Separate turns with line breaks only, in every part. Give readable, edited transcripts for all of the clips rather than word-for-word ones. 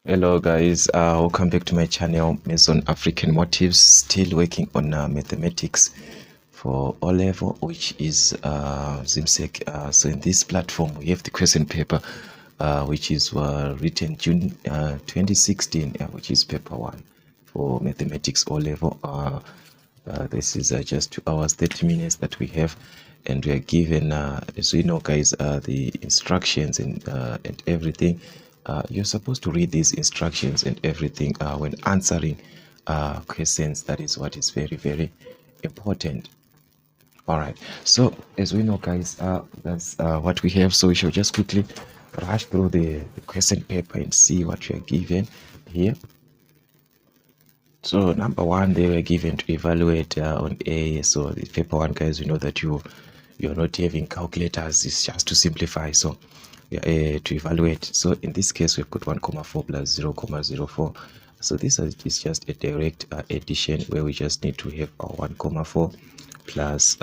Hello guys, welcome back to my channel, Mason African Motives. Still working on mathematics for O level, which is Zimsec. So in this platform we have the question paper which is written June 2016, which is paper 1 for mathematics O level. This is just 2 hours 30 minutes that we have, and we are given as we know guys, the instructions and everything. You're supposed to read these instructions and everything when answering questions. That is what is very, very important. All right, so as we know guys, that's what we have. So we shall just quickly rush through the question paper and see what we are given here. So number one, they were given to evaluate on A. So the paper one guys, we know that you're not having calculators. It's just to simplify. So to evaluate. So in this case, we've got 1,4 plus 0,04. So this is just a direct addition where we just need to have our 1,4 plus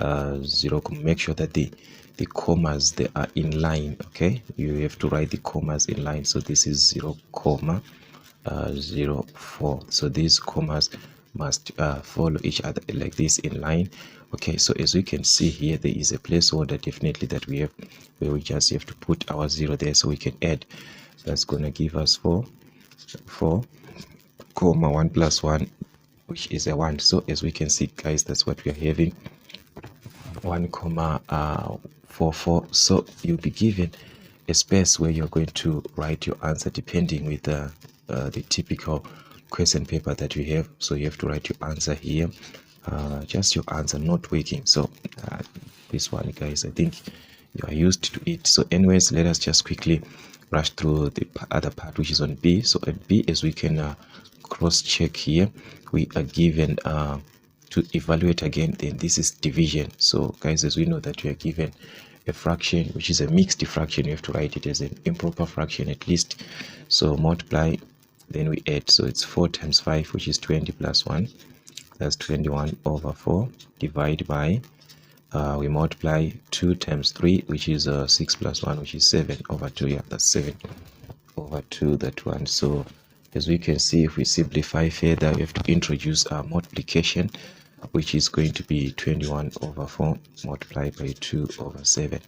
0. Make sure that the commas, they are in line. Okay, you have to write the commas in line. So this is 0, 0,4. So these commas must follow each other like this in line. Okay, so as we can see here, there is a placeholder definitely that we have, where we just have to put our 0 there so we can add. That's gonna give us 4, 1 plus 1, which is a 1. So as we can see guys, that's what we are having, 1,44. So you'll be given a space where you're going to write your answer depending with the typical question paper that you have. So you have to write your answer here, just your answer, not working. So this one guys, I think you are used to it. So anyways, let us just quickly rush through the other part, which is on B. So at B, as we can cross check here, we are given to evaluate again. Then this is division. So guys, as we know that we are given a fraction which is a mixed fraction, you have to write it as an improper fraction at least. So multiply, then we add. So it's 4 times 5, which is 20, plus 1, that's 21 over 4, divide by we multiply 2 times 3, which is 6 plus 1, which is 7 over 2. Yeah, that's 7 over 2, that one. So as we can see, if we simplify further, we have to introduce multiplication, which is going to be 21 over 4 multiplied by 2 over 7.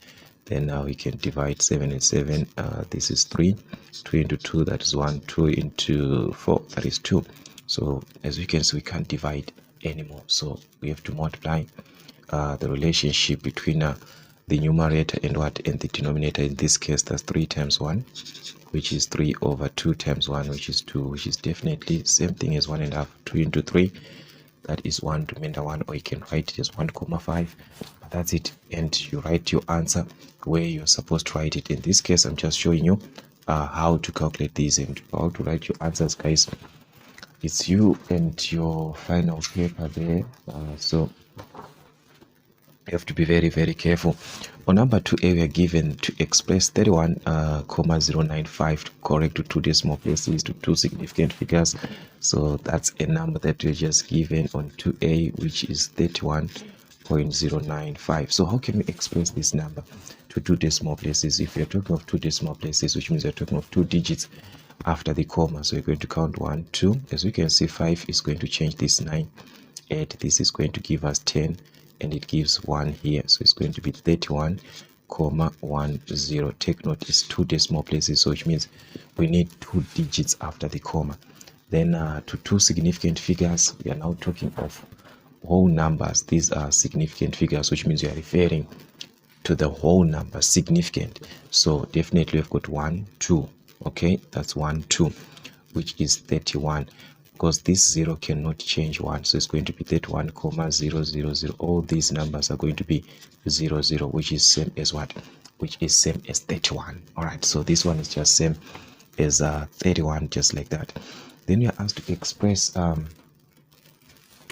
Then now we can divide 7 and 7. This is 3. 2 into 2, that is 1. 2 into 4, that is 2. So as we can see, we can't divide anymore. So we have to multiply the relationship between the numerator and the denominator. In this case, that's 3 times 1, which is 3 over 2 times 1, which is 2, which is definitely same thing as 1.5. 2 into 3, that is 1 remainder 1, or you can write it as 1,5. That's it, and you write your answer where you're supposed to write it. In this case, I'm just showing you how to calculate these and how to write your answers guys. It's you and your final paper there, so you have to be very, very careful. On number 2a, we are given to express 31,095 correct to 2 decimal places to 2 significant figures. So that's a number that we're just given on 2a, which is 31,095. So how can we express this number to 2 decimal places? If you're talking of 2 decimal places, which means you're talking of 2 digits after the comma, so you're going to count 1, 2. As we can see, 5 is going to change this 9, 8, this is going to give us 10, and it gives 1 here, so it's going to be 31,10. Take note, it's 2 decimal places, so which means we need 2 digits after the comma. Then to 2 significant figures, we are now talking of whole numbers. These are significant figures, which means we are referring to the whole number, significant. So definitely we've got 1, 2. Okay, that's 1, 2, which is 31. Because this 0 cannot change 1, so it's going to be 31,000. All these numbers are going to be 0, 0, which is same as what? Which is same as 31. All right, so this one is just same as 31, just like that. Then we are asked to express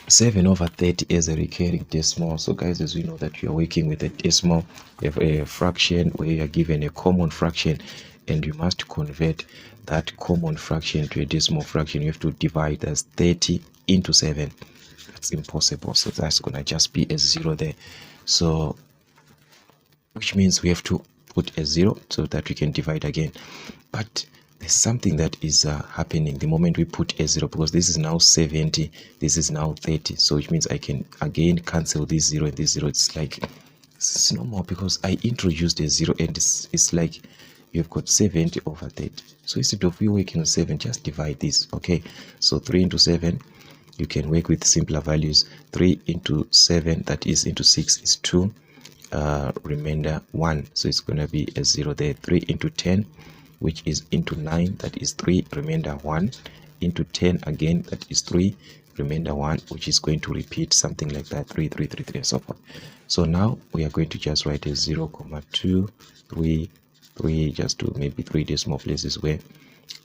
7 over 30 as a recurring decimal. So guys, as we know that you are working with a decimal, you have a fraction where you are given a common fraction, and you must convert that common fraction to a decimal fraction. You have to divide as 30 into 7. That's impossible, so that's gonna just be a 0 there. So which means we have to put a 0 so that we can divide again. But there's something that is happening the moment we put a 0, because this is now 70, this is now 30, so which means I can again cancel this 0 and this 0. It's like it's no more, because I introduced a 0, and it's like you've got 70 over 30. So instead of you working on 7, just divide this. Okay, so 3 into 7, you can work with simpler values. 3 into 7, that is into 6, is 2, remainder 1, so it's going to be a 0 there. 3 into 10, which is into 9, that is 3, remainder 1, into 10 again, that is 3, remainder 1, which is going to repeat something like that, 3, 3, 3, 3, and so forth. So now we are going to just write a 0, 2, 3, 3, just to maybe 3 decimal places where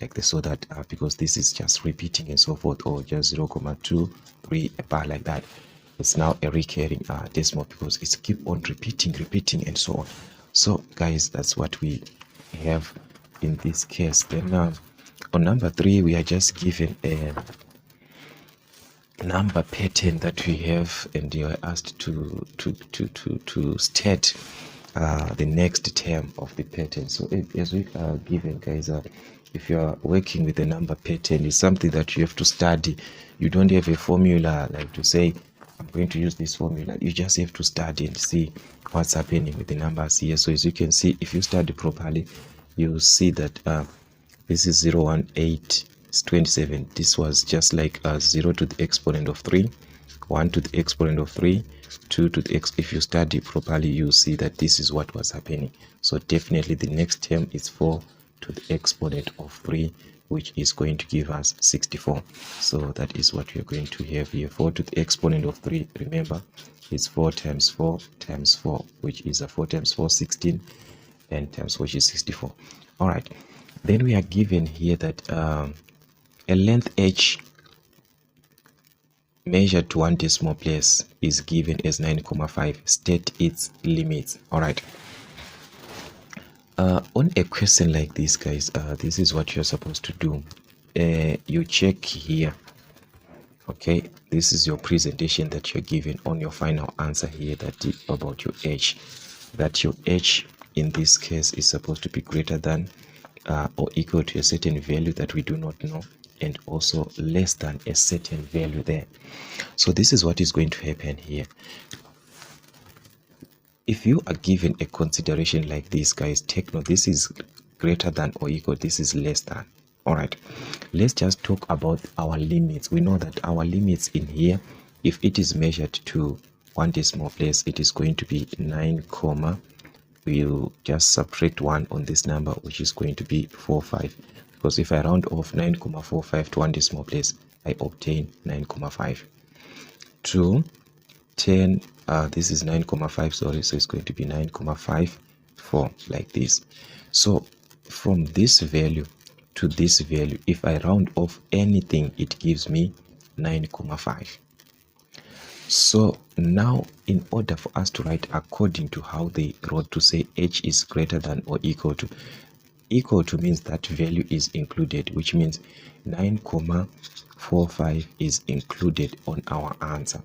like this, so that because this is just repeating and so forth, or just 0, 2, 3, a bar like that. It's now a recurring decimal, because it's keep on repeating and so on. So guys, that's what we have in this case. Then on number 3, we are just given a number pattern that we have, and you are asked to state the next term of the pattern. So as we are given, guys, if you are working with a number pattern, it's something that you have to study. You don't have a formula like to say I'm going to use this formula. You just have to study and see what's happening with the numbers here. So as you can see, if you study properly, you see that this is 018 is 27. This was just like 0 to the exponent of 3, 1 to the exponent of 3, 2 to the if you study properly, you see that this is what was happening. So definitely the next term is 4 to the exponent of 3, which is going to give us 64. So that is what we are going to have here. 4 to the exponent of 3, remember, is 4 times 4 times 4, which is a 4 times 4, 16, and times 4, which is 64. All right, then we are given here that a length h measured to 1 decimal place is given as 9,5. State its limits. All right. On a question like this, guys, this is what you're supposed to do. You check here. Okay, this is your presentation that you're given on your final answer here, that is about your h. That your h in this case is supposed to be greater than or equal to a certain value that we do not know, and also less than a certain value there. So this is what is going to happen here. If you are given a consideration like this, guys, take note. This is greater than or equal, this is less than. All right, let's just talk about our limits. We know that our limits in here, if it is measured to 1 decimal place, it is going to be 9, we'll just subtract 1 on this number, which is going to be 45, because if I round off 9,45 to 1 decimal place, I obtain 9,5. 2, 10, this is 9,5, sorry, so it's going to be 9,54, like this. So from this value to this value, if I round off anything, it gives me 9,5. So now, in order for us to write according to how they wrote, to say h is greater than or equal to means that value is included, which means 9,45 is included on our answer.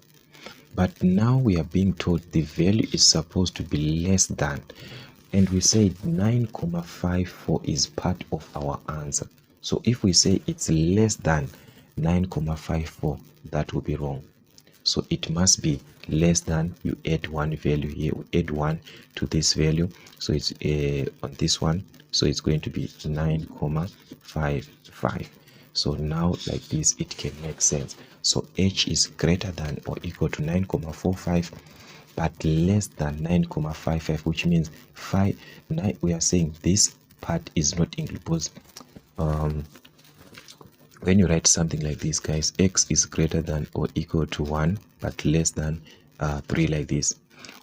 But now we are being told the value is supposed to be less than, and we say 9,54 is part of our answer. So if we say it's less than 9,54, that will be wrong. So it must be less than, you add one value here, we add 1 to this value, so it's on this one, so it's going to be 9,55. So now like this, it can make sense. So h is greater than or equal to 9,45 but less than 9,55, which means 9, we are saying this part is not included, because when you write something like this, guys, x is greater than or equal to 1 but less than 3, like this.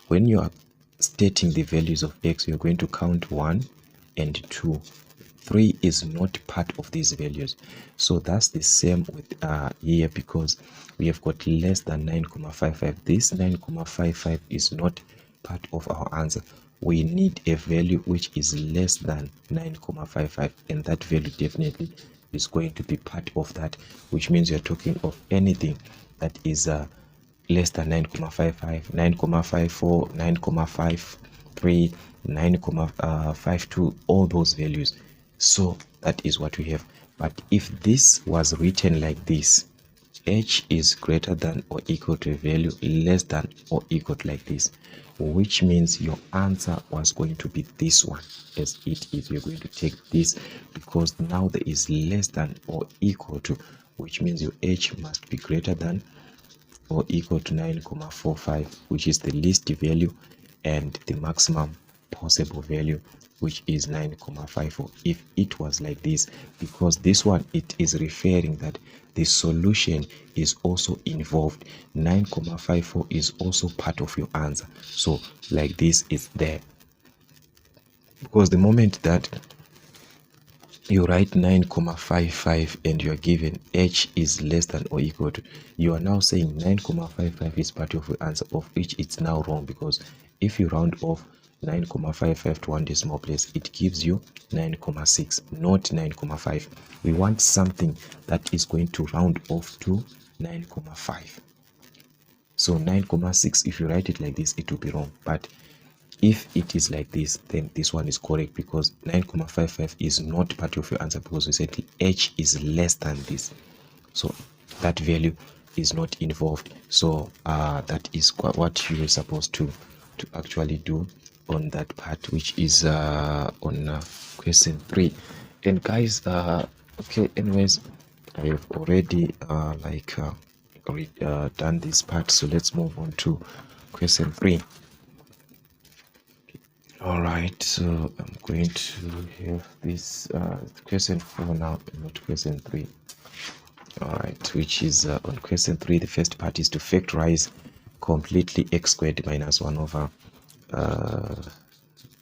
When you are stating the values of x, you're going to count 1 and 2. 3 is not part of these values. So that's the same with here, because we have got less than 9,55. This 9,55 is not part of our answer. We need a value which is less than 9,55, and that value definitely is going to be part of that, which means you're talking of anything that is less than 9,55, 9,54, 9,53, 9,52, all those values. So That is what we have. But if this was written like this, h is greater than or equal to a value less than or equal to like this, which means your answer was going to be this one. As it is, you're going to take this because now there is less than or equal to, which means your h must be greater than or equal to 9,45, which is the least value, and the maximum possible value, which is 9,54. If it was like this, because this one, it is referring that the solution is also involved. 9,54 is also part of your answer. So like this is there, because the moment that you write 9,55 and you are given h is less than or equal to, you are now saying 9,55 is part of your answer, of which it's now wrong, because if you round off 9,55 to one decimal place, it gives you 9,6, not 9,5. We want something that is going to round off to 9,5. So 9,6, if you write it like this, it will be wrong. But if it is like this, then this one is correct, because 9,55 is not part of your answer, because we said h is less than this. So that value is not involved. So that is what you are supposed to actually do on that part, which is on question 3. And guys, okay, anyways, I have already done this part, so let's move on to question 3. All right, so I'm going to have this question 4 now, not question 3. All right, which is on question 3. The first part is to factorize completely x squared minus 1 over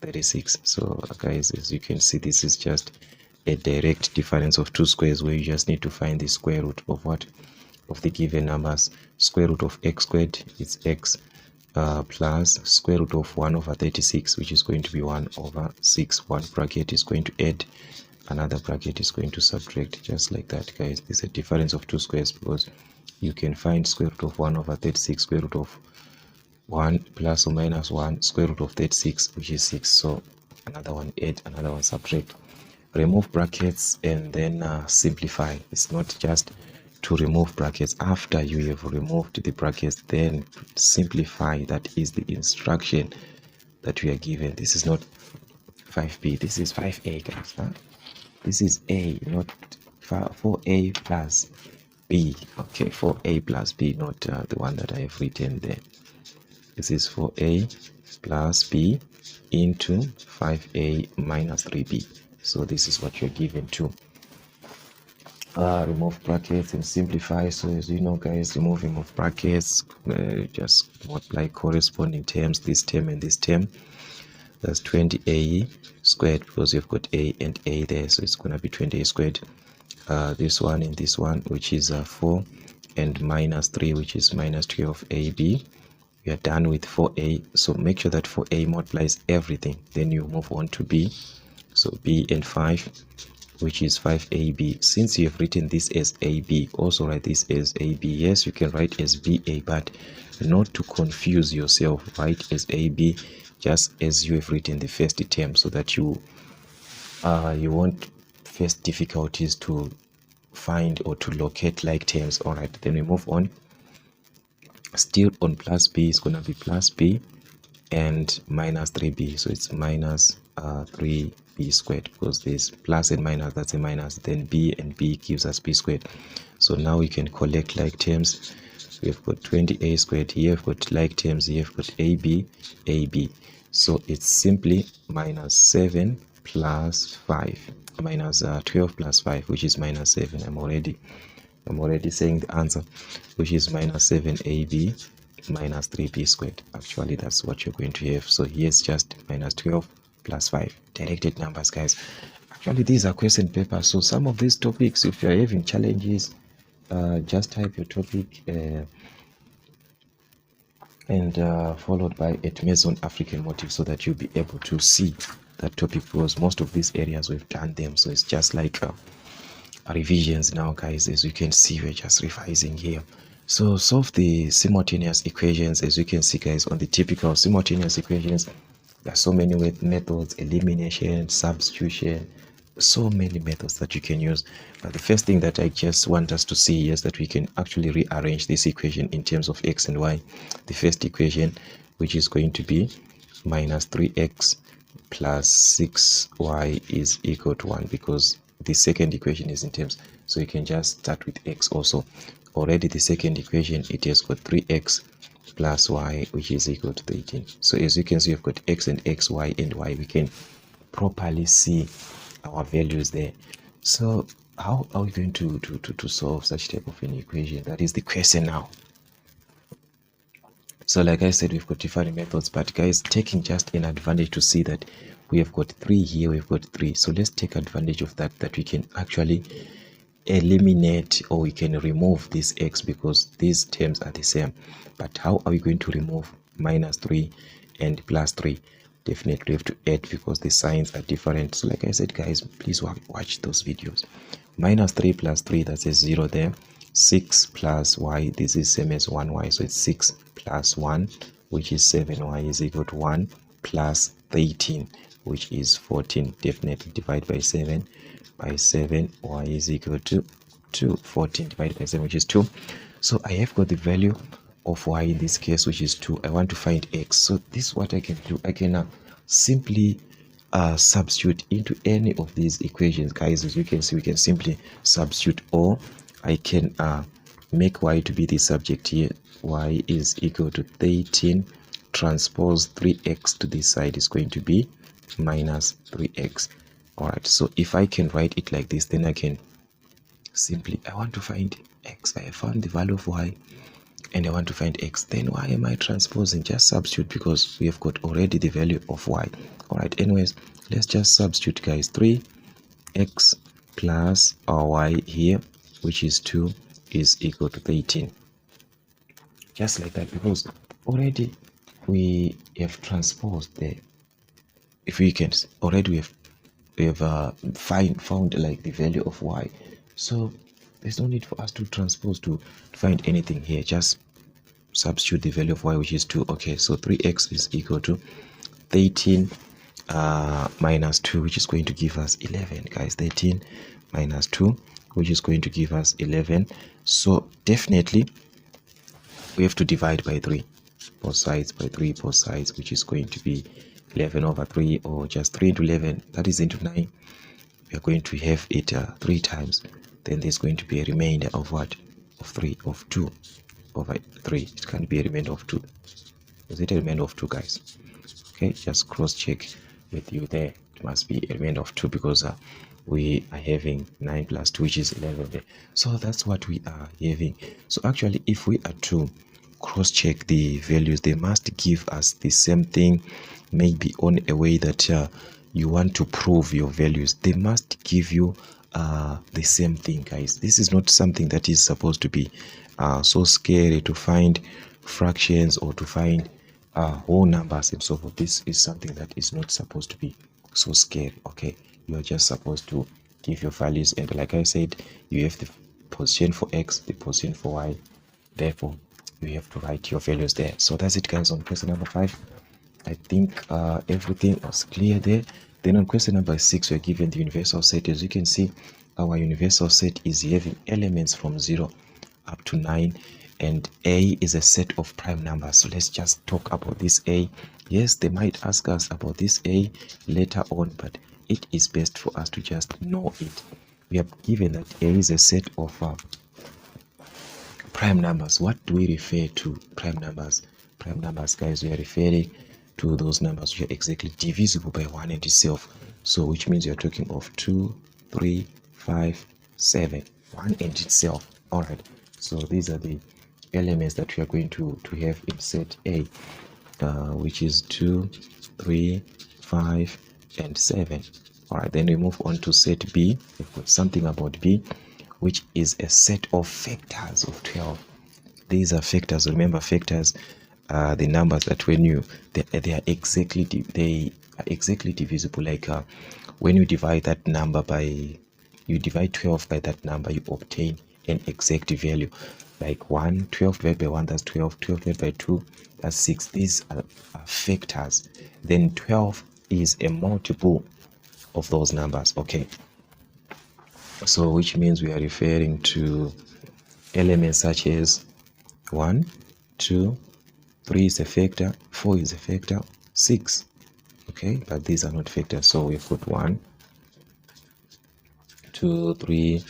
36. So guys, as you can see, this is just a direct difference of two squares, where you just need to find the square root of what? Of the given numbers. Square root of x squared is x plus square root of 1 over 36, which is going to be 1 over 6. One bracket is going to add, another bracket is going to subtract, just like that, guys. This is a difference of two squares, because you can find square root of 1 over 36, square root of 1 plus or minus 1, square root of 36, which is 6. So another one add, another one subtract. Remove brackets and then simplify. It's not just to remove brackets. After you have removed the brackets, then simplify. That is the instruction that we are given. This is not 5b, this is 5a, guys. This is a, not 4a plus b. Okay, 4a plus b, not the one that I have written there. This is 4a plus b into 5a minus 3b. So this is what you're given to. Remove brackets and simplify. So as you know, guys, removing of brackets, just multiply corresponding terms, this term and this term. That's 20a squared, because you've got a and a there, so it's going to be 20a squared. This one and this one, which is 4, and minus 3, which is minus 12ab. We are done with 4a, so make sure that 4a multiplies everything, then you move on to b. So b and 5, which is 5ab. Since you have written this as ab, also write this as ab. Yes, you can write as ba, but not to confuse yourself, write as ab just as you have written the first term, so that you won't face difficulties to find or to locate like terms. All right, then we move on. Still on plus b is going to be plus b and minus 3b, so it's minus 3b squared, because there's plus and minus, that's a minus, then b and b gives us b squared. So now we can collect like terms. So we've got 20a squared here, we've got like terms here, we've got ab. So it's simply minus 7 plus 5, minus 12 plus 5, which is minus 7. I'm already saying the answer, which is minus 7ab minus 3b squared. Actually, that's what you're going to have. So here's just minus 12 plus 5. Directed numbers, guys. Actually, these are question papers, so some of these topics, if you're having challenges, just type your topic and followed by a Mason African motive, so that you'll be able to see that topic, because most of these areas we've done them. So it's just like revisions now, guys. As you can see, we're just revising here. So solve the simultaneous equations. As you can see, guys, on the typical simultaneous equations, there are so many methods: elimination, substitution, so many methods that you can use, but the first thing that I just want us to see is that we can actually rearrange this equation in terms of x and y. The first equation, which is going to be minus 3x plus 6y is equal to 1, because the second equation is in terms, so you can just start with x also. Already the second equation, it has got 3x plus y, which is equal to 13. So as you can see, we've got x and x, y and y. We can properly see our values there. So how are we going to solve such type of an equation? That is the question now. So like I said, we've got different methods, but guys, taking just an advantage to see that we have got 3 here, we've got 3. So let's take advantage of that we can actually eliminate, or we can remove this x, because these terms are the same. But how are we going to remove minus 3 and plus 3? Definitely we have to add, because the signs are different. So like I said, guys, please watch those videos. Minus 3 plus 3, that's a 0 there. 6 plus y, this is same as 1y, so it's 6 plus 1, which is 7y, is equal to 1 plus 13, which is 14. Definitely divide by 7. By 7, y is equal to 2. 14 divided by 7, which is 2. So I have got the value of y in this case, which is 2. I want to find x. So this is what I can do. I can simply substitute into any of these equations, guys. As you can see, we can simply substitute, or I can make y to be the subject here. Y is equal to 13 transpose 3x to this side is going to be minus 3x. All right, so if I can write it like this, then I can simply, I want to find x. I found the value of y and I want to find x. Then why am I transposing? Just substitute, because we have got already the value of y. All right, anyways, let's just substitute, guys. 3x plus our y here, which is 2, is equal to 13. Just like that, because already we have transposed the, if we can, already we have found like the value of y. So there's no need for us to transpose to find anything here. Just substitute the value of y, which is 2. Okay, so 3x is equal to 13 minus 2, which is going to give us 11, guys. 13 minus 2, which is going to give us 11. So definitely we have to divide by 3, both sides by 3, both sides, which is going to be 11 over 3, or just 3 into 11, that is into 9. We are going to have it 3 times. Then there's going to be a remainder of what? Of 3, of 2 over 3. It can't be a remainder of 2. Is it a remainder of 2, guys? Okay, just cross check with you there. It must be a remainder of 2, because we are having 9 plus 2, which is 11 there. So that's what we are having. So actually, if we are to cross check the values, they must give us the same thing, maybe on a way that you want to prove your values. They must give you the same thing, guys. This is not something that is supposed to be so scary to find fractions or to find whole numbers and so forth. This is something that is not supposed to be so scary. Okay, you are just supposed to give your values, and like I said, you have the position for x, the position for y, therefore you have to write your values there. So that's it, guys, on question number 5. I think everything was clear there. Then on question number 6, we're given the universal set. As you can see, our universal set is having elements from 0 up to 9, and A is a set of prime numbers. So let's just talk about this A. Yes, they might ask us about this A later on, but it is best for us to just know it. We have given that A is a set of prime numbers. What do we refer to prime numbers? Prime numbers, guys, we are referring to those numbers which are exactly divisible by 1 and itself. So which means you're talking of 2, 3, 5, 7, 1 and itself. All right, so these are the elements that we are going to have in set A, which is 2, 3, 5 and 7. All right, then we move on to set B. We've got something about B, which is a set of factors of 12. These are factors. Remember, factors are the numbers that when you they are exactly divisible. Like when you divide that number by, you divide 12 by that number, you obtain an exact value. Like 12 divided by 1, that's 12. 12 divided by 2, that's 6. These are factors. Then 12 is a multiple of those numbers. Okay, So which means we are referring to elements such as 1, 2, 3 is a factor, 4 is a factor, 6. Okay, but these are not factors. So we've got 1, 2, 3,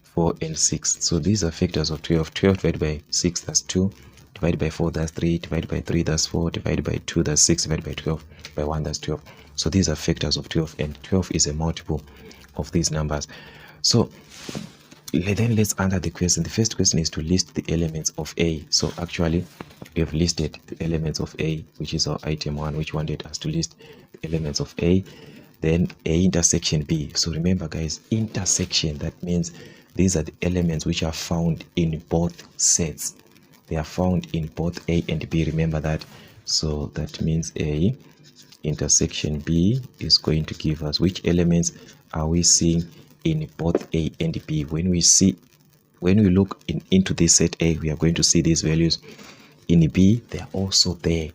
4, and 6. So these are factors of 12. 12 divided by 6, that's 2. Divided by 4, that's 3. Divided by 3, that's 4. Divided by 2, that's 6. Divided by 12, by 1, that's 12. So these are factors of 12, and 12 is a multiple of these numbers. So then let's answer the question. The first question is to list the elements of A. So actually, we have listed the elements of A, which is our item 1, which wanted us to list the elements of A. Then A intersection B. So remember, guys, intersection, that means these are the elements which are found in both sets. They are found in both A and B. Remember that. So that means A intersection B is going to give us which elements are we seeing in both A and B. When we look into this set A, we are going to see these values. In B, they are also there.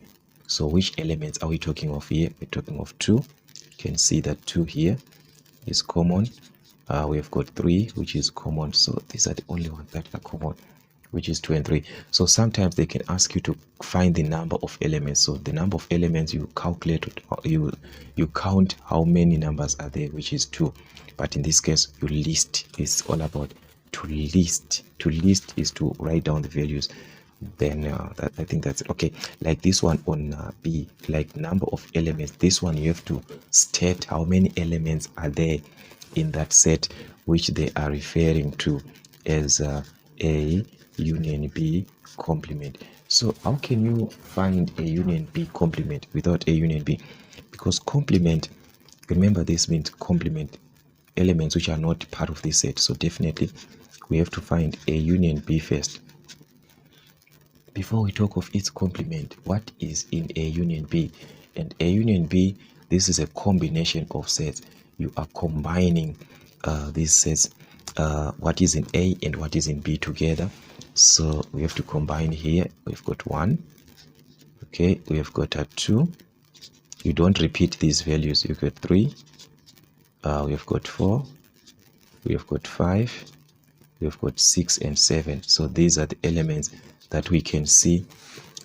So which elements are we talking of here? We're talking of 2. You can see that 2 here is common. We have got 3, which is common. So these are the only ones that are common, which is 2 and 3. So sometimes they can ask you to find the number of elements. So the number of elements, you calculate, you count how many numbers are there, which is 2. But in this case, you list. It's all about to list. To list is to write down the values. Then I think that's it. Okay, like this one on B, like number of elements. This one you have to state how many elements are there in that set, which they are referring to as A union B complement. So how can you find a union B complement without a union B? Because complement, remember, this means complement elements which are not part of this set. So definitely we have to find a union B first. Before we talk of its complement, what is in a union B? And a union B, this is a combination of sets. You are combining these sets, what is in A and what is in B together. So we have to combine here. We've got 1. Okay, we have got a 2. You don't repeat these values. You've got 3. We have got 4. We have got 5. We have got 6 and 7. So these are the elements that we can see,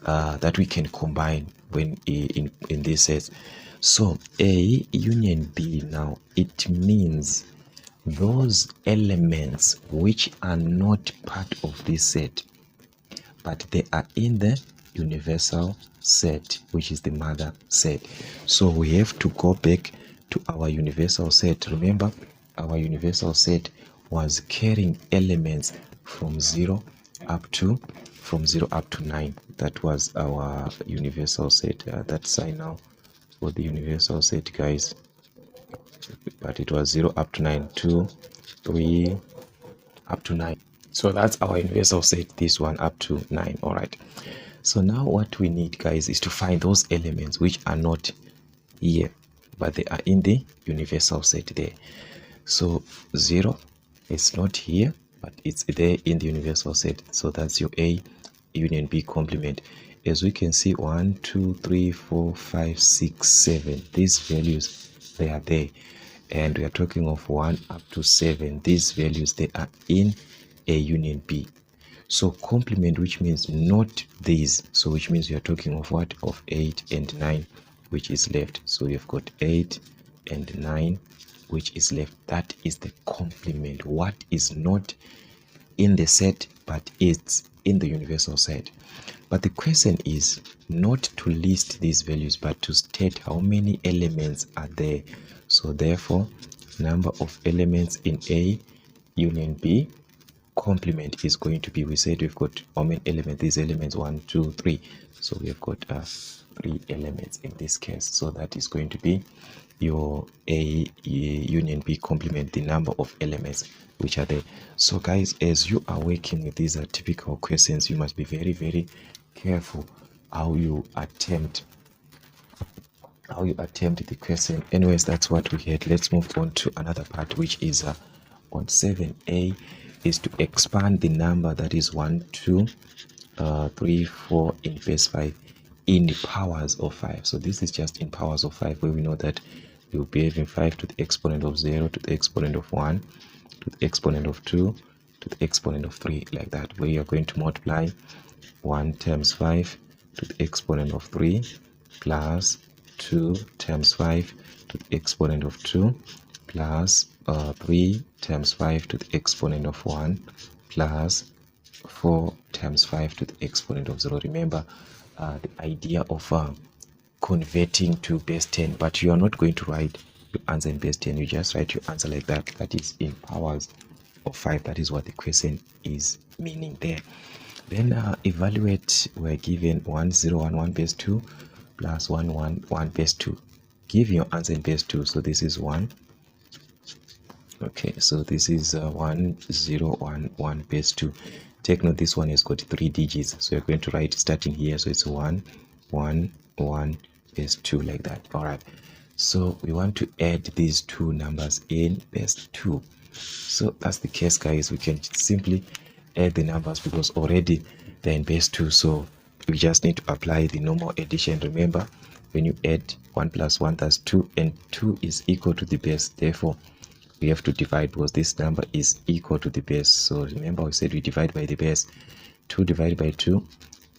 that we can combine when in this set. So A union B, now it means those elements which are not part of this set, but they are in the universal set, which is the mother set. So we have to go back to our universal set. Remember, our universal set was carrying elements from 0 up to 9. That was our universal set. That sign now for the universal set, guys. But it was 0 up to 9, 2, 3, up to 9. So that's our universal set, this one up to 9. All right. So now what we need, guys, is to find those elements which are not here, but they are in the universal set there. So 0 is not here, but it's there in the universal set. So that's your A union B complement. As we can see, 1, 2, 3, 4, 5, 6, 7. These values, they are there. And we are talking of 1 up to 7. These values, they are in A union B. So complement, which means not these. So which means we are talking of what? Of 8 and 9, which is left. So we have got 8 and 9, which is left. That is the complement. What is not in the set, but it's in the universal set. But the question is not to list these values, but to state how many elements are there. So therefore, number of elements in A union B complement is going to be, we said we've got how many elements? These elements 1, 2, 3. So we have got 3 elements in this case. So that is going to be your A union B complement, the number of elements which are there. So guys, as you are working with these typical questions, you must be very, very careful how you attempt the question. Anyways, that's what we had. Let's move on to another part, which is on 7A, is to expand the number that is 1, 2, 3, 4 in base 5 in powers of 5. So this is just in powers of 5, where we know that we'll be having 5 to the exponent of 0 to the exponent of 1, to the exponent of 2 to the exponent of 3, like that, where you are going to multiply 1 times 5 to the exponent of 3 plus 2 times 5 to the exponent of 2 plus 3 times 5 to the exponent of 1 plus 4 times 5 to the exponent of 0. Remember the idea of converting to base 10, but you are not going to write your answer in base 10. You just write your answer like that. That is in powers of 5. That is what the question is meaning there. Then evaluate, we're given 1011 base 2 plus 111 base 2. Give your answer in base 2. So this is 1. Okay, so this is 1011 base 2. Take note, this one has got 3 digits. So you're going to write starting here. So it's 111 base 2, like that. All right. So we want to add these two numbers in base 2. So that's the case, guys. We can simply add the numbers because already they're in base 2. So we just need to apply the normal addition. Remember, when you add 1 plus 1, that's 2, and 2 is equal to the base. Therefore, we have to divide because this number is equal to the base. So remember, we said we divide by the base. 2 divided by 2,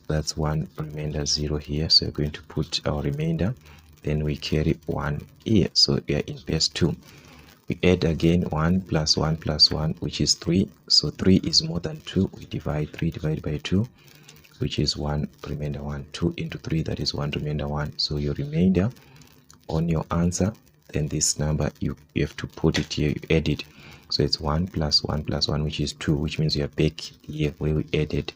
that's 1, remainder 0 here. So we're going to put our remainder. Then we carry 1 here. So we are in base 2. We add again 1 plus 1 plus 1, which is 3. So 3 is more than 2. We divide 3 divided by 2, which is 1, remainder 1. 2 into 3, that is 1, remainder 1. So your remainder on your answer, then this number, you have to put it here, you add it. So it's 1 plus 1 plus 1, which is 2, which means you are back here where we added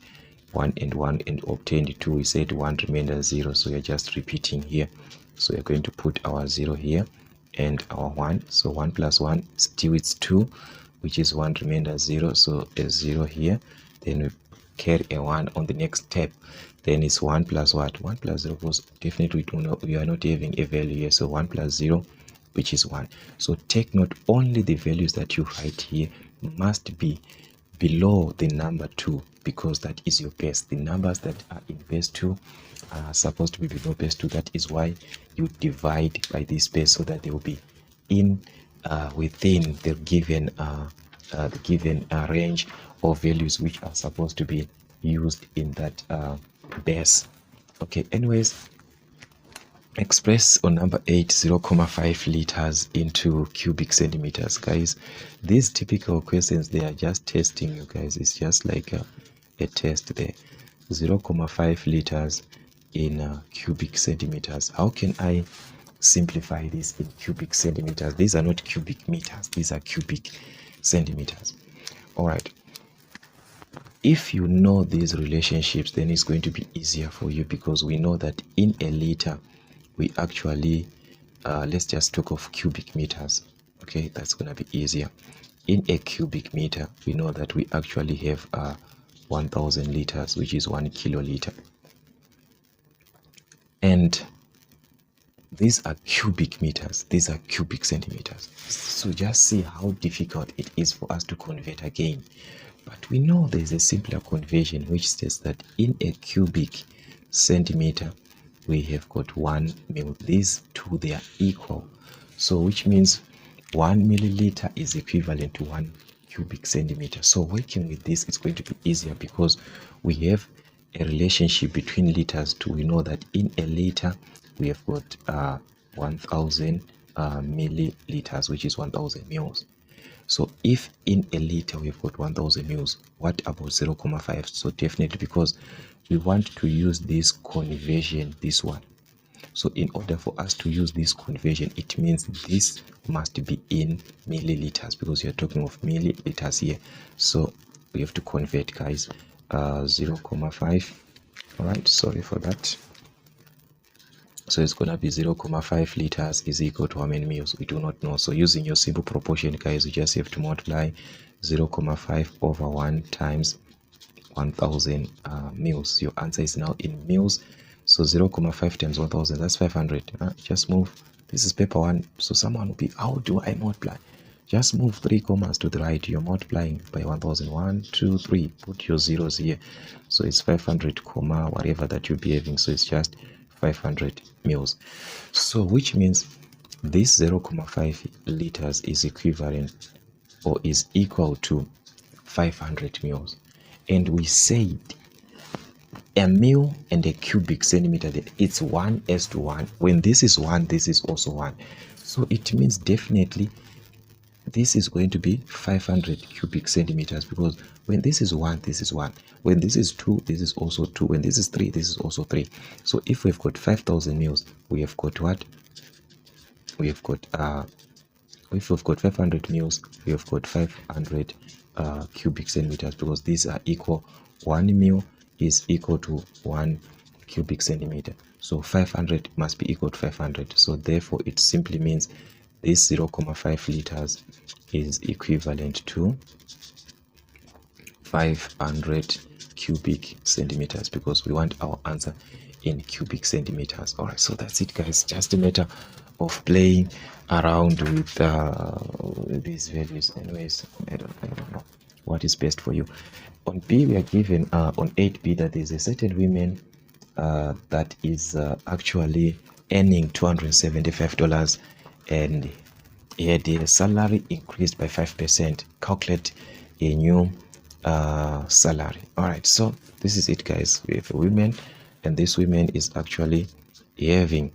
1 and obtained 2. We said 1, remainder 0. So you're just repeating here. So we're going to put our 0 here and our 1. So 1 plus 1 still it's 2, which is 1, remainder 0. So a 0 here. Then we carry a 1 on the next step. Then it's 1 plus what? 1 plus 0, because definitely we don't know, we are not having a value here. So 1 plus 0, which is 1. So take note, only the values that you write here must be below the number 2, because that is your base. The numbers that are in base 2 are supposed to be below base 2. That is why you divide by this base, so that they will be in within the given range of values which are supposed to be used in that base. Okay, anyways, express on number 8 0.5 liters into cubic centimeters. Guys, these typical questions, they are just testing you guys. It's just like a test there. 0.5 liters in cubic centimeters. How can I simplify this in cubic centimeters? These are not cubic meters, these are cubic centimeters. All right, if you know these relationships, then it's going to be easier for you, because we know that in a liter we actually let's just talk of cubic meters. Okay, that's going to be easier. In a cubic meter, we know that we actually have 1000 liters, which is 1 kiloliter. And these are cubic meters, these are cubic centimeters. So just see how difficult it is for us to convert again. But we know there's a simpler conversion which says that in a cubic centimeter we have got 1 mil. These two, they are equal. So which means 1 milliliter is equivalent to 1 cubic centimeter. So working with this, it's going to be easier because we have a relationship between liters too. We know that in a liter we have got 1000 milliliters, which is 1000 mils. So if in a liter we've got 1000 mils, what about 0.5? So definitely, because we want to use this conversion, this one. So in order for us to use this conversion, it means this must be in milliliters, because you're talking of milliliters here. So we have to convert, guys. 0.5. all right, sorry for that. So it's gonna be 0.5 liters is equal to how many mils? We do not know. So using your simple proportion, guys, you just have to multiply 0.5 over 1 times 1000 mils. Your answer is now in mils. So 0.5 times 1000, that's 500. Just move. This is paper 1. So someone will be, how do I multiply? Just move 3 commas to the right. You're multiplying by 1000. 1, 2, 3. Put your zeros here. So it's 500 comma whatever that you'll be having. So it's just 500 mils. So which means this 0.5 liters is equivalent or is equal to 500 mils. And we said a mil and a cubic centimeter, that it's 1:1. When this is 1, this is also 1. So it means definitely this is going to be 500 cubic centimeters, because when this is 1, this is 1. When this is 2, this is also 2. When this is 3, this is also 3. So if we've got 5,000 mils, we have got what? We have got if we've got 500 mils, we have got 500 cubic centimeters, because these are equal. 1 mil is equal to 1 cubic centimeter. So 500 must be equal to 500. So therefore, it simply means this 0.5 liters is equivalent to 500 cubic centimeters, because we want our answer in cubic centimeters. All right, so that's it, guys. Just a matter of playing around with these values. Anyways, I don't know what is best for you. On B, we are given on 8B that there's a certain woman that is actually earning $275, and had their salary increased by 5%. Calculate a new salary. All right, so this is it, guys. We have a woman, and this woman is actually having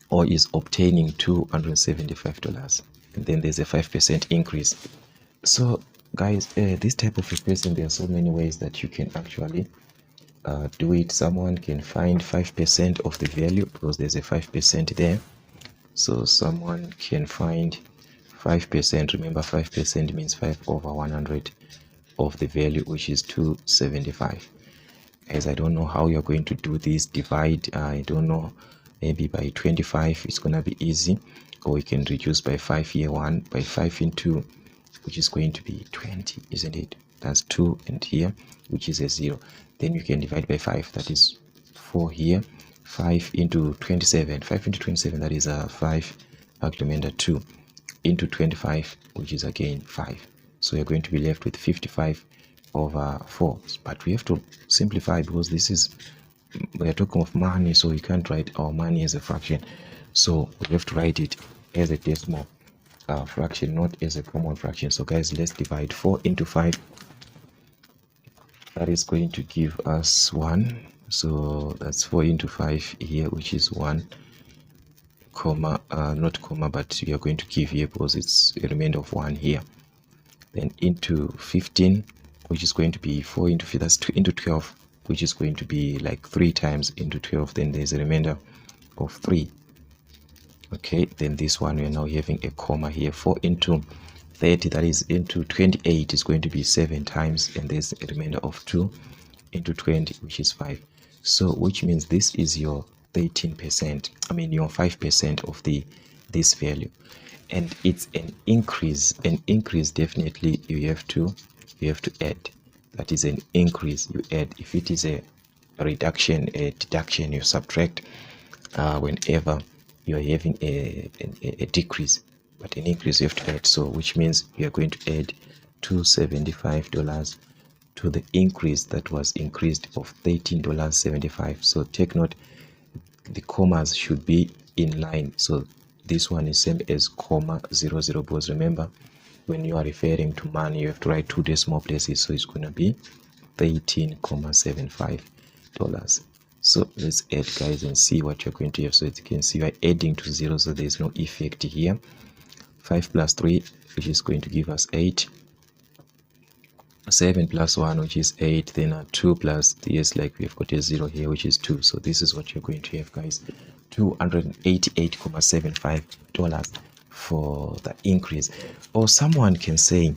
or is obtaining $275, and then there's a 5% increase. So guys, this type of a person, there are so many ways that you can actually do it. Someone can find 5% of the value, because there's a 5% there. So someone can find 5%. Remember, 5% means 5/100 of the value, which is 275. As I don't know how you're going to do this divide. I don't know, maybe by 25 it's gonna be easy, or we can reduce by 5 here, 1 by 5 into, which is going to be 20, isn't it? That's 2, and here, which is a 0. Then you can divide by 5, that is 4 here. 5 into 27, 5 into 27, that is 5, actually remember 2 into 25, which is again 5. So you're going to be left with 55/4. But we have to simplify, because this is, we are talking of money, so you can't write our money as a fraction. So we have to write it as a decimal fraction, not as a common fraction. So guys, let's divide 4 into 5. That is going to give us 1. So that's 4 into 5 here, which is 1 comma, not comma, but we are going to give here because it's a remainder of 1 here. Then into 15, which is going to be 4 into 5, that's 2 into 12, which is going to be like 3 times into 12. Then there's a remainder of 3. Okay, then this one, we are now having a comma here. 4 into 30, that is into 28, is going to be 7 times, and there's a remainder of 2 into 20, which is 5. So which means this is your 13%, I mean your 5% of this value, and it's an increase. Definitely you have to add. That is an increase, you add. If it is a reduction, a deduction, you subtract whenever you are having a decrease. But an increase you have to add. So which means you are going to add $275 to the increase that was increased of $13.75. So take note, the commas should be in line. So this one is same as comma 00, because remember, when you are referring to money, you have to write 2 decimal places. So it's going to be $13.75. So let's add, guys, and see what you're going to have. So as you can see, you are adding to 0, so there's no effect here. 5 plus 3, which is going to give us 8. 7 plus 1, which is 8. Then 2 plus, yes, like we've got a 0 here, which is 2. So this is what you're going to have, guys. $288.75 for the increase. Or someone can say,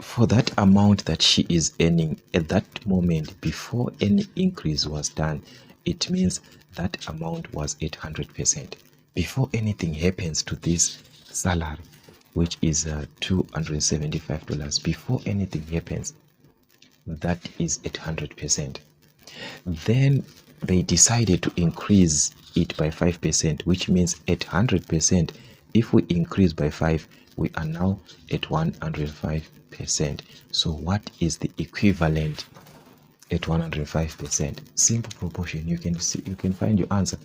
for that amount that she is earning at that moment, before any increase was done, it means that amount was 800%. Before anything happens to this salary, which is $275, before anything happens, that is 800%. Then they decided to increase it by 5%, which means 800%. If we increase by 5, we are now at 105%. So what is the equivalent at 105%? Simple proportion. You can see, you can find your answer.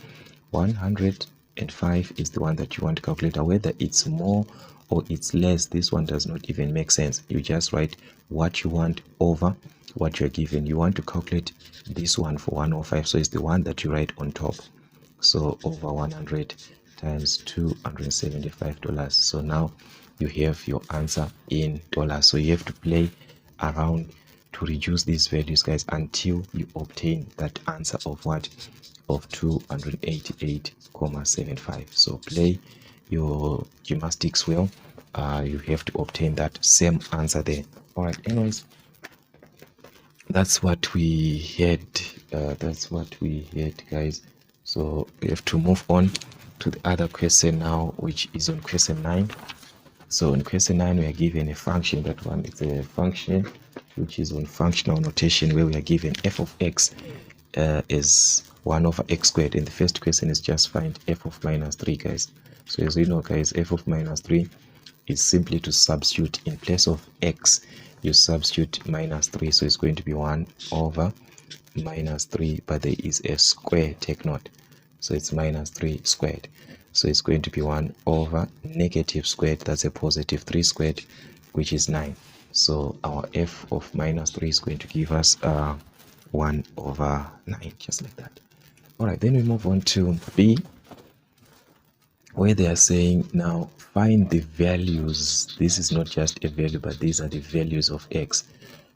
105% and 5 is the one that you want to calculate. Whether it's more or it's less, this one does not even make sense. You just write what you want over what you're given. You want to calculate this one for 105, so it's the one that you write on top. So over 100 times $275. So now you have your answer in dollars. So you have to play around to reduce these values, guys, until you obtain that answer of what? Of 288.75. So play your gymnastics well. You have to obtain that same answer there. All right, anyways, that's what we had. Guys. So we have to move on to the other question now, which is on question 9. So in question 9, we are given a function. That one is a function which is on functional notation, where we are given f of x is 1 over x squared. And the first question is just find f of minus 3, guys. So as you know, guys, f of minus 3 is simply to substitute in place of x. You substitute minus 3, so it's going to be 1 over minus 3, but there is a square, take note. So it's minus 3 squared. So it's going to be 1 over negative squared, that's a positive 3 squared, which is 9. So our f of minus 3 is going to give us 1 over 9, just like that. All right, then we move on to B, where they are saying now find the values. This is not just a value, but these are the values of x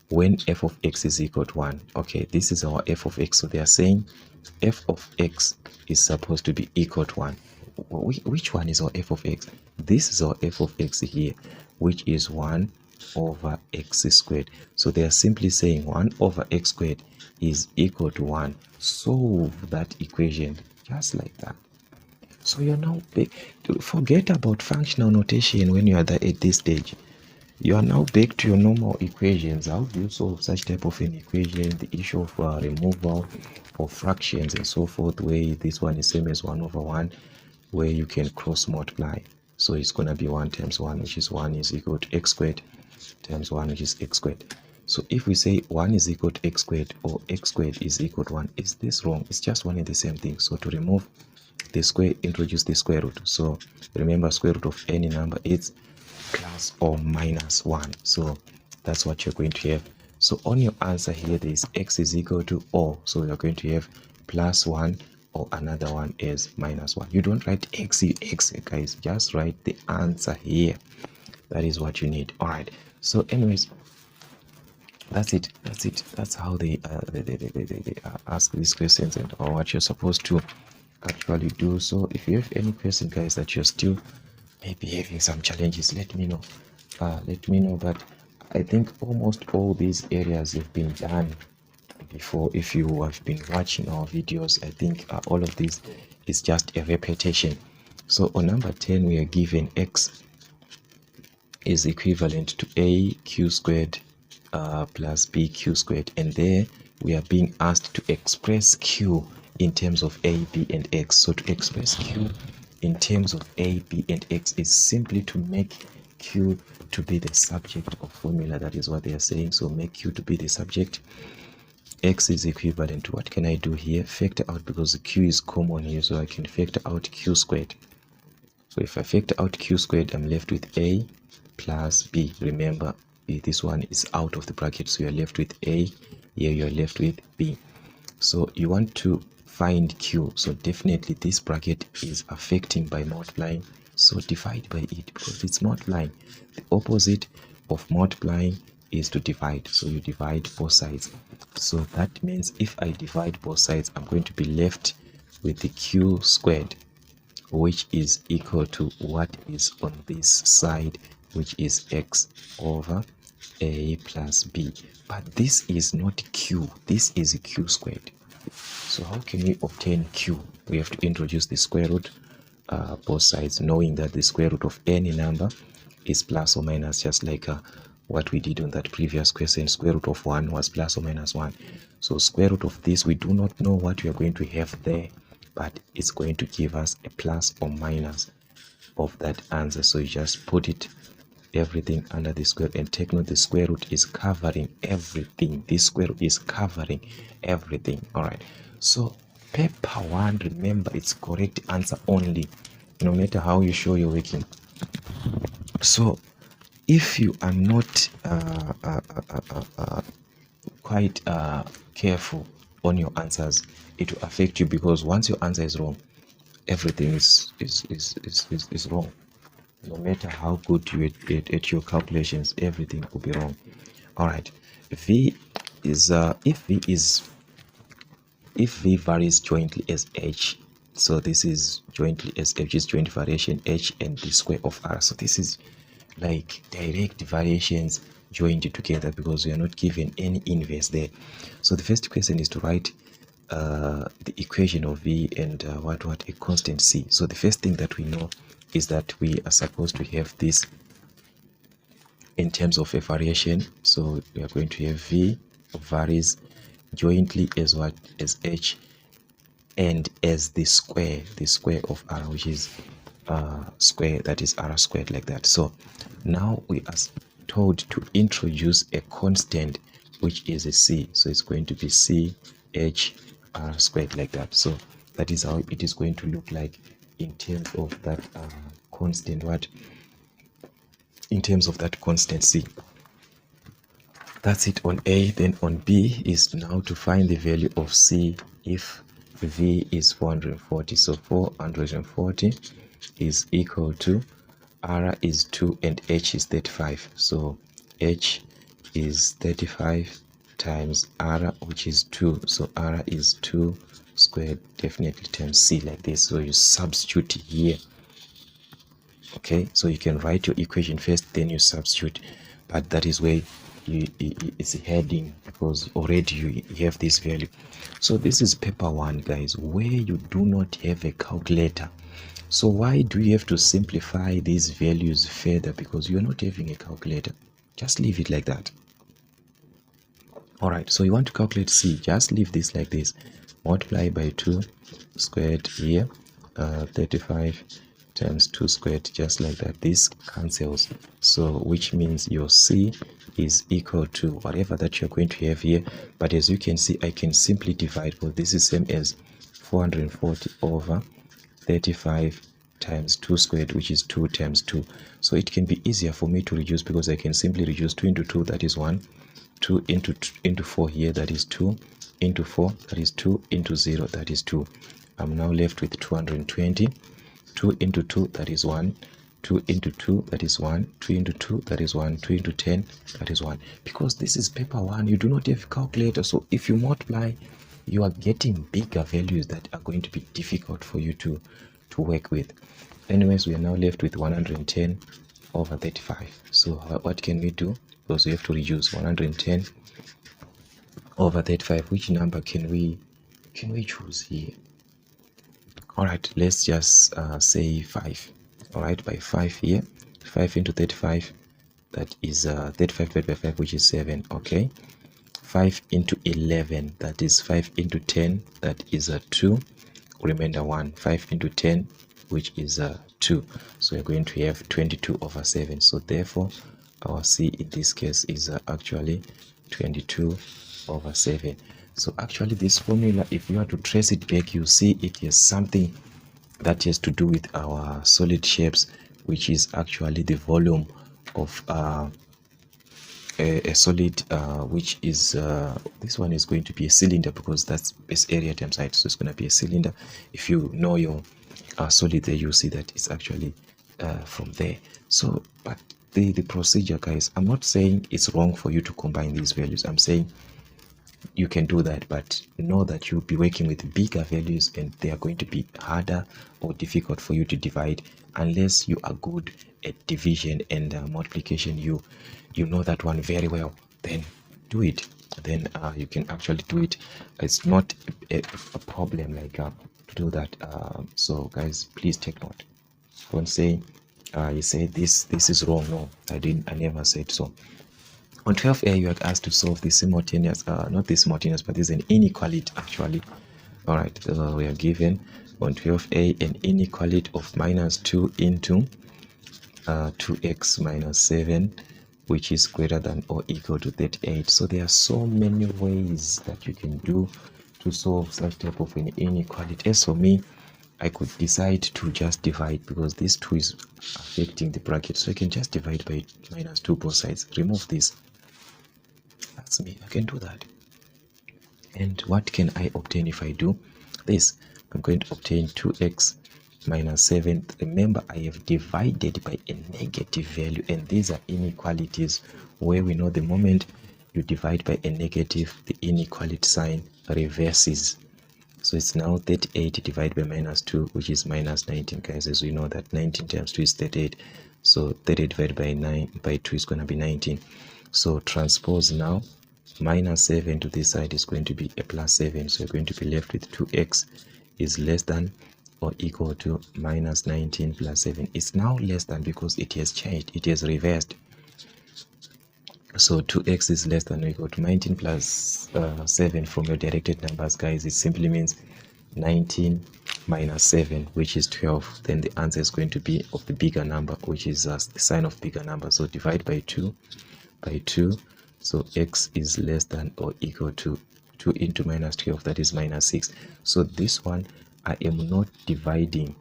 when f of x is equal to 1. Okay, this is our f of x. So they are saying f of x is supposed to be equal to 1. Which one is our f of x? This is our f of x here, which is 1 over x squared. So they are simply saying 1 over x squared is equal to 1. Solve that equation just like that. So you're now forget about functional notation when you are at this stage. You are now back to your normal equations. How do you solve such type of an equation? The issue of removal of fractions and so forth, where this one is same as 1 over 1, where you can cross multiply. So it's going to be 1 times 1, which is 1 is equal to x squared, times 1, which is x squared. So if we say 1 is equal to x squared, or x squared is equal to 1, is this wrong? It's just one and the same thing. So to remove the square, introduce the square root. So remember, square root of any number is plus or minus 1. So that's what you're going to have. So on your answer here, there is x is equal to O. So you're going to have plus 1, or another one is minus 1. You don't write x, guys. Just write the answer here. That is what you need. All right. So anyways, that's it. That's how they ask these questions, and or what you're supposed to actually do. So if you have any question, guys, that you're still maybe having some challenges, let me know. But I think almost all these areas have been done before. If you have been watching our videos, I think all of this is just a repetition. So on number 10, we are given x is equivalent to a q squared plus b q squared, and there we are being asked to express q in terms of a, b, and x. So to express q in terms of a, b, and x is simply to make q to be the subject of formula. That is what they are saying. So make q to be the subject. X is equivalent to, what can I do here? Factor out, because the q is common here, so I can factor out q squared. So if I factor out q squared, I'm left with a plus b. Remember, this one is out of the bracket, so you're left with a. Here you're left with b. So you want to find q, so definitely this bracket is affecting by multiplying, so divide by it, because it's multiplying. The opposite of multiplying is to divide, so you divide both sides. So that means if I divide both sides, I'm going to be left with the q squared, which is equal to what is on this side, which is x over a plus b. But this is not q, this is q squared. So how can we obtain q? We have to introduce the square root both sides, knowing that the square root of any number is plus or minus, just like what we did on that previous question. Square root of 1 was plus or minus 1. So square root of this, we do not know what we are going to have there, but it's going to give us a plus or minus of that answer. So you just put it everything under the square, and take note the square root is covering everything. This square root is covering everything. All right, so paper 1, remember, it's correct answer only, no matter how you show you're working. So if you are not quite careful on your answers, it will affect you, because once your answer is wrong, everything is wrong. No matter how good you at your calculations, everything will be wrong. All right, v is if v varies jointly as h, so this is jointly as h is joint variation h and the square of r. So this is like direct variations joined together, because we are not given any inverse there. So the first question is to write the equation of v and what a constant c. So the first thing that we know is that we are supposed to have this in terms of a variation. So we are going to have v varies jointly as what, as h, and as the square of r, which is square, that is r squared, like that. So now we are told to introduce a constant, which is a c. So it's going to be c h r squared, like that. So that is how it is going to look like in terms of that constant, what, in terms of that constant c. That's it on A. Then on B is now to find the value of c if v is 440. So 440 is equal to, r is 2 and h is 35. So h is 35 times r, which is 2. So r is 2 squared, definitely, times c, like this. So you substitute here. Okay, so you can write your equation first, then you substitute, but that is where it's heading, because already you have this value. So this is paper 1, guys, where you do not have a calculator. So why do you have to simplify these values further? Because you're not having a calculator. Just leave it like that. All right, so you want to calculate c, just leave this like this. Multiply by 2 squared here, 35 times 2 squared, just like that. This cancels, so which means your c is equal to whatever that you're going to have here. But as you can see, I can simply divide, because this is same as 440 over 35 times 2 squared, which is 2 times 2. So it can be easier for me to reduce, because I can simply reduce 2 into 2, that is 1, 2 into 4 here, that is 2, into 4, that is 2, into 0, that is 2. I'm now left with 220. 2 into 2, that is 1, 2 into 2, that is 1, 2 into 2, that is 1, 2 into 10, that is 1. Because this is paper 1, you do not have a calculator, so if you multiply, you are getting bigger values that are going to be difficult for you to work with. Anyways, we are now left with 110 over 35. So what can we do? Because we have to reduce 110 over 35. Which number can we choose here? All right, let's just say 5. All right, by 5 here, 5 into 35, that is 35 divided by 5, which is 7. Okay, 5 into 11, that is 5 into 10, that is 2. Remainder 1. 5 into 10, which is 2. So we're going to have 22 over 7. So therefore, our c in this case is actually 22 over 7. So actually this formula, if you are to trace it back, you see it has something that has to do with our solid shapes, which is actually the volume of a solid, which is this one is going to be a cylinder, because that's base area times height, so it's going to be a cylinder. If you know your solid there, you'll see that it's actually from there. So but the procedure, guys, I'm not saying it's wrong for you to combine these values. I'm saying you can do that, but know that you'll be working with bigger values, and they are going to be harder or difficult for you to divide unless you are good at division and multiplication. You know that one very well, then do it. Then you can actually do it. It's not a problem like to do that. So guys, please take note. Don't say you say this is wrong. No, I never said so. On 12a, you are asked to solve the simultaneous, not the simultaneous, but this is an inequality actually. All right, so we are given on 12a an inequality of minus 2 into 2x minus 7, which is greater than or equal to 38. So there are so many ways that you can do to solve such type of an inequality. As for me, I could decide to just divide, because this 2 is affecting the bracket, so I can just divide by -2 both sides, remove this. That's me, I can do that. And what can I obtain if I do this? I'm going to obtain 2x minus 7. Remember, I have divided by a negative value, and these are inequalities where we know the moment you divide by a negative, the inequality sign reverses. So it's now 38 divided by -2, which is -19, guys. As we know that 19 times 2 is 38. So 38 divided by 2 is going to be 19. So transpose now, -7 to this side is going to be a +7. So you're going to be left with 2x is less than or equal to -19 plus 7. It's now less than because it has changed, it has reversed. So 2x is less than or equal to 19 plus 7 from your directed numbers, guys. It simply means 19 minus 7, which is 12. Then the answer is going to be of the bigger number, which is the sign of bigger number. So divide by 2 by 2. So x is less than or equal to 2 into -12, that is -6. So this one, I am not dividing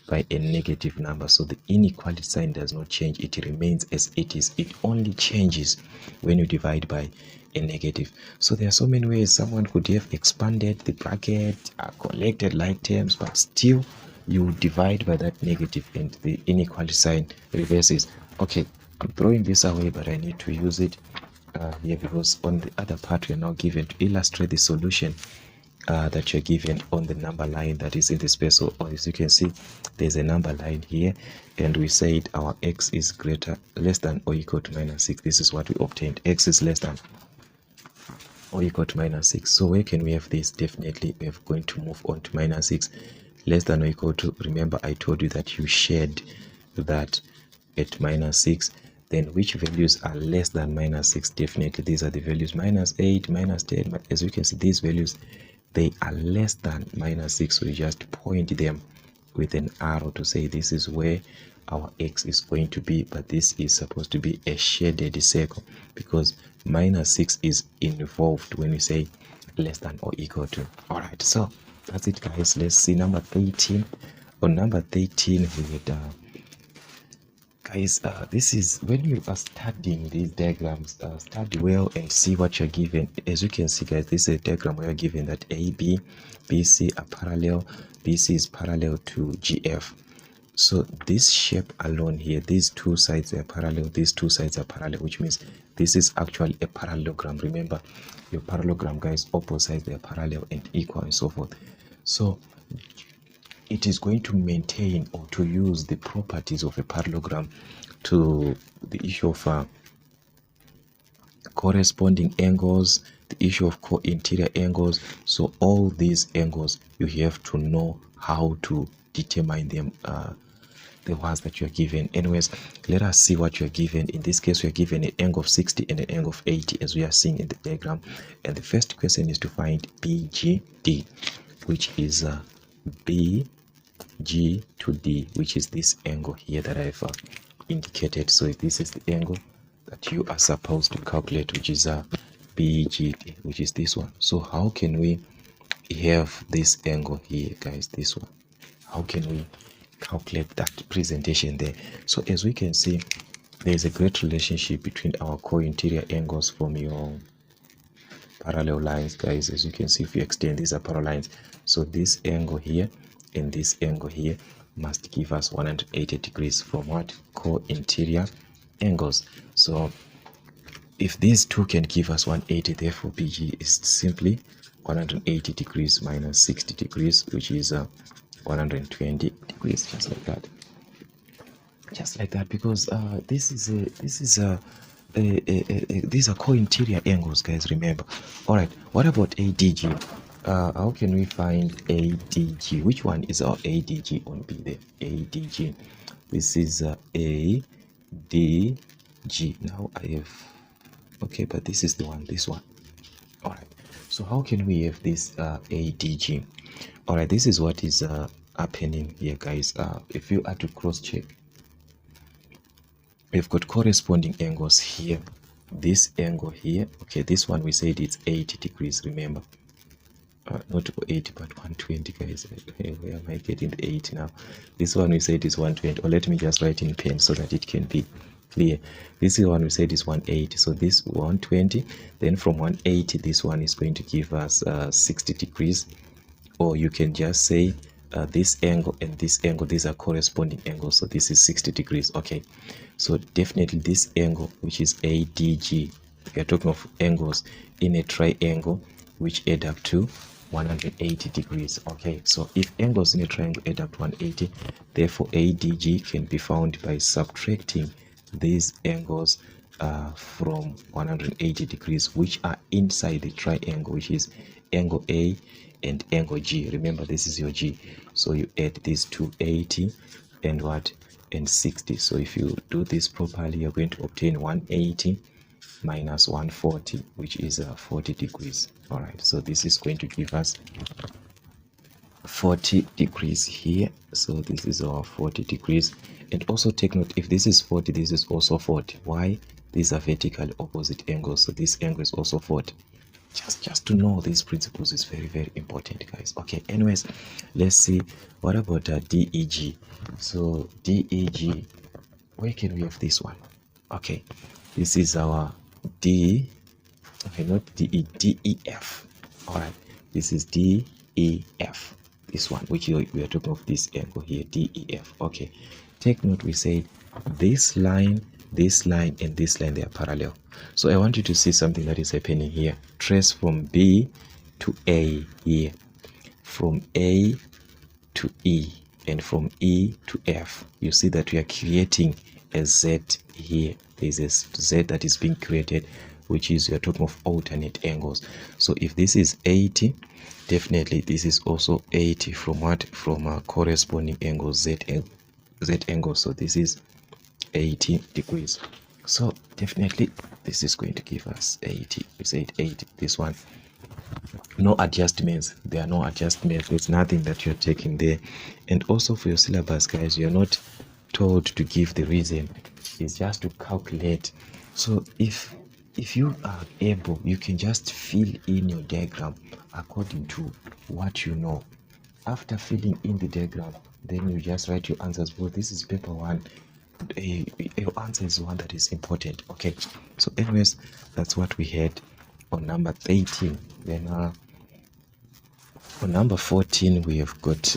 by a negative number, so the inequality sign does not change, it remains as it is. It only changes when you divide by a negative. So there are so many ways someone could have expanded the bracket, collected like terms, but still you divide by that negative and the inequality sign reverses. Okay, I'm throwing this away, but I need to use it here, because on the other part we are now given to illustrate the solution that you're given on the number line that is in the space. So as you can see, there's a number line here, and we said our x is less than or equal to -6. This is what we obtained. X is less than or equal to -6. So where can we have this? Definitely we are going to move on to -6. Less than or equal to, remember I told you that you shared that at -6. Then which values are less than -6? Definitely these are the values: -8, -10. As you can see, these values, they are less than -6. So you just point them with an arrow to say this is where our x is going to be, but this is supposed to be a shaded circle because -6 is involved when we say less than or equal to. All right, so that's it, guys. Let's see number 13. On number 13, we had guys, this is when you are studying these diagrams, study well and see what you're given. As you can see, guys, this is a diagram where you're given that AB, BC are parallel, BC is parallel to GF. So this shape alone here, these two sides are parallel, these two sides are parallel, which means this is actually a parallelogram. Remember, your parallelogram, guys, opposites, they are parallel and equal and so forth. So it is going to maintain or to use the properties of a parallelogram to the issue of corresponding angles, the issue of co-interior angles. So all these angles, you have to know how to determine them, the ones that you are given. Anyways, let us see what you are given. In this case, we are given an angle of 60 and an angle of 80, as we are seeing in the diagram. And the first question is to find BGD, which is BG to D, which is this angle here that I've indicated. So this is the angle that you are supposed to calculate, which is BGD, which is this one. So how can we have this angle here, guys? This one. How can we calculate that presentation there? So as we can see, there is a great relationship between our co-interior angles from your parallel lines, guys. As you can see, if you extend, these are parallel lines. So this angle here and this angle here must give us 180 degrees from what? Co-interior angles. So if these two can give us 180, therefore BG is simply 180 degrees minus 60 degrees, which is 120 degrees, just like that. Just like that, because these are co-interior angles, guys, remember. All right, what about ADG? How can we find ADG? Which one is our ADG on B there? ADG. This is ADG. Now I have, okay, but this is the one, this one. All right, so how can we have this ADG? All right, this is what is happening here, guys. If you are to cross-check, we've got corresponding angles here. This angle here, okay, this one we said it's 80 degrees, remember. not 80 but 120, guys. Where am I getting the 80 now? This one we said is 120, or let me just write in pen so that it can be clear. This is one we said is 180, so this 120, then from 180 this one is going to give us 60 degrees, or you can just say this angle and this angle, these are corresponding angles, so this is 60 degrees. Okay, so definitely this angle, which is ADG, we are talking of angles in a triangle which add up to 180 degrees. Okay, so if angles in a triangle add up to 180, therefore ADG can be found by subtracting these angles from 180 degrees, which are inside the triangle, which is angle A and angle G. Remember, this is your G, so you add these 280 and what, and 60. So if you do this properly, you're going to obtain 180 minus 140, which is 40 degrees. All right, so this is going to give us 40 degrees here. So this is our 40 degrees. And also take note, if this is 40, this is also 40. Why? These are vertically opposite angles, so this angle is also 40. Just to know these principles is very, very important, guys. Okay, anyways, let's see what about DEG. So DEG, where can we have this one? Okay, this is our D, okay, not DE, DEF. All right, this is DEF, this one, which we are talking of this angle here, DEF. Okay, take note, we say this line, and this line, they are parallel. So I want you to see something that is happening here. Trace from B to A here, from A to E, and from E to F. You see that we are creating a Z here. There's a Z that is being created, which is, we are talking of alternate angles. So if this is 80, definitely this is also 80 from what? From a corresponding angle, Z angle. So this is 80 degrees. So definitely this is going to give us 80. We said 80, this one. No adjustments. There are no adjustments. There's nothing that you're taking there. And also for your syllabus, guys, you're not told to give the reason. It's just to calculate. So if you are able, you can just fill in your diagram according to what you know. After filling in the diagram, then you just write your answers. Well, this is paper one. Your answer is one that is important. Okay, so anyways, that's what we had on number 13. Then on number 14, we have got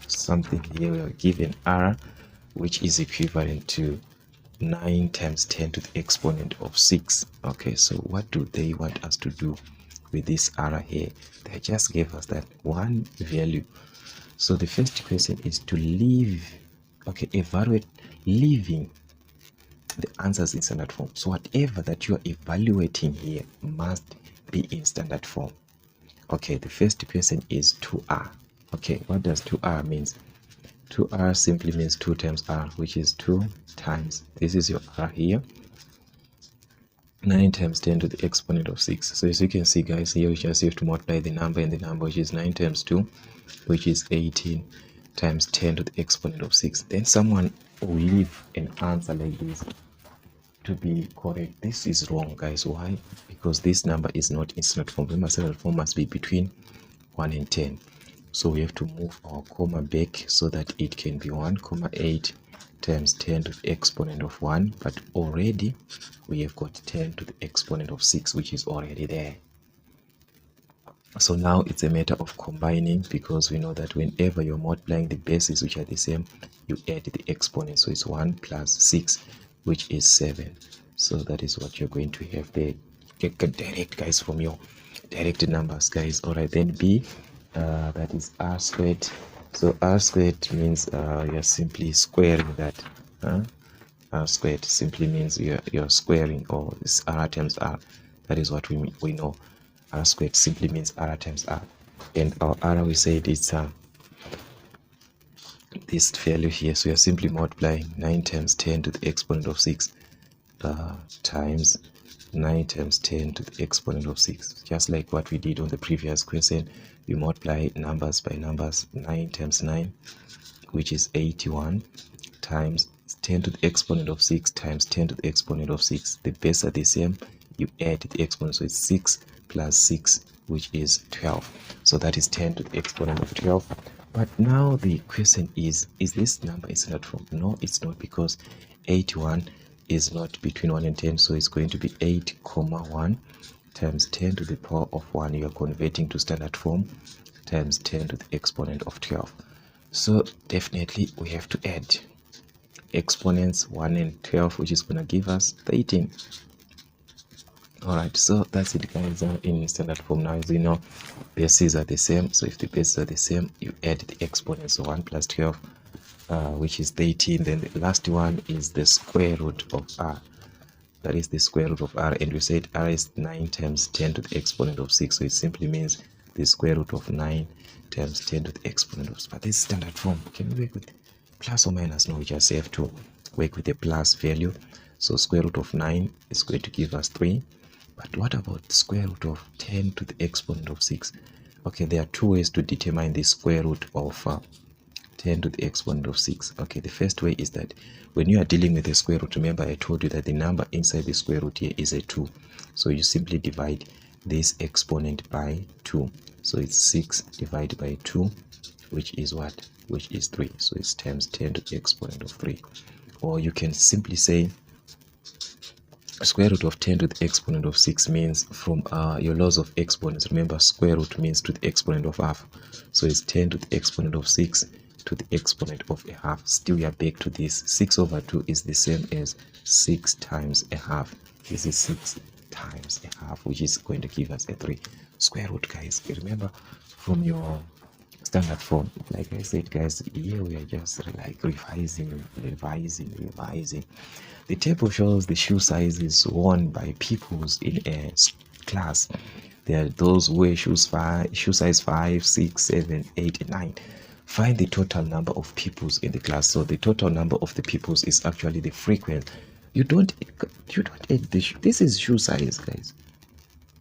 something here. We are given R, which is equivalent to 9 times 10 to the exponent of 6. Okay, so what do they want us to do with this R here? They just gave us that one value. So the first question is to leave, okay, evaluate leaving the answers in standard form. So whatever that you are evaluating here must be in standard form. Okay, the first question is 2R. Okay, what does 2R means? 2R simply means 2 times R, which is 2 times, this is your R here, 9 times 10 to the exponent of 6. So as you can see, guys, here we just have to multiply the number and the number, which is 9 times 2, which is 18, times 10 to the exponent of 6. Then someone will leave an answer like this to be correct. This is wrong, guys. Why? Because this number is not in standard form. Remember, standard form must be between 1 and 10. So we have to move our comma back so that it can be 1,8 times 10 to the exponent of 1. But already we have got 10 to the exponent of 6, which is already there. So now it's a matter of combining, because we know that whenever you're multiplying the bases which are the same, you add the exponent. So it's 1 plus 6, which is 7. So that is what you're going to have there. Get direct, guys, from your direct numbers, guys. All right, then B, that is R squared. So R squared means you're simply squaring that. R squared simply means you're squaring, or this R times R. That is what we know. R squared simply means R times R, and our R, we said it's this value here. So we are simply multiplying 9 times 10 to the exponent of 6 times 9 times 10 to the exponent of 6. Just like what we did on the previous question, we multiply numbers by numbers. 9 times 9, which is 81, times 10 to the exponent of 6 times 10 to the exponent of 6. The base are the same, you add the exponent, so it's 6 plus 6, which is 12. So that is 10 to the exponent of 12. But now the question is this number a standard form? No, it's not, because 81 is not between 1 and 10, so it's going to be 8, 1 times 10 to the power of 1. You are converting to standard form, times 10 to the exponent of 12. So definitely we have to add exponents 1 and 12, which is going to give us 13. Alright, so that's it, guys. In standard form now, as you know, bases are the same. So if the bases are the same, you add the exponents. So 1 plus 12, which is 13. Then the last one is the square root of r. That is the square root of r. And we said r is 9 times 10 to the exponent of 6. So it simply means the square root of 9 times 10 to the exponent of 6. But this is standard form. Can we work with plus or minus? No, we just have to work with the plus value. So square root of 9 is going to give us 3. But what about square root of 10 to the exponent of 6? Okay, there are two ways to determine the square root of 10 to the exponent of 6. Okay, the first way is that when you are dealing with the square root, remember I told you that the number inside the square root here is a 2. So you simply divide this exponent by 2. So it's 6 divided by 2, which is what? Which is 3. So it's times 10 to the exponent of 3. Or you can simply say square root of 10 to the exponent of 6 means, from your laws of exponents, remember square root means to the exponent of half. So it's 10 to the exponent of 6 to the exponent of a half. Still, we are back to this. 6 over 2 is the same as 6 times a half. This is 6 times a half, which is going to give us a 3. Square root, guys, remember from your standard form. Like I said, guys, here we are just like revising. The table shows the shoe sizes worn by pupils in a class. There are those who wear shoe size 5, 6, 7, 8, and 9. Find the total number of pupils in the class. So the total number of the pupils is actually the frequency. You don't add this is shoe size, guys.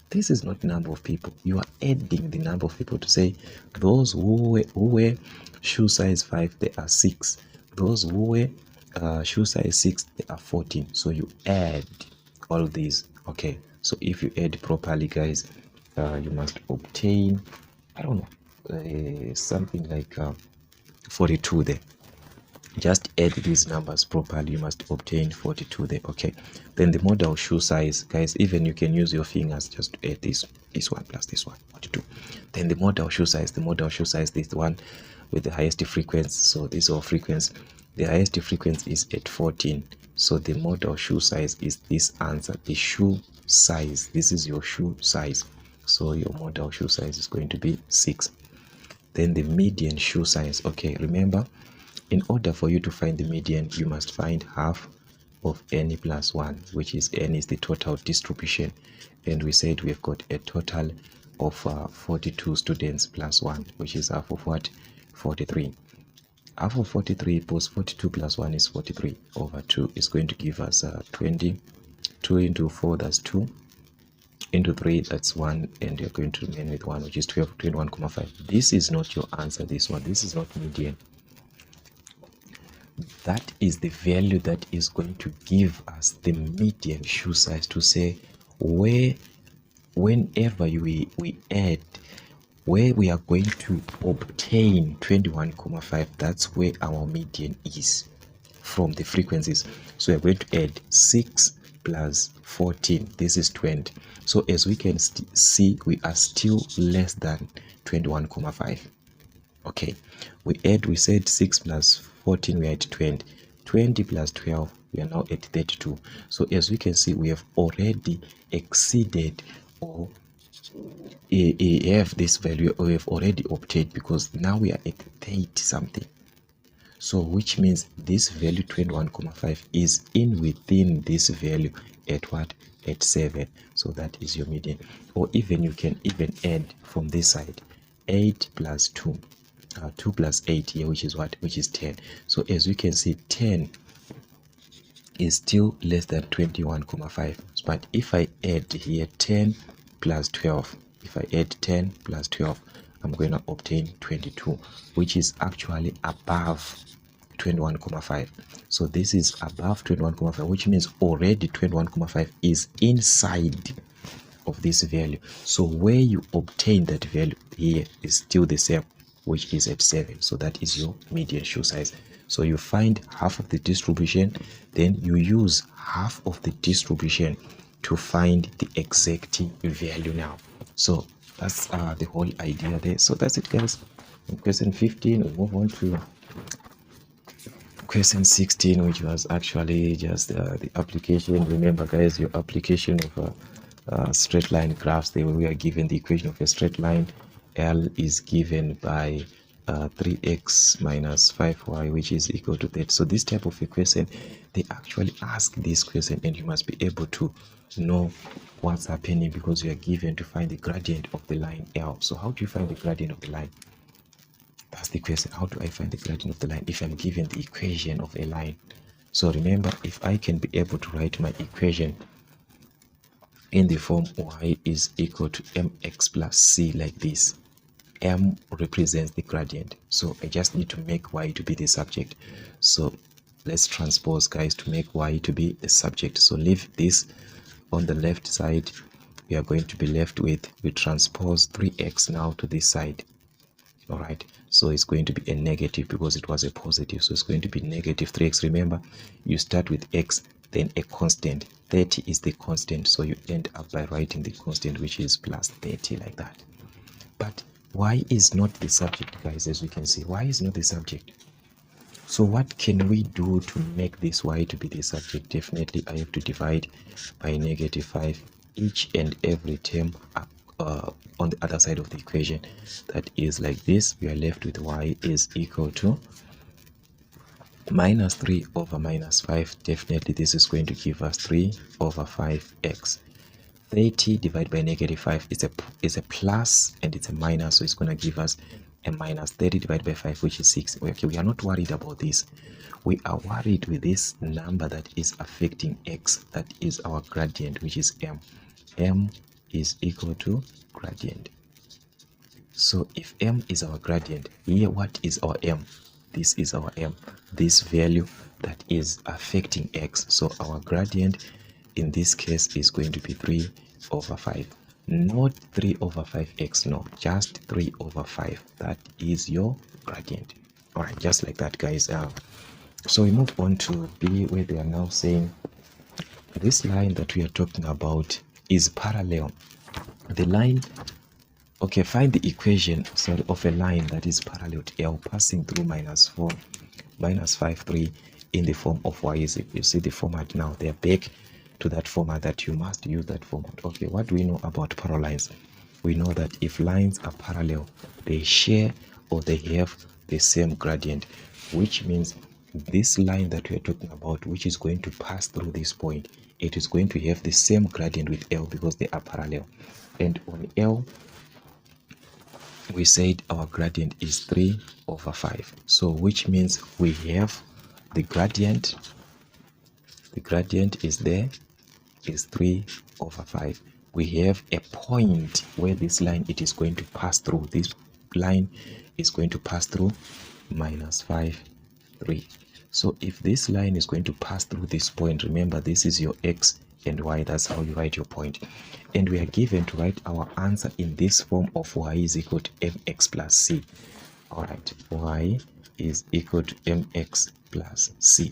This is not number of people. You are adding the number of people to say those who wear shoe size 5, they are 6. Those who wear shoe size 6, they are 14. So you add all these. Okay, so if you add properly, guys, you must obtain, I don't know, something like 42 there. Just add these numbers properly, you must obtain 42 there. Okay, then the model shoe size, guys, even you can use your fingers just to add this one plus this one, 42. Then the model shoe size, this one with the highest frequency. So this is our frequency. The highest frequency is at 14. So the model shoe size is this answer, the shoe size. This is your shoe size. So your model shoe size is going to be 6. Then the median shoe size. Okay, remember, in order for you to find the median, you must find half of n plus 1, which is n is the total distribution. And we said we've got a total of 42 students plus 1, which is half of what? 43. Half of 43 plus 42 plus 1 is 43 over 2 is going to give us 20. 2 into 4, that's 2. Into 3, that's 1. And you're going to remain with 1, which is 12, 21,5. This is not your answer, this one. This is not median. That is the value that is going to give us the median shoe size, to say whenever we add, where we are going to obtain 21,5, that's where our median is from the frequencies. So we are going to add 6 plus 14, this is 20. So as we can see, we are still less than 21,5. Okay, we said 6 plus 14, we are at 20. 20 plus 12, we are now at 32. So as we can see, we have already exceeded, or have this value, or we have already obtained, because now we are at 30 something. So which means this value 21,5 is within this value at what? At 7. So that is your median. Or even you can even add from this side 8 plus 2. 2 plus 8 here, which is what? Which is 10. So as you can see, 10 is still less than 21,5. But if I add here 10 plus 12, if I add 10 plus 12, I'm going to obtain 22, which is actually above 21,5. So this is above 21,5, which means already 21,5 is inside of this value. So where you obtain that value here is still the same, which is at 7. So that is your median shoe size. So you find half of the distribution, then you use half of the distribution to find the exact value now. So that's the whole idea there. So that's it, guys. In question 15, we move on to question 16, which was actually just the application. Remember, guys, your application of straight line graphs. They we are given the equation of a straight line. L is given by 3x minus 5y, which is equal to that. So this type of equation, they actually ask this question, and you must be able to know what's happening because you are given to find the gradient of the line L. So how do you find the gradient of the line? That's the question. How do I find the gradient of the line if I'm given the equation of a line? So remember, if I can be able to write my equation in the form y is equal to mx plus c like this, m represents the gradient. So I just need to make y to be the subject. So let's transpose, guys, to make y to be the subject. So leave this on the left side. We are going to be left with, we transpose 3x now to this side. All right, so it's going to be a negative because it was a positive, so it's going to be negative 3x. Remember, you start with x, then a constant. 30 is the constant, so you end up by writing the constant, which is plus 30 like that. But y is not the subject, guys. As we can see, y is not the subject. So what can we do to make this y to be the subject? Definitely I have to divide by -5 each and every term up on the other side of the equation. That is like this. We are left with y is equal to -3 over -5. Definitely this is going to give us 3 over 5x. 30 divided by -5 is a plus and it's a minus, so it's going to give us a minus 30 divided by 5, which is 6. Okay, we are not worried about this. We are worried with this number that is affecting x. That is our gradient, which is m. M is equal to gradient. So if m is our gradient, here what is our m? This is our m, this value that is affecting x. So our gradient in this case is going to be 3 over 5. Not 3 over 5x, no, just 3 over 5. That is your gradient. All right, just like that, guys. So we move on to B, where they are now saying this line that we are talking about is parallel. The line, okay, find the equation, sorry, of a line that is parallel to L passing through -4, -5, 3 in the form of y is equal. You see the format now. They are back to that format that you must use that format. Okay, what do we know about parallel lines? We know that if lines are parallel, they share or they have the same gradient, which means this line that we are talking about, which is going to pass through this point, it is going to have the same gradient with L because they are parallel. And on L, we said our gradient is 3 over 5. So which means we have the gradient is there, is 3 over 5. We have a point where this line it is going to pass through. This line is going to pass through -5, 3. So if this line is going to pass through this point, remember this is your x and y. That's how you write your point. And we are given to write our answer in this form of y is equal to mx plus c. All right, y is equal to mx plus c.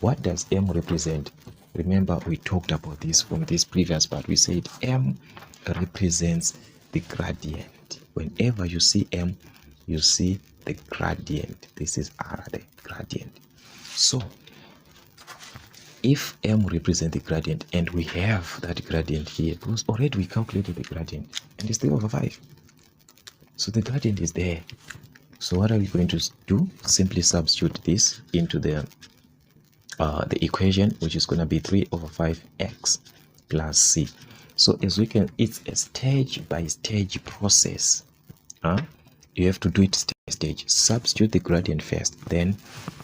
What does m represent? Remember, we talked about this from this previous part. We said m represents the gradient. Whenever you see m, you see the gradient. This is r, the gradient. So if m represents the gradient and we have that gradient here, because already we calculated the gradient and it's 3 over 5. So the gradient is there. So what are we going to do? Simply substitute this into the equation, which is going to be 3 over 5x plus c. So as we can, it's a stage by stage process. You have to do it stage by stage. Substitute the gradient first, then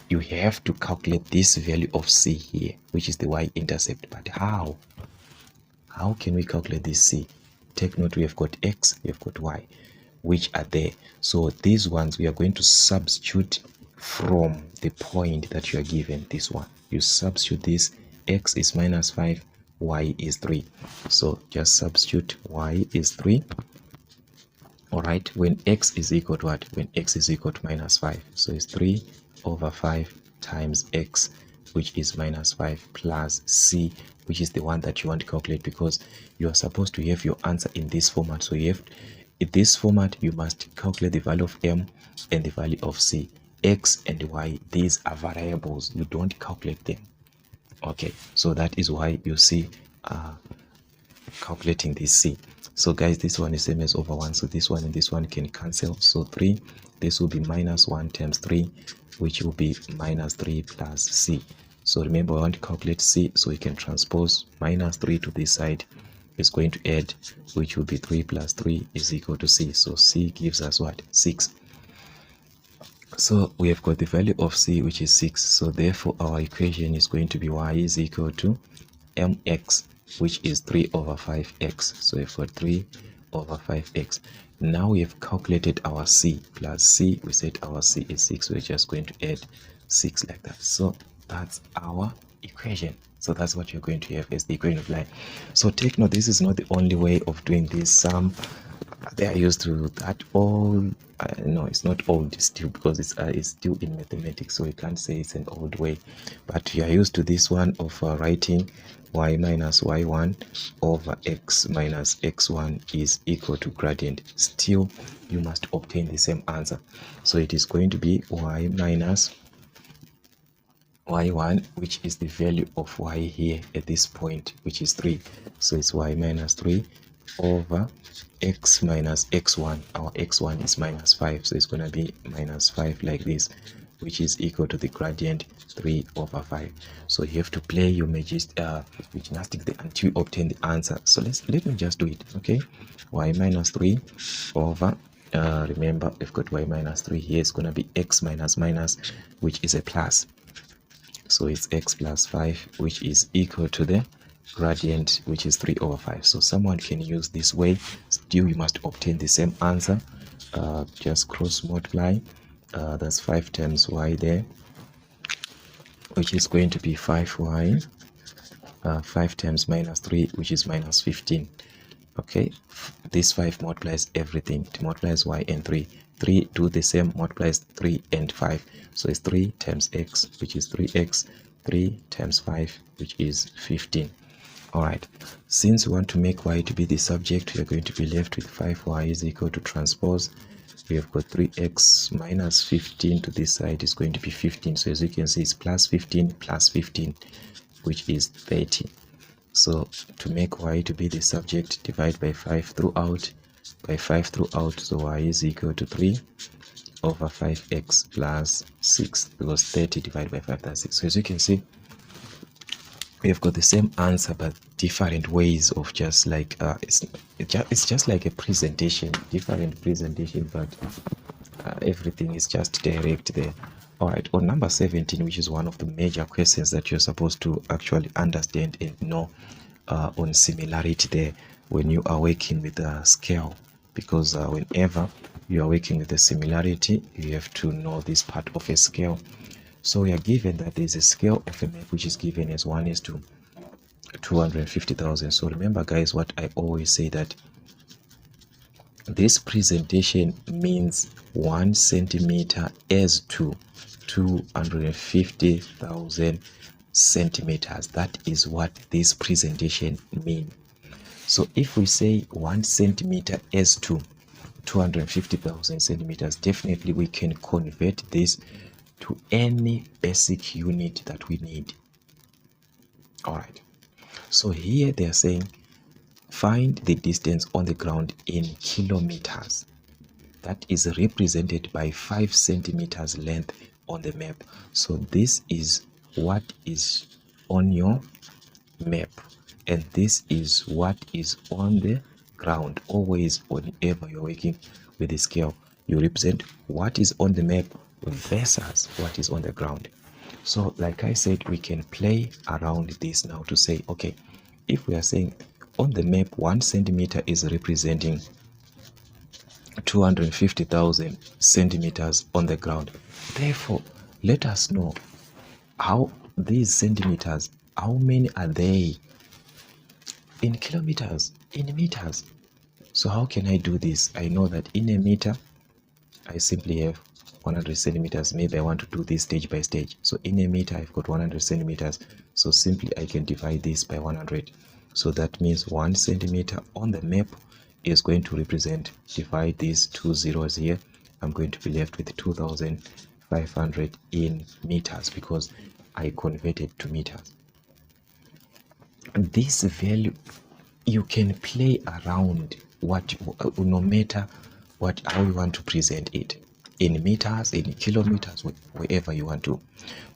you have to calculate this value of c here, which is the y-intercept. But how can we calculate this c? Take note, we have got x, we have got y, which are there. So these ones we are going to substitute from the point that you are given. This one, you substitute this, x is -5, y is 3. So just substitute y is 3. All right, when x is equal to what? When x is equal to minus 5. So it's 3 over 5 times x, which is minus 5, plus c, which is the one that you want to calculate, because you are supposed to have your answer in this format. So you have, in this format, you must calculate the value of m and the value of c. X and y, these are variables. You don't calculate them. Okay, so that is why you see calculating this c. So guys, this one is same as over 1, so this one and this one can cancel. So 3, this will be minus 1 times 3, which will be minus 3 plus c. So remember, I want to calculate c, so we can transpose minus 3 to this side. Is going to add, which will be 3 plus 3 is equal to c. So c gives us what? 6. So we have got the value of c, which is 6. So therefore our equation is going to be y is equal to mx, which is 3 over 5x. So we've got 3 over 5x. Now we have calculated our c plus c. We said our c is 6. We're just going to add 6 like that. So that's our equation. So that's what you're going to have as the equation of line. So take note, this is not the only way of doing this. Some they are used to that old. No, it's not old still, because it's still in mathematics, so we can't say it's an old way. But we are used to this one of writing y minus y1 over x minus x1 is equal to gradient. Still, you must obtain the same answer. So it is going to be y minus y1, which is the value of y here at this point, which is 3. So it's y minus 3 over x minus x1. Our x1 is minus 5, so it's going to be minus 5 like this, which is equal to the gradient 3 over 5. So you have to play your gymnastics until you obtain the answer. So let me just do it. Okay, y minus 3 over remember, we've got y minus 3 here. It's going to be x minus minus, which is a plus. So it's x plus 5, which is equal to the gradient, which is 3 over 5. So someone can use this way. Still, you must obtain the same answer. Just cross multiply. That's 5 times y there, which is going to be 5y. 5 times minus 3, which is minus 15. Okay, this 5 multiplies everything. It multiplies y and 3. 3 do the same, multiplies 3 and 5. So it's 3 times x, which is 3x. 3 times 5, which is 15. Alright, since we want to make y to be the subject, we are going to be left with 5y is equal to transpose. We have got 3x minus 15 to this side is going to be 15. So as you can see, it's plus 15 plus 15, which is 30. So to make y to be the subject, divide by 5 throughout. So y is equal to 3 over 5x plus 6, because 30 divided by 5, that's 6. So as you can see, we have got the same answer, but different ways of just like it's just like a presentation, different presentation, but everything is just direct there. All right, on number 17, which is one of the major questions that you're supposed to actually understand and know on similarity there when you are working with a scale, because whenever you are working with a similarity, you have to know this part of a scale. So we are given that there is a scale of a map which is given as 1 is to 250,000. So remember, guys, what I always say, that this presentation means 1 centimeter as to 250,000 centimeters. That is what this presentation means. So if we say 1 centimeter as to 250,000 centimeters, definitely we can convert this to any basic unit that we need. All right, so here they are saying find the distance on the ground in kilometers that is represented by 5 centimeters length on the map. So this is what is on your map, and this is what is on the ground. Always, whenever you're working with the scale, you represent what is on the map versus what is on the ground. So like I said, we can play around this now to say, okay, if we are saying on the map 1 centimeter is representing 250,000 centimeters on the ground, therefore let us know how these centimeters, how many are they in kilometers, in meters. So how can I do this? I know that in a meter, I simply have 100 centimeters. Maybe I want to do this stage by stage. So in a meter, I've got 100 centimeters. So simply I can divide this by 100. So that means 1 centimeter on the map is going to represent, divide these two zeros here, I'm going to be left with 2,500 in meters because I converted to meters. This value, you can play around no matter how you want to present it, in meters, in kilometers, wherever you want to.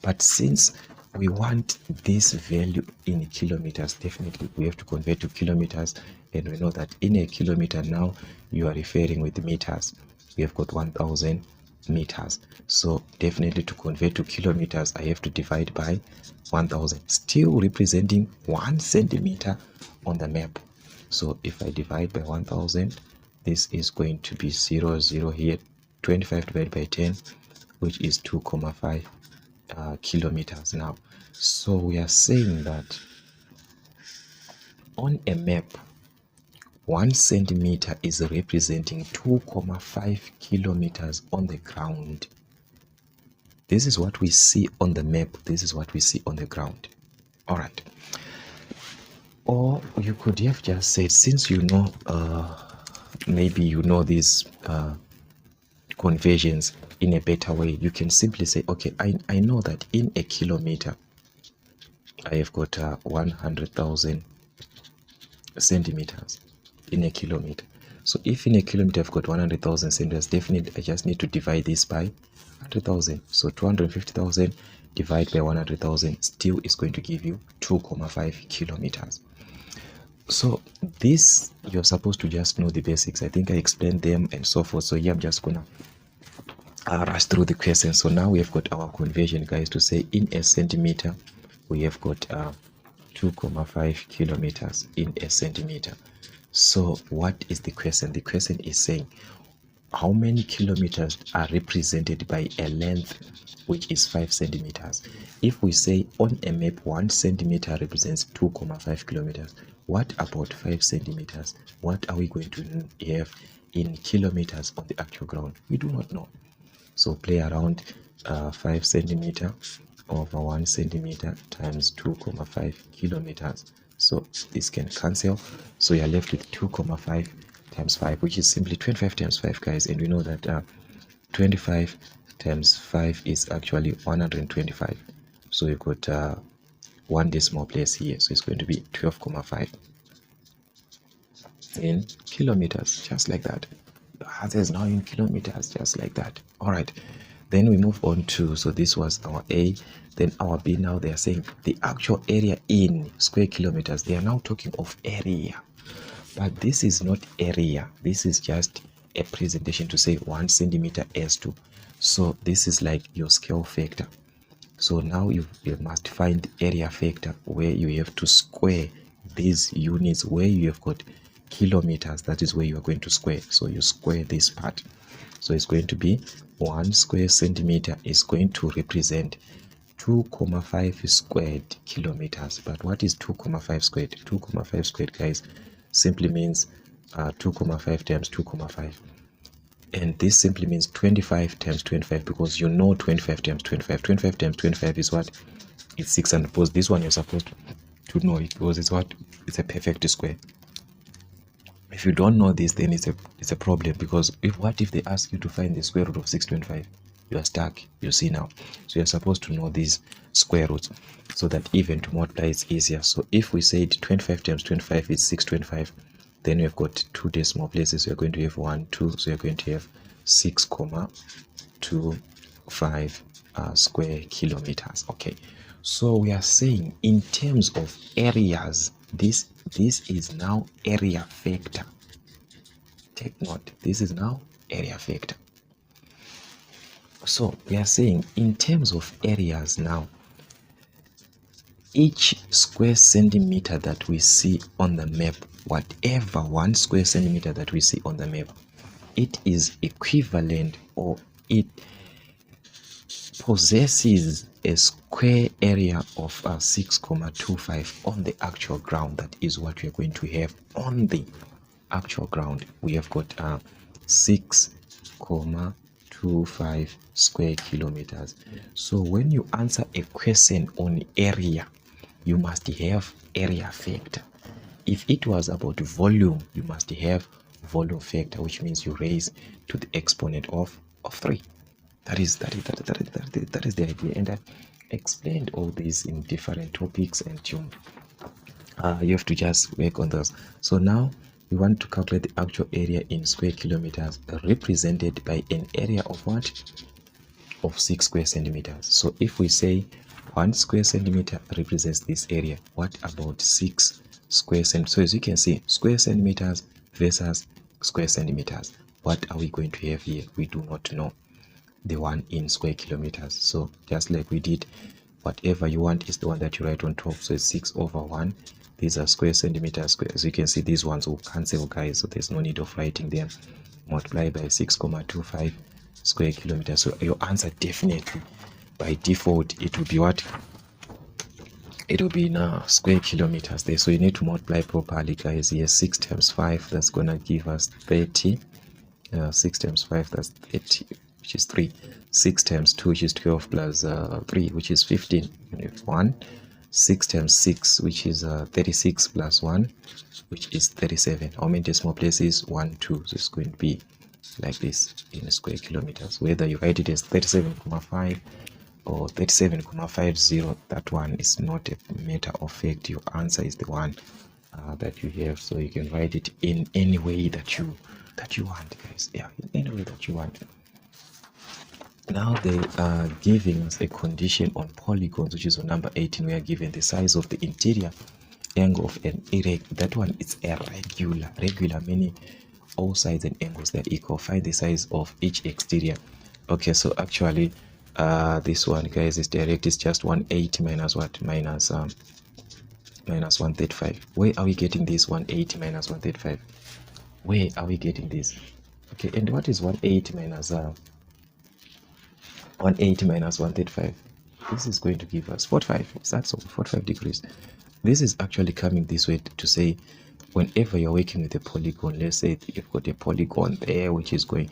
But since we want this value in kilometers, definitely we have to convert to kilometers, and we know that in a kilometer now you are referring with meters. We have got 1,000 meters, so definitely to convert to kilometers I have to divide by 1,000, still representing 1 centimeter on the map. So if I divide by 1,000, this is going to be 0, 0 here, 25 divided by 10, which is 2,5 kilometers now. So we are saying that on a map, 1 centimeter is representing 2,5 kilometers on the ground. This is what we see on the map. This is what we see on the ground. All right. Or you could have just said, since you know, maybe you know these conversions in a better way, you can simply say, okay, I know that in a kilometer, I have got 100,000 centimeters in a kilometer. So if in a kilometer I've got 100,000 centimeters, definitely I just need to divide this by 100,000. So 250,000 divided by 100,000 still is going to give you 2,5 kilometers. So this, you're supposed to just know the basics. I think I explained them and so forth. So here I'm just gonna rush through the question. So now we have got our conversion, guys, to say in a centimeter we have got 2,5 kilometers in a centimeter. So what is the question? The question is saying how many kilometers are represented by a length which is 5 centimeters. If we say on a map 1 centimeter represents 2,5 kilometers, what about 5 centimeters? What are we going to have in kilometers on the actual ground? We do not know. So play around 5 centimeter over 1 centimeter times 2,5 kilometers. So this can cancel. So you're left with 2,5 times 5, which is simply 25 times 5, guys. And we know that 25 times 5 is actually 125. So you got 1 decimal place here. So it's going to be 12,5 in kilometers, just like that. The answer is now in kilometers, just like that. All right. Then we move on to, so this was our A, then our B. Now they are saying the actual area in square kilometers. They are now talking of area, but this is not area. This is just a presentation to say 1 centimeter S2. So this is like your scale factor. So now you must find the area factor where you have to square these units where you have got kilometers. That is where you are going to square. So you square this part. So it's going to be 1 square centimeter is going to represent 2,5 squared kilometers. But what is 2,5 squared? 2,5 squared, guys, simply means 2,5 times 2,5. And this simply means 25 times 25, because you know 25 times 25. 25 times 25 is what? It's 600. Because this one you're supposed to know it, because it's what? It's a perfect square. If you don't know this, then it's a problem, because what if they ask you to find the square root of 625? You are stuck, you see now. So you're supposed to know these square roots so that even to multiply it's easier. So if we said 25 times 25 is 625, then we've got 2 decimal places. We're going to have 1, 2, so you're going to have 6,25 square kilometers. Okay, so we are saying in terms of areas, this is now area factor. Take note, this is now area factor. So we are saying in terms of areas now, each square centimeter that we see on the map, whatever 1 square centimeter that we see on the map, it is equivalent, or it possesses a square area of 6,25 on the actual ground. That is what we are going to have on the actual ground. We have got 6,25 square kilometers. So when you answer a question on area, you must have area factor. If it was about volume, you must have volume factor, which means you raise to the exponent of 3. That is the idea, and I explained all these in different topics, and you have to just work on those. So now we want to calculate the actual area in square kilometers, represented by an area of what? Of 6 square centimeters. So if we say 1 square centimeter represents this area, what about 6 square centimeters? So as you can see, square centimeters versus square centimeters. What are we going to have here? We do not know the one in square kilometers. So just like we did, whatever you want is the one that you write on top. So it's 6/1. These are square centimeters square. As you can see, these ones will cancel, guys, so there's no need of writing them. Multiply by 6,25 square kilometers. So your answer definitely by default it will be what? It will be in square kilometers there. So you need to multiply properly, guys. Here 6 times 5, that's gonna give us 30. 6 times 5, that's 30, which is 3. 6 times 2, which is 12, plus 3, which is 15. You have 1. 6 times 6, which is 36, plus 1, which is 37. How many decimal places? 1, 2. So it's going to be like this in square kilometers. Whether you write it as 37,5 or 37,50, that one is not a matter of fact. Your answer is the one that you have. So you can write it in any way that you want, guys. Yeah, in any way that you want. Now they are giving us a condition on polygons, which is on number 18. We are given the size of the interior angle of an irregular. That one is a regular meaning all sides and angles that are equal. Find the size of each exterior. Okay, so actually this one, guys, is direct. It's just 180 minus what? Minus 135. Where are we getting this 180 minus 135? Where are we getting this? Okay, and what is 180 minus 135? This is going to give us 45. Is that so? 45 degrees. This is actually coming this way to say, whenever you're working with a polygon, let's say you've got a polygon there which is going,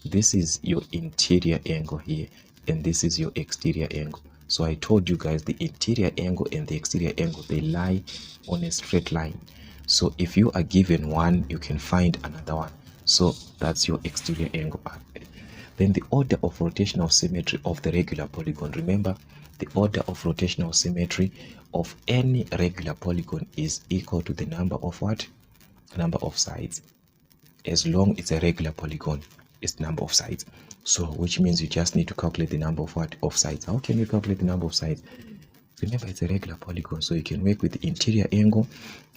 this is your interior angle here, and this is your exterior angle. So I told you guys the interior angle and the exterior angle, they lie on a straight line. So if you are given one, you can find another one. So that's your exterior angle. Then the order of rotational symmetry of the regular polygon. Remember, the order of rotational symmetry of any regular polygon is equal to the number of what? Number of sides. As long as it's a regular polygon, it's number of sides. So which means you just need to calculate the number of what? Of sides. How can you calculate the number of sides? Remember, it's a regular polygon, so you can work with the interior angle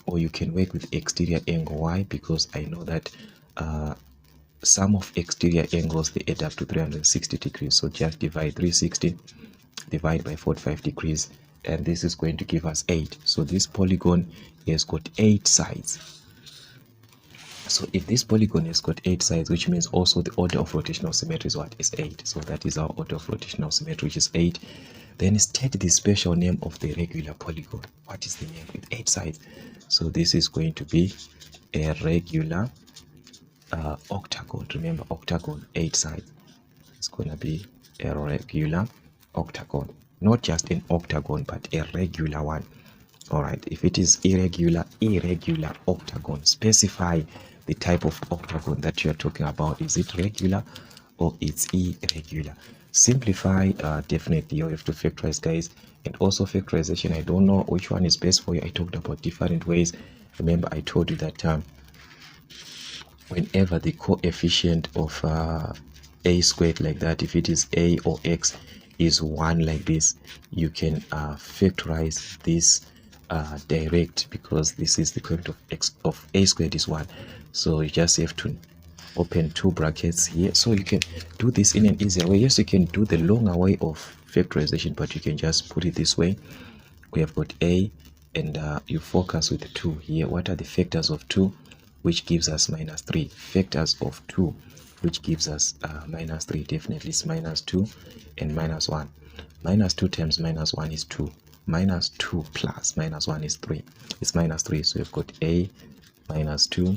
or you can work with exterior angle. Why? Because I know that sum of exterior angles, they add up to 360 degrees. So just divide 360 divide by 45 degrees, and this is going to give us 8. So this polygon has got 8 sides. So if this polygon has got 8 sides, which means also the order of rotational symmetry is what? Is 8. So that is our order of rotational symmetry, which is 8. Then state the special name of the regular polygon. What is the name with 8 sides? So this is going to be a regular octagon. Remember, octagon, 8 sides. It's going to be a regular octagon. Not just an octagon, but a regular one. All right, if it is irregular octagon, specify the type of octagon that you are talking about. Is it regular or it's irregular? Simplify, definitely you have to factorize, guys. And also factorization, I don't know which one is best for you. I talked about different ways. Remember, I told you that whenever the coefficient of a squared like that, if it is a or x is 1 like this, you can factorize this direct, because this is the coefficient of x of a squared is 1. So you just have to open 2 brackets here. So you can do this in an easier way. Yes, you can do the longer way of factorization, but you can just put it this way. We have got a, and you focus with 2 here. What are the factors of 2? Which gives us minus 3. Factors of 2, which gives us minus 3. Definitely it's minus 2 and minus 1. Minus 2 times minus 1 is 2. Minus 2 plus minus 1 is 3. It's minus 3. So you've got a minus 2,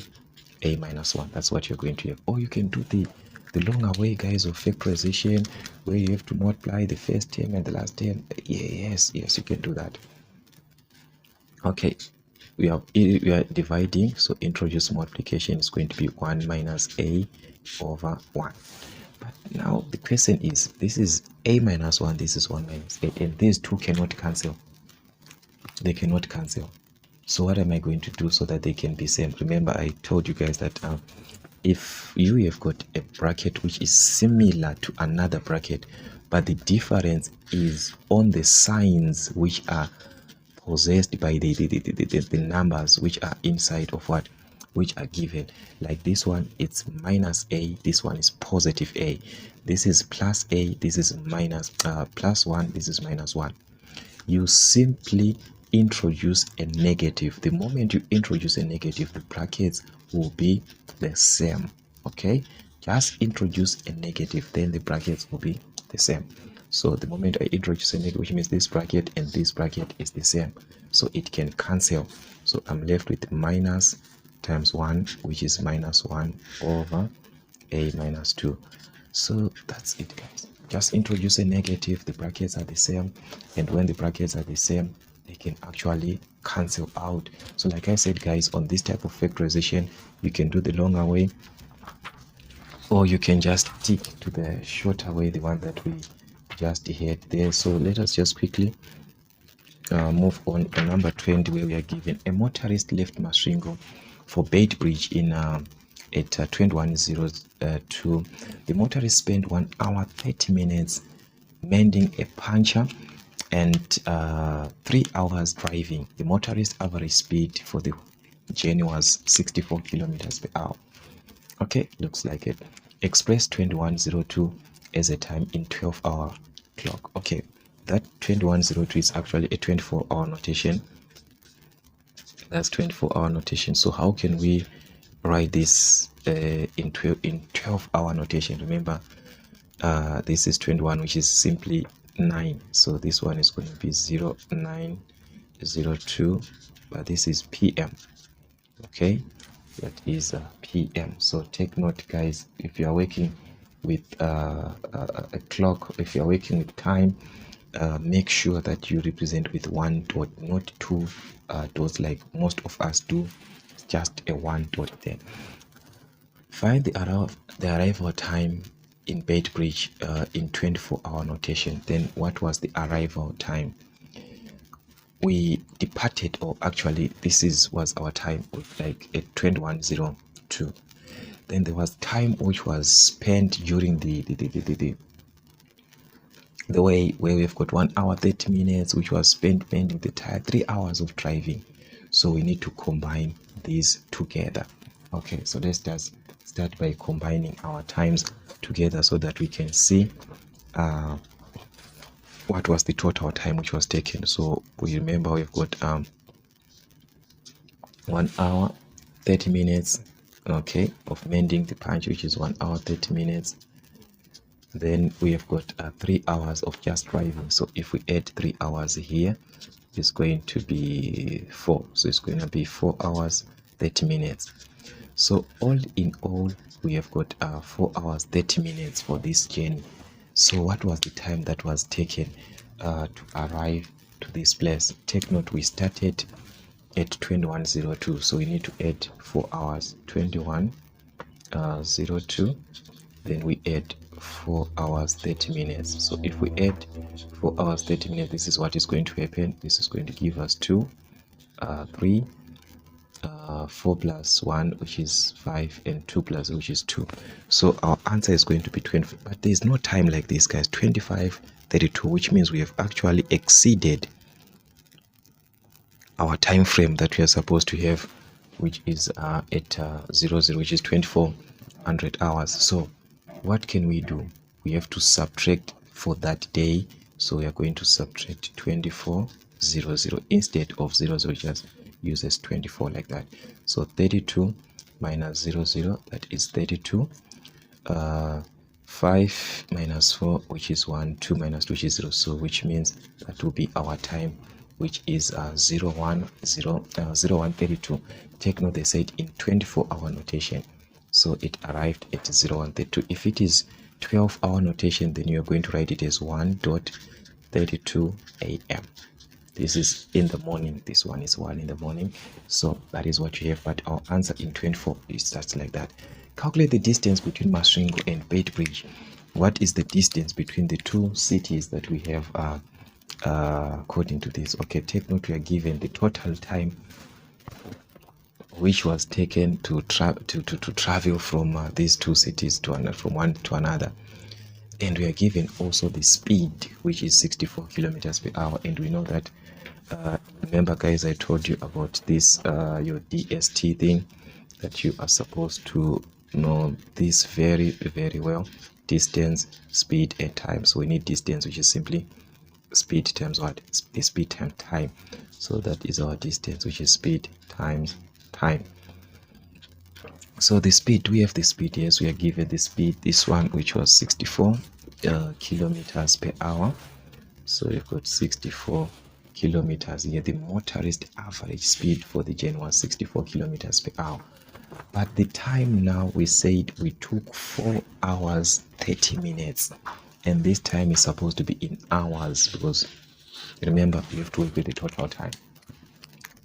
a minus 1. That's what you're going to have. Or you can do the longer way, guys, of factorization, where you have to multiply the first term and the last term. Yes, you can do that. Okay, we are dividing, so introduce multiplication is going to be 1 minus a over 1. But now the question is, this is a minus 1, this is 1 minus a, and these two cannot cancel. They cannot cancel. So what am I going to do so that they can be same? Remember, I told you guys that if you have got a bracket which is similar to another bracket, but the difference is on the signs which are possessed by the numbers which are inside of what, which are given. Like this one, it's minus a, this one is positive a, this is plus a, this is minus plus 1, this is minus 1. You simply introduce a negative. The moment you introduce a negative, the brackets will be the same. Okay, just introduce a negative, then the brackets will be the same. So the moment I introduce a negative, which means this bracket and this bracket is the same, so it can cancel. So I'm left with minus times 1, which is minus 1 over a minus 2. So that's it, guys. Just introduce a negative, the brackets are the same, and when the brackets are the same, they can actually cancel out. So like I said, guys, on this type of factorization, you can do the longer way, or you can just stick to the shorter way, the one that we just had there. So let us just quickly move on to number 20, where we are given a motorist left Masringo for Bait Bridge in at 21:02. The motorist spent 1 hour 30 minutes mending a puncture and 3 hours driving. The motorist average speed for the journey was 64 kilometers per hour. Okay, looks like it. Express 21:02 as a time in 12-hour clock. Okay, that 21:02 is actually a 24-hour notation. That's 24-hour notation. So how can we write this in 12-hour notation? Remember, this is 21, which is simply 9. So this one is going to be 09:02, but this is PM. Okay, that is PM. So take note, guys, if you are working with a clock, if you are working with time, make sure that you represent with 1 dot, not 2 dots like most of us do. Just a 1 dot there. Find the arrival time in Bait Bridge in 24-hour notation. Then what was the arrival time? We departed, or actually this was our time, like at 21:02. Then there was time which was spent during the way where we've got 1 hour 30 minutes, which was spent mending the tire, 3 hours of driving. So we need to combine these together. Okay, so let's just start by combining our times together so that we can see what was the total time which was taken. So we remember we've got 1 hour 30 minutes, okay, of mending the punch, which is 1 hour 30 minutes. Then we have got 3 hours of just driving. So if we add 3 hours here, it's going to be 4. So it's going to be 4 hours 30 minutes. So all in all, we have got 4 hours 30 minutes for this journey. So what was the time that was taken to arrive to this place? Take note, we started at 21:02, so we need to add 4 hours. 21:02, then we add 4 hours 30 minutes. So if we add 4 hours 30 minutes, this is what is going to happen. This is going to give us 2, 3, 4 plus 1, which is 5, and 2 plus, which is 2. So our answer is going to be 20, but there is no time like this, guys. 25:32, which means we have actually exceeded our time frame that we are supposed to have, which is at 00, which is 2400 hours. So what can we do? We have to subtract for that day. So we are going to subtract 2400 instead of 00, just uses 24 like that. So 32 minus 00, that is 32. 5 minus 4, which is 1, 2 minus 2, which is 0, so which means that will be our time, which is 0132. Take note, they said in 24-hour notation, so it arrived at 0132. If it is 12-hour notation, then you're going to write it as 1.32 a.m. This is in the morning. This one is 1 in the morning, so that is what you have. But our answer in 24 is just like that. Calculate the distance between Masvingo and Beitbridge. What is the distance between the two cities that we have according to this? Okay, take note, we are given the total time which was taken to travel from these two cities from one to another, and we are given also the speed, which is 64 kilometers per hour. And we know that remember guys, I told you about this your DST thing, that you are supposed to know this very well: distance, speed, and time. So we need distance, which is simply speed times what? Speed times time. So that is our distance, which is speed times time. So the speed, we have the speed. Yes, we are given the speed, this one, which was 64 kilometers per hour. So you've got 64 kilometers here. The motorist average speed for the Gen was 64 kilometers per hour. But the time now, we said we took 4 hours 30 minutes, and this time is supposed to be in hours, because remember, you have to work with the total time,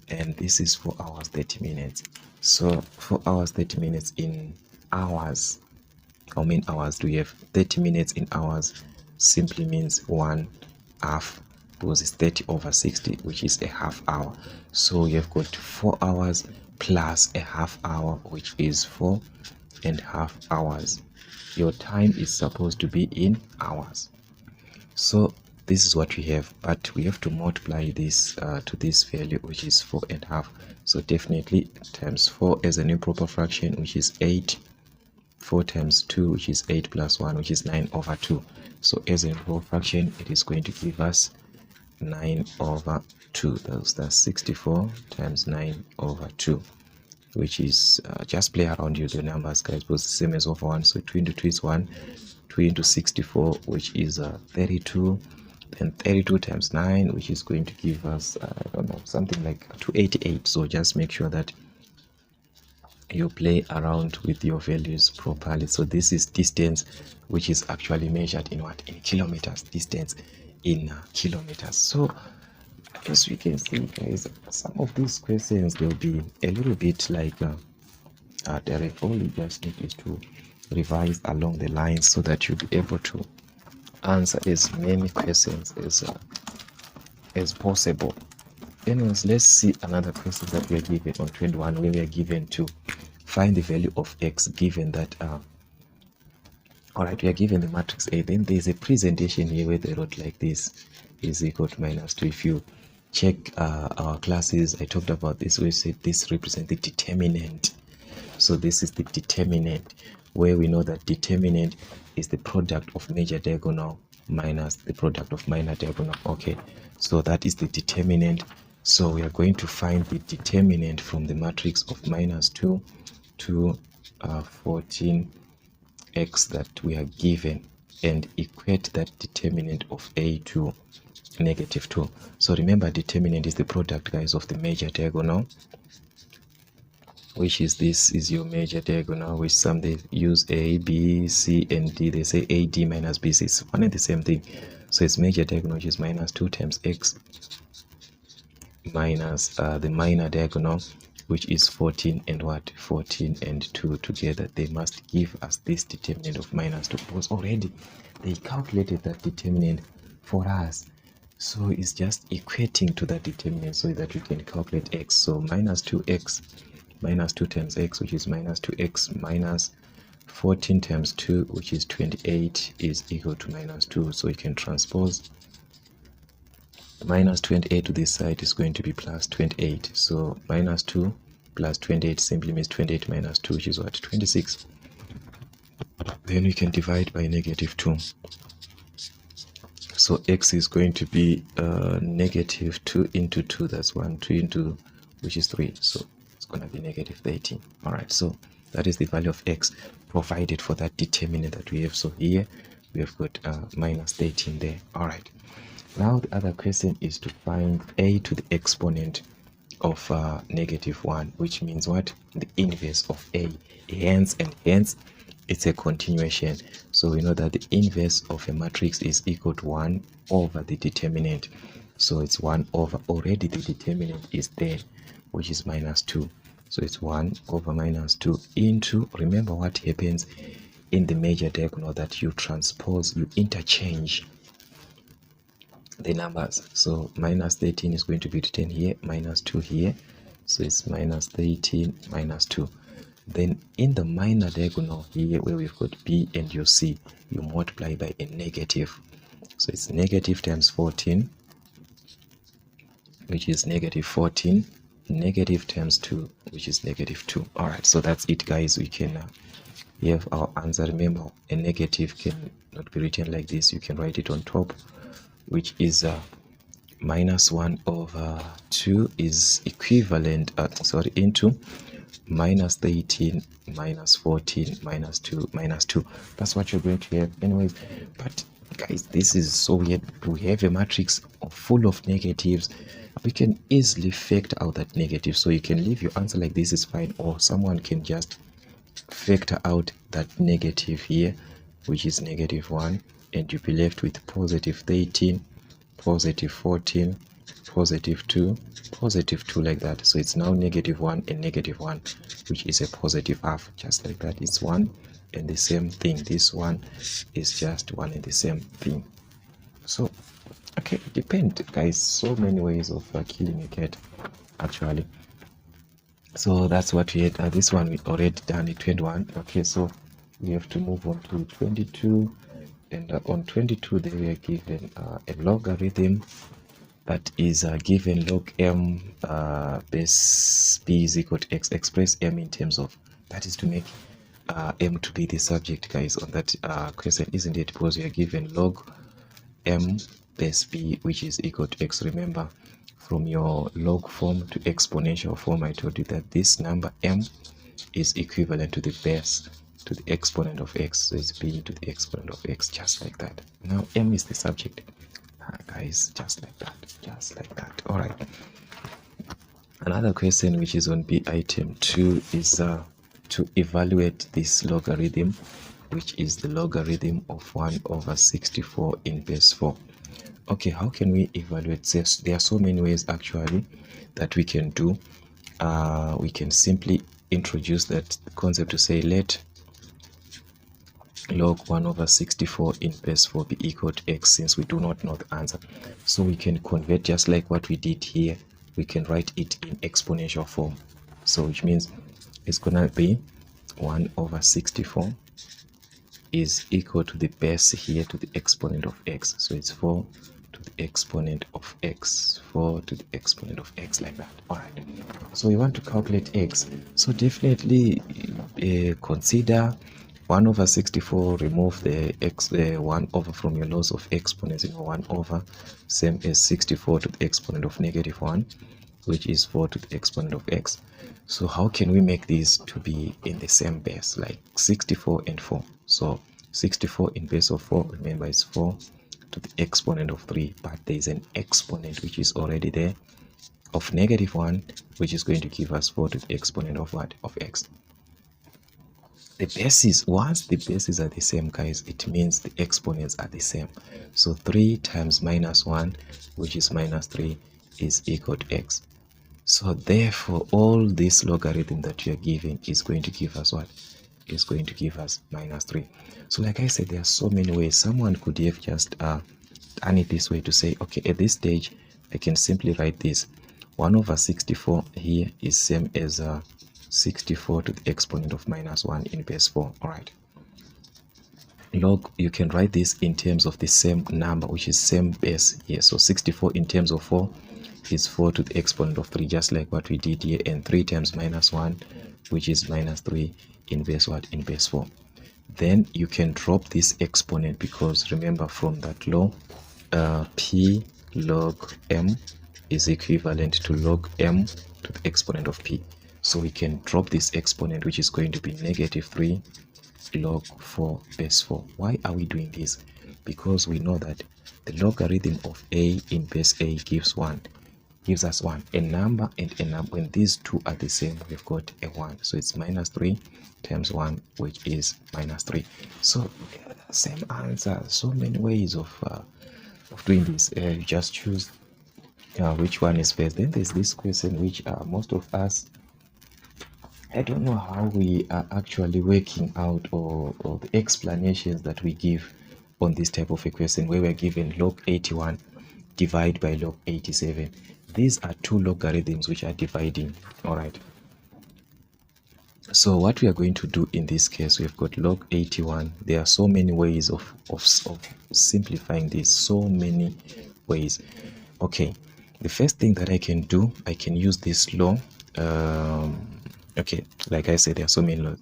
and this is 4 hours 30 minutes. So 4 hours 30 minutes in hours, how many hours do we have? 30 minutes in hours simply means 1 half, because it's 30 over 60, which is a half hour. So you have got 4 hours plus a half hour, which is 4.5 hours. Your time is supposed to be in hours. So this is what we have, but we have to multiply this to this value, which is 4.5. So definitely times 4 as an improper fraction, which is 8. 4 times 2, which is 8 plus 1, which is 9 over 2. So as an improper fraction, it is going to give us 9 over 2. That's 64 times 9 over 2, which is just play around with the numbers, guys, because the same as over 1. So 2 into 2 is 1, 2 into 64, which is 32, then 32 times 9, which is going to give us I don't know, something like 288. So just make sure that you play around with your values properly. So this is distance, which is actually measured in what? In kilometers. Distance in kilometers. So as we can see, guys, some of these questions, they'll be a little bit like direct. All you just need is to revise along the lines so that you'll be able to answer as many questions as possible. Anyways, let's see another question that we are given on 21, where we are given to find the value of x, given that all right, we are given the matrix A. Then there's a presentation here where they wrote like this: is equal to minus 2. If you check our classes, I talked about this. We said this represents the determinant. So this is the determinant, where we know that determinant is the product of major diagonal minus the product of minor diagonal. Okay, so that is the determinant. So we are going to find the determinant from the matrix of minus 2 to 14x that we are given, and equate that determinant of A to negative 2. So remember, determinant is the product, guys, of the major diagonal, which is this is your major diagonal, which some they use A, B, C, and D. They say AD minus BC. It's one and the same thing. So it's major diagonal, which is minus 2 times x minus the minor diagonal, which is 14 and what? 14 and 2 together. They must give us this determinant of minus 2, because already they calculated that determinant for us. So it's just equating to that determinant so that we can calculate x. So minus 2x minus 2 times x, which is minus 2x, minus 14 times 2, which is 28, is equal to minus 2. So you can transpose minus 28 to this side is going to be plus 28. So minus 2 plus 28 simply means 28 minus 2, which is what? 26. Then we can divide by negative 2. So x is going to be negative 2 into 2. That's 1. 2 into, which is 3. So it's going to be negative 13. All right. So That is the value of x provided for that determinant that we have. So here we have got minus 13 there. All right. Now the other question is to find a to the exponent of -1, which means what? The inverse of a. Hence it's a continuation. So we know that the inverse of a matrix is equal to 1 over the determinant. So it's 1 over, already the determinant is there, which is -2. So it's 1 over -2 into, remember what happens in the major diagonal, that you transpose, you interchange the numbers. So -13 is going to be written here, -2 here. So it's -13 -2. Then in the minor diagonal here, where we've got b and your c, you multiply by a negative. So it's negative times 14, which is -14, negative times 2, which is -2. All right, so that's it, guys. We can have our answer. Remember, a negative can not be written like this. You can write it on top, which is -1 over 2 is equivalent, into -13 -14 -2. That's what you're going to have anyways. But guys, this is so weird. We have a matrix full of negatives. We can easily factor out that negative. So you can leave your answer like this, is fine, or someone can just factor out that negative here, which is -1, and you'll be left with +13, +14, +2, +2, like that. So it's now -1 and -1, which is a positive half, just like that. It's 1 and the same thing. This one is just 1 and the same thing. So okay, depend, guys. So many ways of killing a cat, actually. So that's what we had. This one we already done it, 21. Okay, so we have to move on to 22. And on 22, there we are given a logarithm that is given log m base b is equal to x. Express m in terms of, that is to make m to be the subject, guys, on that question, isn't it? Because we are given log m base b, which is equal to x. Remember, from your log form to exponential form, I told you that this number m is equivalent to the base, to the exponent of x. So it's b to the exponent of x, just like that. Now m is the subject, guys, just like that, just like that. All right, another question which is on b item 2 is to evaluate this logarithm, which is the logarithm of 1 over 64 in base 4. Okay, how can we evaluate this? There are so many ways actually that we can do. We can simply introduce that concept to say, let log 1 over 64 in base 4 be equal to x, since we do not know the answer. So we can convert, just like what we did here, we can write it in exponential form. So which means it's gonna be 1 over 64 is equal to the base here to the exponent of x. So it's 4 to the exponent of x, 4 to the exponent of x, like that. All right, so we want to calculate x. So definitely consider 1 over 64, remove the x, 1 over from your laws of exponents, 1 over, same as 64 to the exponent of -1, which is 4 to the exponent of x. So how can we make these to be in the same base, like 64 and 4? So 64 in base of 4, remember, is 4 to the exponent of 3, but there is an exponent which is already there of -1, which is going to give us 4 to the exponent of what? Of x. The bases, once the bases are the same, guys, it means the exponents are the same. So 3 times -1, which is -3, is equal to x. So therefore, all this logarithm that you are giving is going to give us what? Is going to give us -3. So like I said, there are so many ways. Someone could have just done it this way to say, okay, at this stage, I can simply write this. 1 over 64 here is same as 64 to the exponent of -1 in base 4. All right. Log, you can write this in terms of the same number, which is same base here. So 64 in terms of 4 is 4 to the exponent of 3, just like what we did here, and 3 times -1, which is -3 in base what? In base 4. Then you can drop this exponent, because remember from that law, p log m is equivalent to log m to the exponent of p. So we can drop this exponent, which is going to be negative 3 log 4 base 4. Why are we doing this? Because we know that the logarithm of a in base a gives us 1, a number and a number. When these two are the same, we've got a 1, so it's minus 3 times 1, which is minus 3. So same answer. So many ways of doing this. You just choose which one is best. Then there's this question which most of us, I don't know how we are actually working out, or the explanations that we give on this type of equation, where we're given log 81 divide by log 87. These are two logarithms which are dividing. All right. So what we are going to do in this case, we've got log 81. There are so many ways of simplifying this, so many ways. Okay, the first thing that I can do, I can use this law. Okay, like I said, there are so many laws.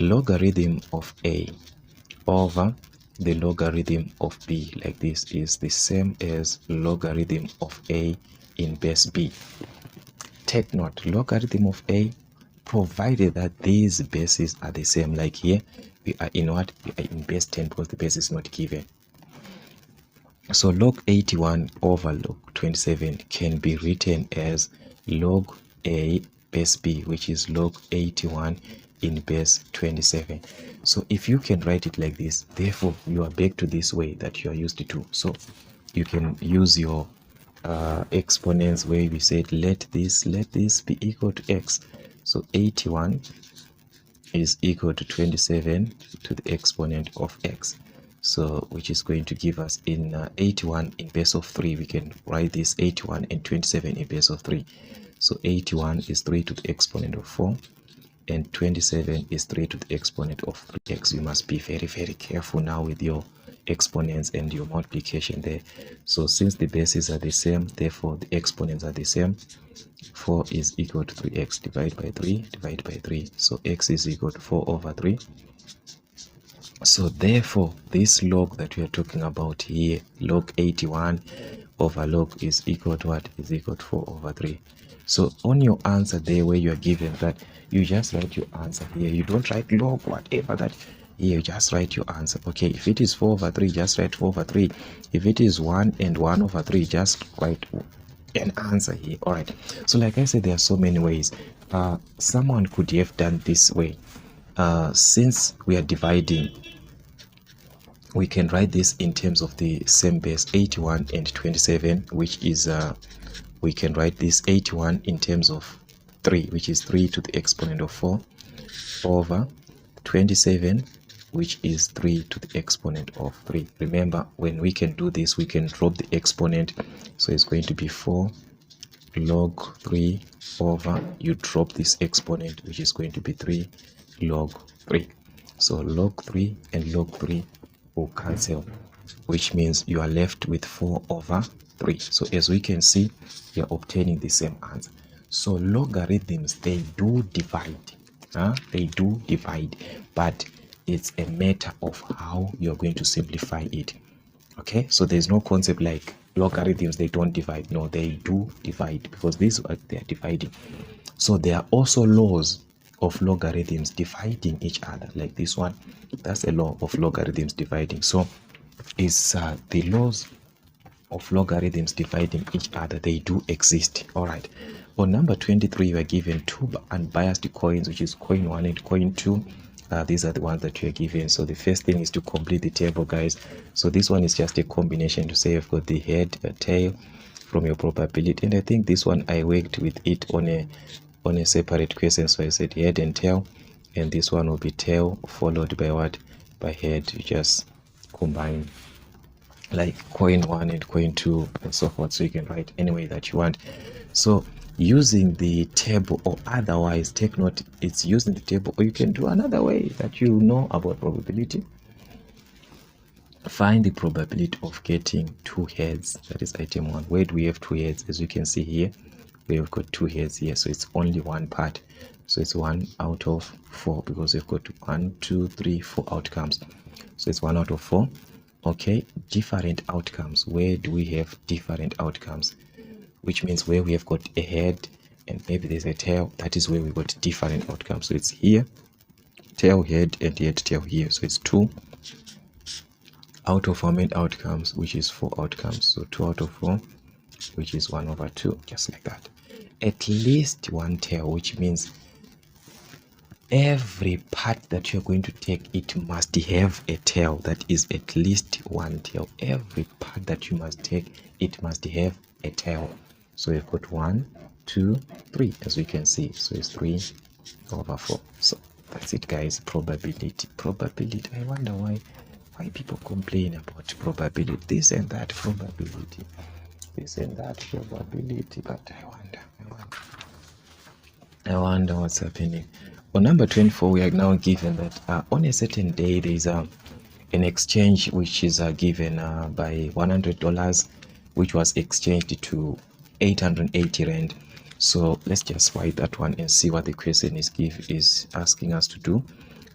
Logarithm of a over the logarithm of b, like this, is the same as logarithm of a in base b. Take note, logarithm of a, provided that these bases are the same. Like here, we are in what? We are in base 10 because the base is not given. So log 81 over log 27 can be written as log a base b, which is log 81 in base 27. So if you can write it like this, therefore you are back to this way that you are used to. So you can use your exponents, where we said let this be equal to x. So 81 is equal to 27 to the exponent of x. So which is going to give us in 81 in base of 3, we can write this 81 and 27 in base of 3. So 81 is 3 to the exponent of 4, and 27 is 3 to the exponent of 3x. You must be very, very careful now with your exponents and your multiplication there. So since the bases are the same, therefore the exponents are the same. 4 is equal to 3x, divide by 3. So x is equal to 4 over 3. So therefore this log that we are talking about here, log 81 over log, is equal to what? Is equal to 4 over 3. So on your answer there, where you are given that, you just write your answer here. You don't write log whatever that here, you just write your answer. Okay, if it is 4 over 3, just write 4 over 3. If it is 1 and 1 over 3, just write an answer here. All right, so like I said, there are so many ways. Someone could have done this way. Since we are dividing, we can write this in terms of the same base, 81 and 27, which is we can write this 81 in terms of 3, which is 3 to the exponent of 4, over 27, which is 3 to the exponent of 3. Remember, when we can do this, we can drop the exponent, so it's going to be 4 log 3 over, you drop this exponent, which is going to be 3 log 3. So log 3 and log 3 will cancel, which means you are left with 4 over 3. So as we can see, we are obtaining the same answer. So logarithms, they do divide. They do divide, but it's a matter of how you're going to simplify it. Okay, so there's no concept like logarithms, they don't divide. No, they do divide, because these are, they are dividing. So there are also laws of logarithms dividing each other, like this one. That's a law of logarithms dividing. So it's the laws of logarithms dividing each other, they do exist. All right, on number 23, you are given two unbiased coins, which is coin 1 and coin 2. These are the ones that you are given. So the first thing is to complete the table, guys. So this one is just a combination to say you've got the head, a tail from your probability, and I think this one I worked with it on a separate question. So I said head and tail, and this one will be tail followed by what? By head. You just combine like coin 1 and coin 2 and so forth, so you can write any way that you want. So using the table, or otherwise, take note, it's using the table, or you can do another way that you know about probability. Find the probability of getting 2 heads. That is item 1. Where do we have 2 heads? As you can see here, we have got 2 heads here, so it's only one part. So it's 1 out of 4, because we've got 1, 2, 3, 4 outcomes. So it's 1 out of 4. Okay, different outcomes. Where do we have different outcomes? Which means where we have got a head, and maybe there's a tail. That is where we got different outcomes. So it's here, tail, head, and yet tail here. So it's 2 out of how many outcomes, which is 4 outcomes. So 2 out of 4, which is 1/2, just like that. At least one tail, which means every part that you're going to take, it must have a tail that is at least one tail. Every part that you must take, it must have a tail. So you've got 1, 2, 3, as we can see. So it's 3/4. So that's it, guys. Probability. I wonder why people complain about probability, this and that probability, this and that probability. But I wonder what's happening. On number 24, we are now given that on a certain day there is an exchange which is given by $100, which was exchanged to 880 rand. So let's just write that one and see what the question is asking us to do.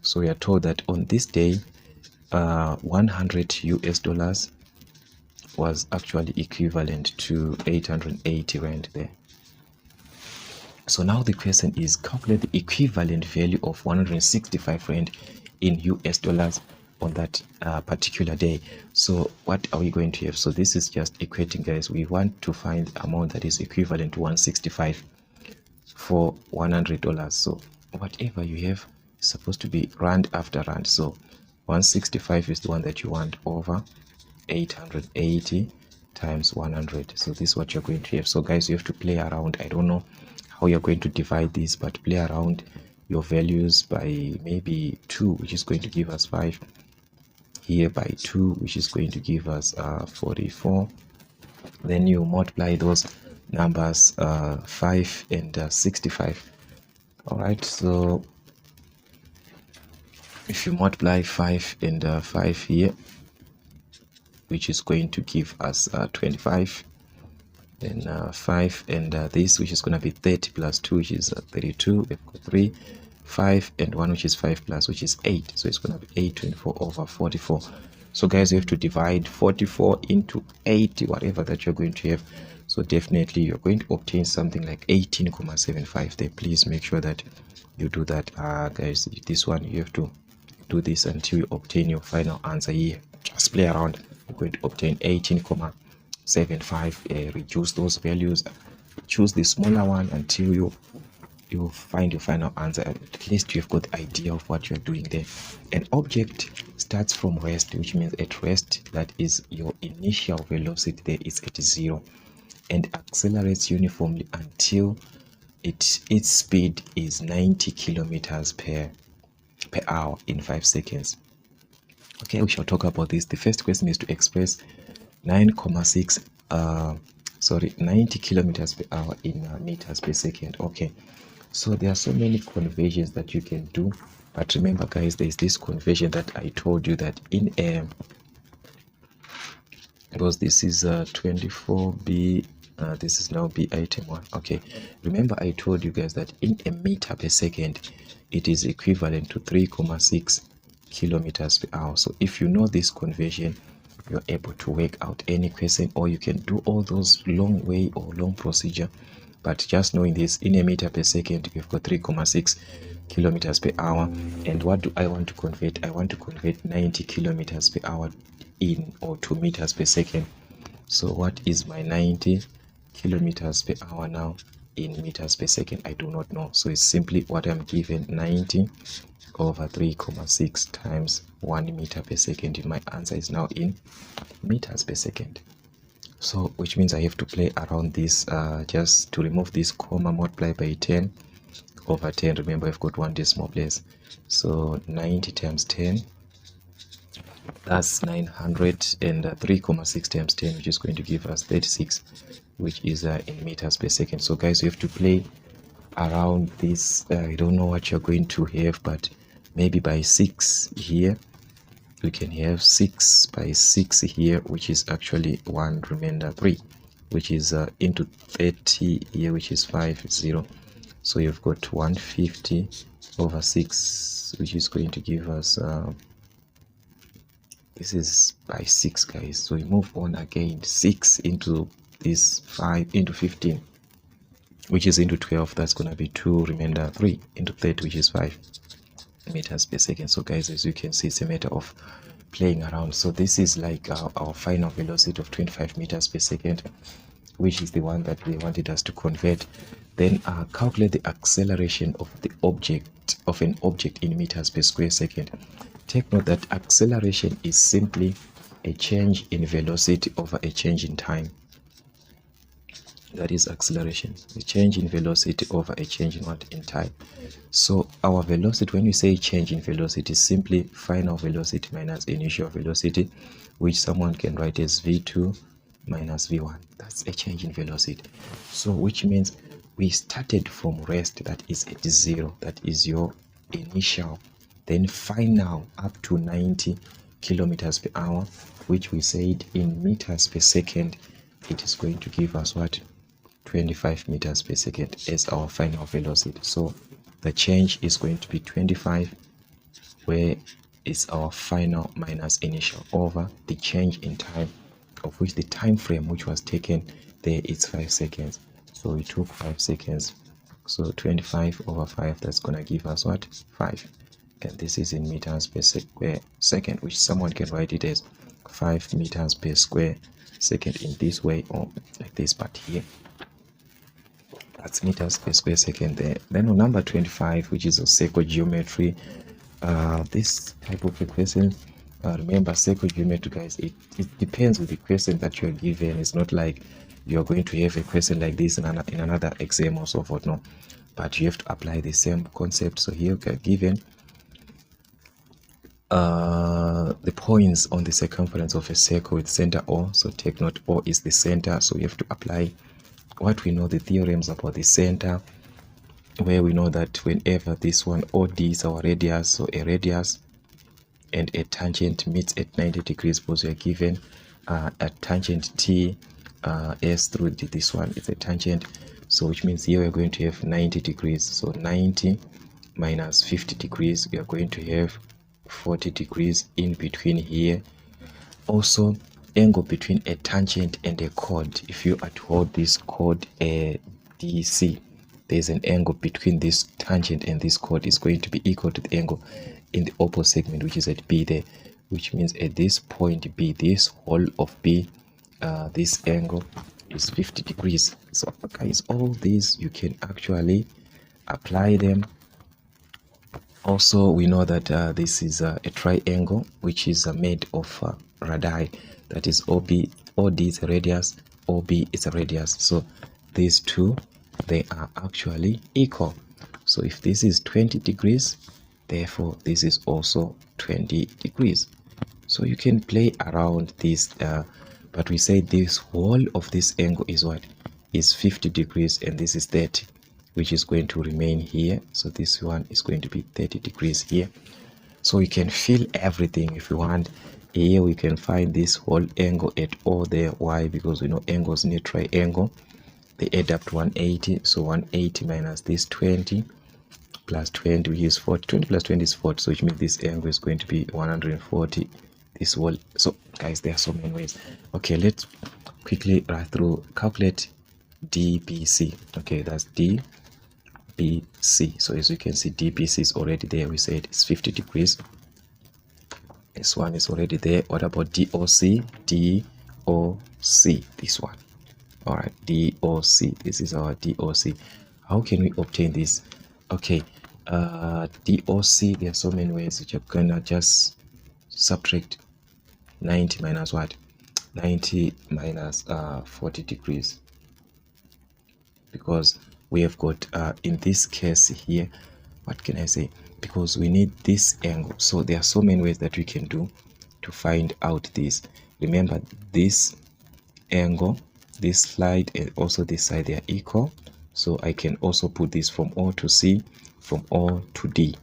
So we are told that on this day, $100 was actually equivalent to 880 rand there. So now the question is calculate the equivalent value of 165 rand in US dollars on that particular day. So what are we going to have? So this is just equating, guys. We want to find the amount that is equivalent to 165 for $100. So whatever you have is supposed to be rand after rand. So 165 is the one that you want over 880 times 100. So this is what you're going to have. So guys, you have to play around. I don't know how you're going to divide this, but play around your values by maybe 2, which is going to give us 5, here by 2, which is going to give us 44. Then you multiply those numbers 5 and 65. All right, so if you multiply 5 and 5 here, which is going to give us 25, then 5 and this, which is going to be 30 plus 2, which is 32. We've got 3, 5 and 1, which is 5 plus, which is 8. So it's going to be 824 over 44. So guys, you have to divide 44 into 80, whatever that you're going to have. So definitely you're going to obtain something like 18.75 there. Please make sure that you do that, guys. This one, you have to do this until you obtain your final answer here. Just play around. You're going to obtain 18.75. Reduce those values, choose the smaller one until you find your final answer. At least you've got the idea of what you're doing there. An object starts from rest, which means at rest, that is your initial velocity there is at 0, and accelerates uniformly until its speed is 90 kilometers per hour in 5 seconds. Okay, we shall talk about this. The first question is to express 90 kilometers per hour in meters per second. Okay, so there are so many conversions that you can do, but remember, guys, there is this conversion that I told you that in a, because this is 24b, this is now b item 1. Okay, remember I told you guys that in a meter per second it is equivalent to 3.6 kilometers per hour. So if you know this conversion, you're able to work out any question, or you can do all those long way or long procedure. But just knowing this, in a meter per second, we've got 3.6 kilometers per hour. And what do I want to convert? I want to convert 90 kilometers per hour in or to meters per second. So what is my 90 kilometers per hour now in meters per second? I do not know. So it's simply what I'm given, 90 over 3.6 times 1 meter per second. My answer is now in meters per second. So which means I have to play around this, just to remove this comma, multiply by 10 over 10. Remember, I've got 1 decimal place. So 90 times 10, that's 900, and 3.6 times 10, which is going to give us 36, which is in meters per second. So guys, you have to play around this. I don't know what you're going to have, but maybe by 6 here, we can have 6 by 6 here, which is actually 1 remainder 3, which is into 30 here, which is 50. So you've got 150 over 6, which is going to give us this is by 6, guys. So we move on again, 6 into this 5 into 15. which is into 12, that's going to be 2 remainder 3 into 30, which is 5 meters per second. So guys, as you can see, it's a matter of playing around. So this is like our final velocity of 25 meters per second, which is the one that they wanted us to convert. Then calculate the acceleration of the object of an object in meters per square second. Take note that acceleration is simply a change in velocity over a change in time. That is acceleration, the change in velocity over a change in what? In time. So our velocity, when we say change in velocity, is simply final velocity minus initial velocity, which someone can write as v2 minus v1. That's a change in velocity. So which means we started from rest, that is at 0, that is your initial, then final up to 90 kilometers per hour, which we said in meters per second, it is going to give us what? 25 meters per second as our final velocity. So the change is going to be 25, where is our final minus initial, over the change in time, of which the time frame which was taken there is 5 seconds. So we took 5 seconds. So 25 over 5, that's going to give us what? 5. And this is in meters per square second, which someone can write it as 5 meters per square second in this way, or like this part here. That's meters per square second there. Then on number 25, which is a circle geometry, this type of a question, remember circle geometry, guys, it depends with the question that you're given. It's not like you're going to have a question like this in another exam or so forth, no, but you have to apply the same concept. So here we are given the points on the circumference of a circle with center O. So take note, O is the center, so we have to apply what we know, the theorems about the center, where we know that whenever this one OD is our radius, so a radius and a tangent meets at 90 degrees, because we are given a tangent T S through this one, it's a tangent, so which means here we are going to have 90 degrees. So 90 minus 50 degrees, we are going to have 40 degrees in between here. Also, angle between a tangent and a chord, if you are to hold this chord DC, there's an angle between this tangent and this chord is going to be equal to the angle in the opposite segment, which is at B there, which means at this point B, this whole of B, this angle is 50 degrees. So guys, all these you can actually apply them. Also, we know that this is a triangle which is made of radii, that is OB, OD is a radius, OB is a radius. So these two, they are actually equal. So if this is 20 degrees, therefore this is also 20 degrees. So you can play around this, but we say this whole of this angle is what? Is 50 degrees, and this is 30, which is going to remain here. So this one is going to be 30 degrees here. So you can fill everything if you want. Here we can find this whole angle at O there. Why? Because we know angles in a triangle, they add up to 180. So 180 minus this 20 plus 20, which is 40. 20 plus 20 is 40. So which means this angle is going to be 140. This whole. So guys, there are so many ways. Okay, let's quickly run through. Calculate DBC. Okay, that's DBC. So as you can see, DBC is already there. We said it's 50 degrees. This one is already there. What about DOC? DOC, this one. All right, DOC. This is our DOC. How can we obtain this? Okay, DOC, there are so many ways which are gonna just subtract 90 minus what? 90 minus 40 degrees. Because we have got, in this case here, what can I say? Because we need this angle. So there are so many ways that we can do to find out this. Remember, this angle, this slide, and also this side, they are equal. So I can also put this from O to C, from O to D.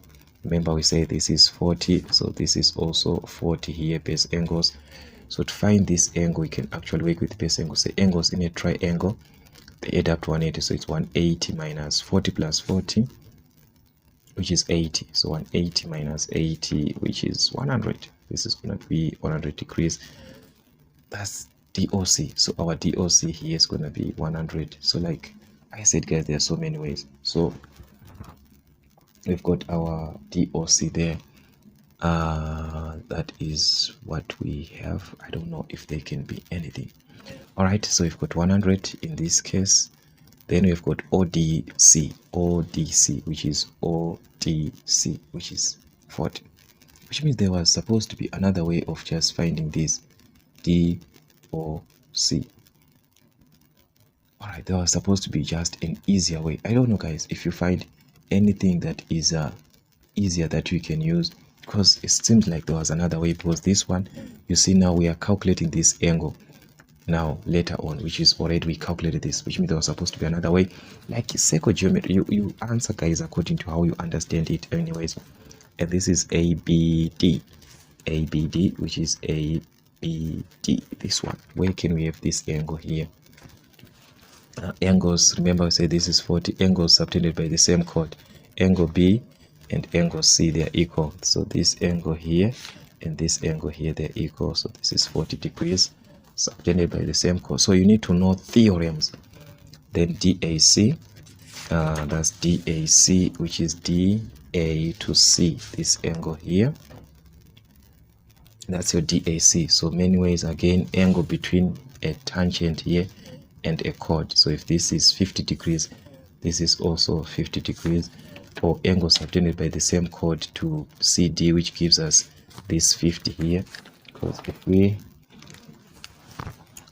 Remember, we say this is 40, so this is also 40 here, base angles. So to find this angle, we can actually work with base angles. Say angles in a triangle, they add up to 180, so it's 180 minus 40 plus 40, which is 80. So 180 minus 80, which is 100. This is going to be 100 degrees. That's DOC. So our DOC here is going to be 100. So like, I I said, guys, there are so many ways. So we've got our DOC there. That is what we have. I don't know if they can be anything. All right, so we've got 100 in this case. Then we've got ODC, which is 40, which means there was supposed to be another way of just finding this DOC. All right, there was supposed to be just an easier way. I don't know, guys, if you find anything that is easier that you can use, because it seems like there was another way. Because this one, you see, now we are calculating this angle now later on, which is already we calculated this, which means there was supposed to be another way. Like circle geometry, you answer, guys, according to how you understand it anyways. And this is ABD, which is ABD, this one. Where can we have this angle here? Angles, remember I said this is 40 angles subtended by the same chord. Angle B and angle C, they are equal. So this angle here and this angle here, they're equal. So this is 40 degrees subtended by the same chord. So you need to know theorems. Then DAC, that's DAC, which is DA to C, this angle here. That's your DAC. So many ways, again, angle between a tangent here and a chord. So if this is 50 degrees, this is also 50 degrees, or angle subtended by the same chord to CD, which gives us this 50 here. Because if we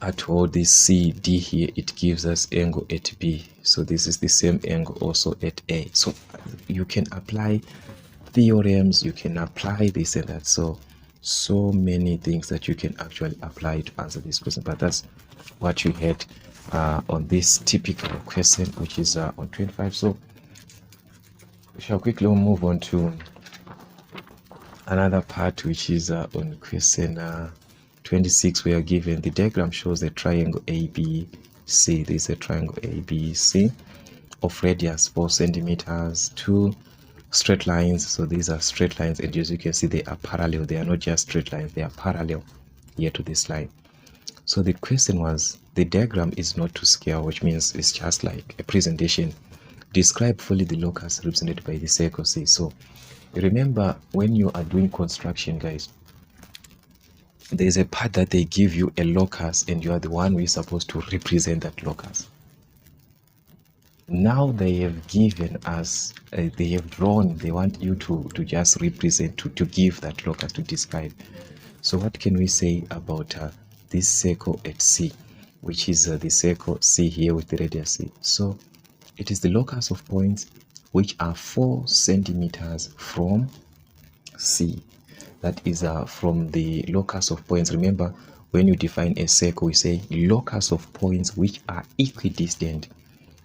are to hold this CD here, it gives us angle at B. So this is the same angle also at A. So you can apply theorems, you can apply this and that. So many things that you can actually apply to answer this question. But that's what you had on this typical question, which is on 25. So we shall quickly move on to another part, which is on question 26. We are given the diagram shows the triangle ABC. There is a triangle ABC of radius 4 centimeters, 2 straight lines. So these are straight lines, and as you can see, they are parallel. They are not just straight lines, they are parallel here to this line. So the question was, the diagram is not to scale, which means it's just like a presentation. Describe fully the locus represented by the circle C. So remember, when you are doing construction, guys, there's a part that they give you a locus, and you are the one who is supposed to represent that locus. Now they have given us, they have drawn, they want you to just represent, to give that locus, to describe. So what can we say about this circle at C, which is the circle C here with the radius C? So it is the locus of points which are 4 centimeters from C. That is from the locus of points. Remember, when you define a circle, we say locus of points which are equidistant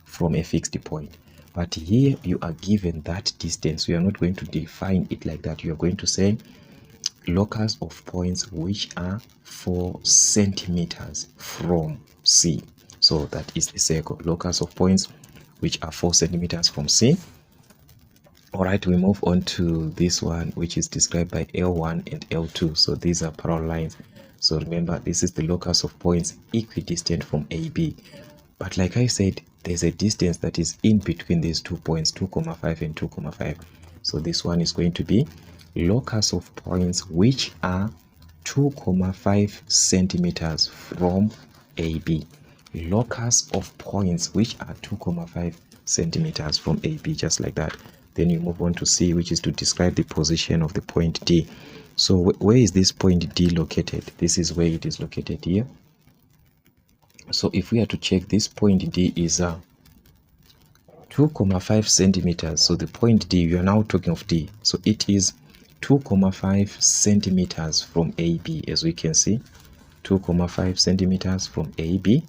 from a fixed point. But here you are given that distance. We are not going to define it like that. You are going to say locus of points which are 4 centimeters from C. So that is the circle. Locus of points which are 4 centimeters from C. All right, we move on to this one, which is described by L1 and L2. So these are parallel lines. So remember, this is the locus of points equidistant from AB. But like I said, there's a distance that is in between these 2 points, 2,5 and 2,5. So this one is going to be locus of points which are 2,5 centimeters from AB. Locus of points which are 2,5 centimeters from AB, just like that. Then you move on to C, which is to describe the position of the point D. So where is this point D located? This is where it is located here. So if we are to check, this point D is 2,5 centimeters. So the point D, you are now talking of D. So it is 2,5 centimeters from AB, as we can see. 2,5 centimeters from AB.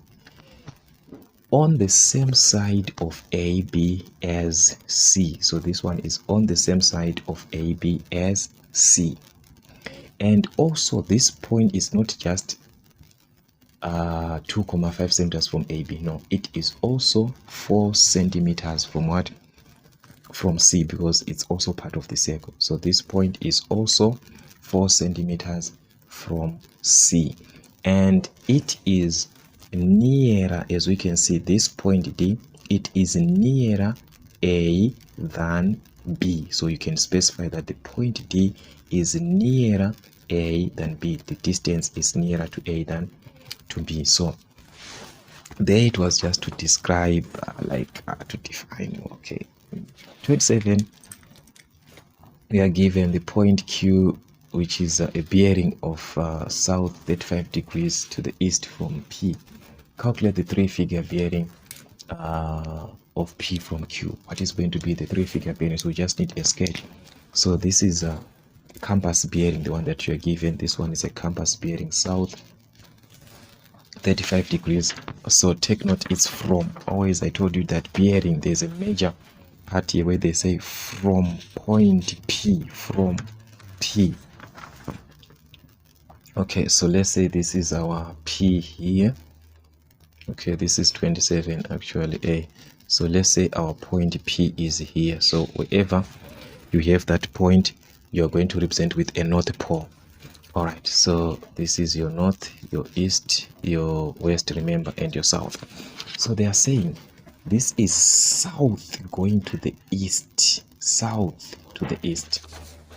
On the same side of AB as C. So this one is on the same side of AB as C. And also this point is not just 2,5 centimeters from AB. No, it is also 4 centimeters from what? From C, because it's also part of the circle. So this point is also 4 centimeters from C. And it is nearer, as we can see, this point D it is nearer A than B. So you can specify that the point D is nearer A than B. The distance is nearer to A than to B. So there it was just to describe, to define. Okay, 27, we are given the point Q, which is a bearing of south 35 degrees to the east from P. Calculate the three-figure bearing of P from Q. What is going to be the three-figure bearing? So we just need a sketch. So this is a compass bearing, the one that you are given. This one is a compass bearing south 35 degrees. So take note, it's from. Always I told you that bearing, there's a major part here where they say from point P, from P. Okay, so let's say this is our P here. Okay, this is 27 actually A. So let's say our point P is here. So wherever you have that point, you're going to represent with a north pole. All right, so this is your north, your east, your west, remember, and your south. So they are saying this is south going to the east, south to the east.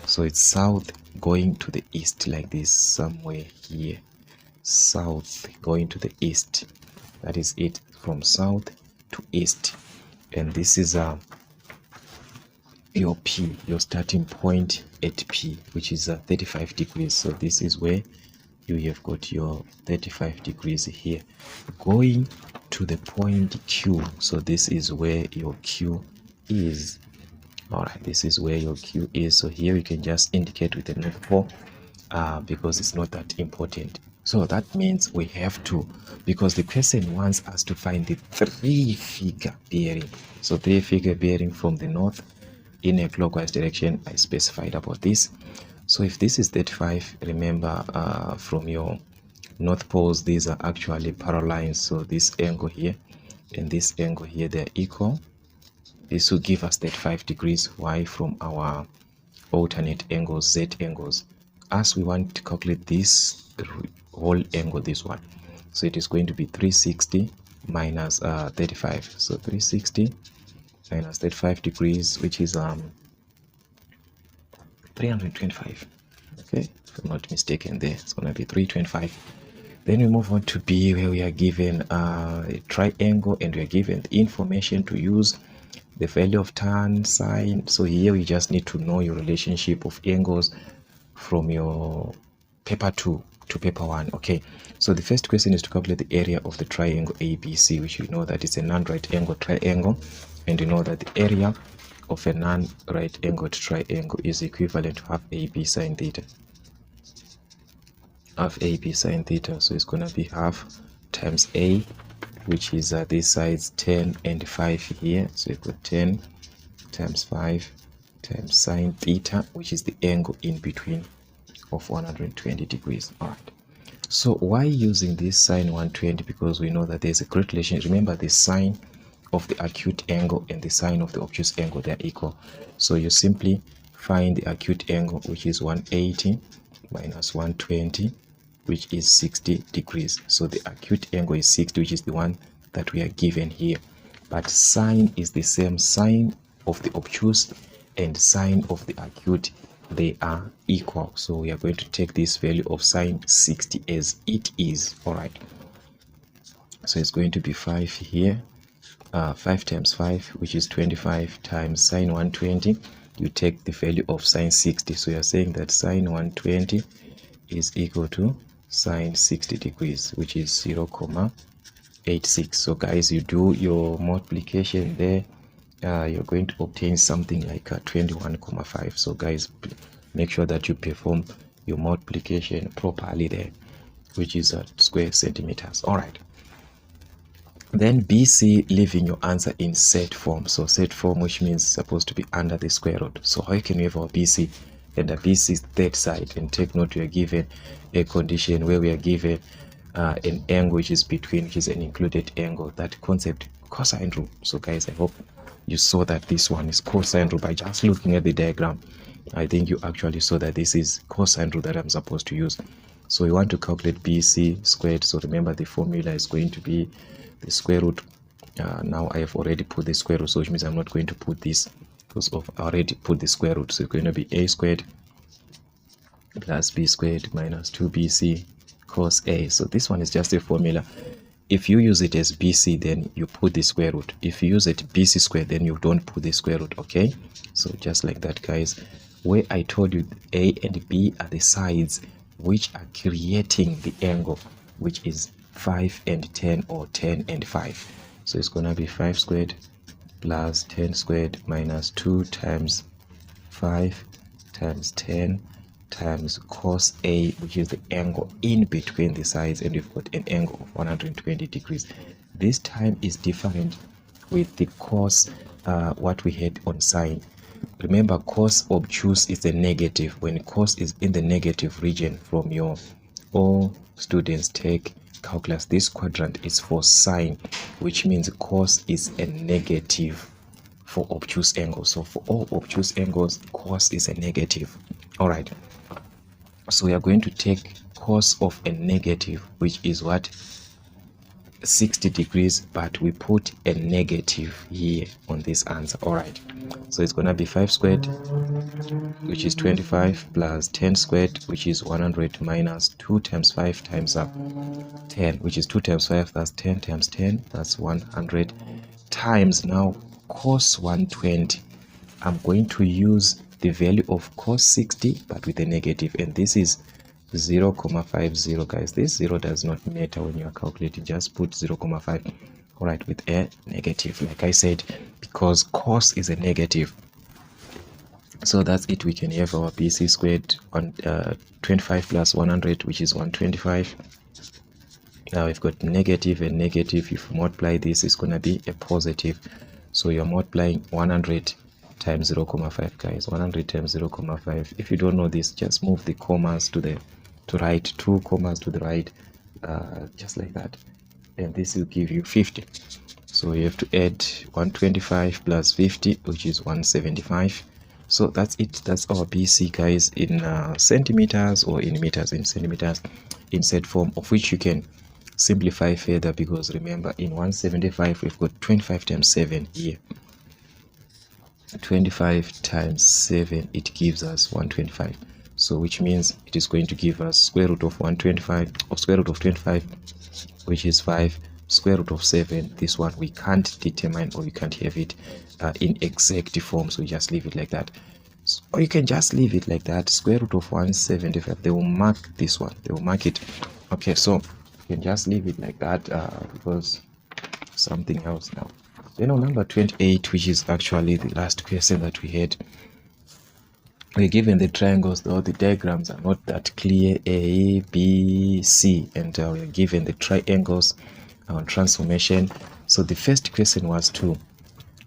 So it's south going to the east, like this, somewhere here, south going to the east. That is it, from south to east. And this is your P, your starting point at P, which is 35 degrees. So this is where you have got your 35 degrees here, going to the point Q. So this is where your Q is. All right, this is where your Q is. So here you can just indicate with a north pole because it's not that important. So that means we have to, because the question wants us to find the three-figure bearing. So three-figure bearing from the north in a clockwise direction. I specified about this. So if this is 35, remember from your north poles, these are actually parallel lines. So this angle here and this angle here, they're equal. This will give us 35 degrees. Why? From our alternate angles, Z angles. As we want to calculate this whole angle, this one, so it is going to be 360 minus 35. So 360 minus 35 degrees, which is 325. Okay, if I'm not mistaken, there it's going to be 325. Then we move on to B, where we are given a triangle and we are given the information to use the value of tan, sine. So here we just need to know your relationship of angles from your paper 2 to paper 1. Okay, so the first question is to calculate the area of the triangle ABC, which you know that it's a non-right angle triangle, and you know that the area of a non-right angled triangle is equivalent to half AB sine theta. Half AB sine theta, so it's going to be half times A, which is this side's 10 and 5 here. So you've got 10 times 5 times sine theta, which is the angle in between of 120 degrees. All right. So why using this sine 120? Because we know that there's a great relation. Remember, the sine of the acute angle and the sine of the obtuse angle, they're equal. So you simply find the acute angle, which is 180 minus 120, which is 60 degrees. So the acute angle is 60, which is the one that we are given here. But sine is the same. Sine of the obtuse and sine of the acute, they are equal. So we are going to take this value of sine 60 as it is. All right. So it's going to be 5 here. 5 times 5, which is 25, times sine 120. You take the value of sine 60. So you're saying that sine 120 is equal to sine 60 degrees, which is 0.86. So guys, you do your multiplication there, you're going to obtain something like 21.5. So guys, make sure that you perform your multiplication properly there, which is square centimeters. All right. Then BC, leaving your answer in set form. So set form, which means it's supposed to be under the square root. So how can we have our BC and the BC's third side? And take note, we are given a condition where we are given an angle which is between, which is an included angle. That concept, cosine rule. So guys, I hope you saw that this one is cosine rule by just looking at the diagram. I think you actually saw that this is cosine rule that I'm supposed to use. So we want to calculate BC squared. So remember, the formula is going to be the square root now I have already put the square root, so which means I'm not going to put this because I already put the square root. So it's going to be a squared plus b squared minus 2bc cos a. So this one is just a formula. If you use it as bc, then you put the square root. If you use it bc squared, then you don't put the square root. Okay, so just like that, guys, where I told you a and b are the sides which are creating the angle, which is 5 and 10 or 10 and 5. So it's gonna be 5 squared plus 10 squared minus 2 times 5 times 10 times cos a, which is the angle in between the sides, and we've got an angle of 120 degrees. This time is different with the cos, what we had on sine. Remember, cos obtuse is the negative. When cos is in the negative region, from your all students take calculus, this quadrant is for sine, which means cos is a negative for obtuse angles. So for all obtuse angles, cos is a negative. All right, so we are going to take cos of a negative, which is what, 60 degrees, but we put a negative here on this answer. All right, so it's gonna be 5 squared, which is 25, plus 10 squared, which is 100, minus 2 times 5 times 10, which is 2 times 5, that's 10 times 10, that's 100, times now cos 120. I'm going to use the value of cos 60 but with a negative, and this is 0.50, guys. This 0 does not matter when you are calculating, just put 0.5, all right, with a negative, like I said, because cos is a negative. So that's it. We can have our bc squared on 25 plus 100, which is 125. Now we've got negative and negative. If you multiply this, it's going to be a positive. So you're multiplying 100 times 0.5, guys. 100 times 0.5. If you don't know this, just move the commas to the right, 2 commas to the right, just like that, and this will give you 50. So you have to add 125 plus 50, which is 175. So that's it. That's our bc, guys, in centimeters or in meters. In centimeters in set form, of which you can simplify further, because remember, in 175 we've got 25 times 7 here. 25 times 7, it gives us 125. So which means it is going to give us square root of 125, or square root of 25, which is 5, square root of 7. This one we can't determine, or we can't have it in exact form, so we just leave it like that. So, or you can just leave it like that, square root of 175. They will mark this one, they will mark it. Okay, so you can just leave it like that, because something else now. Then on number 28, which is actually the last question that we had, we're given the triangles, though the diagrams are not that clear, A, B, C, and we're given the triangles on transformation. So the first question was to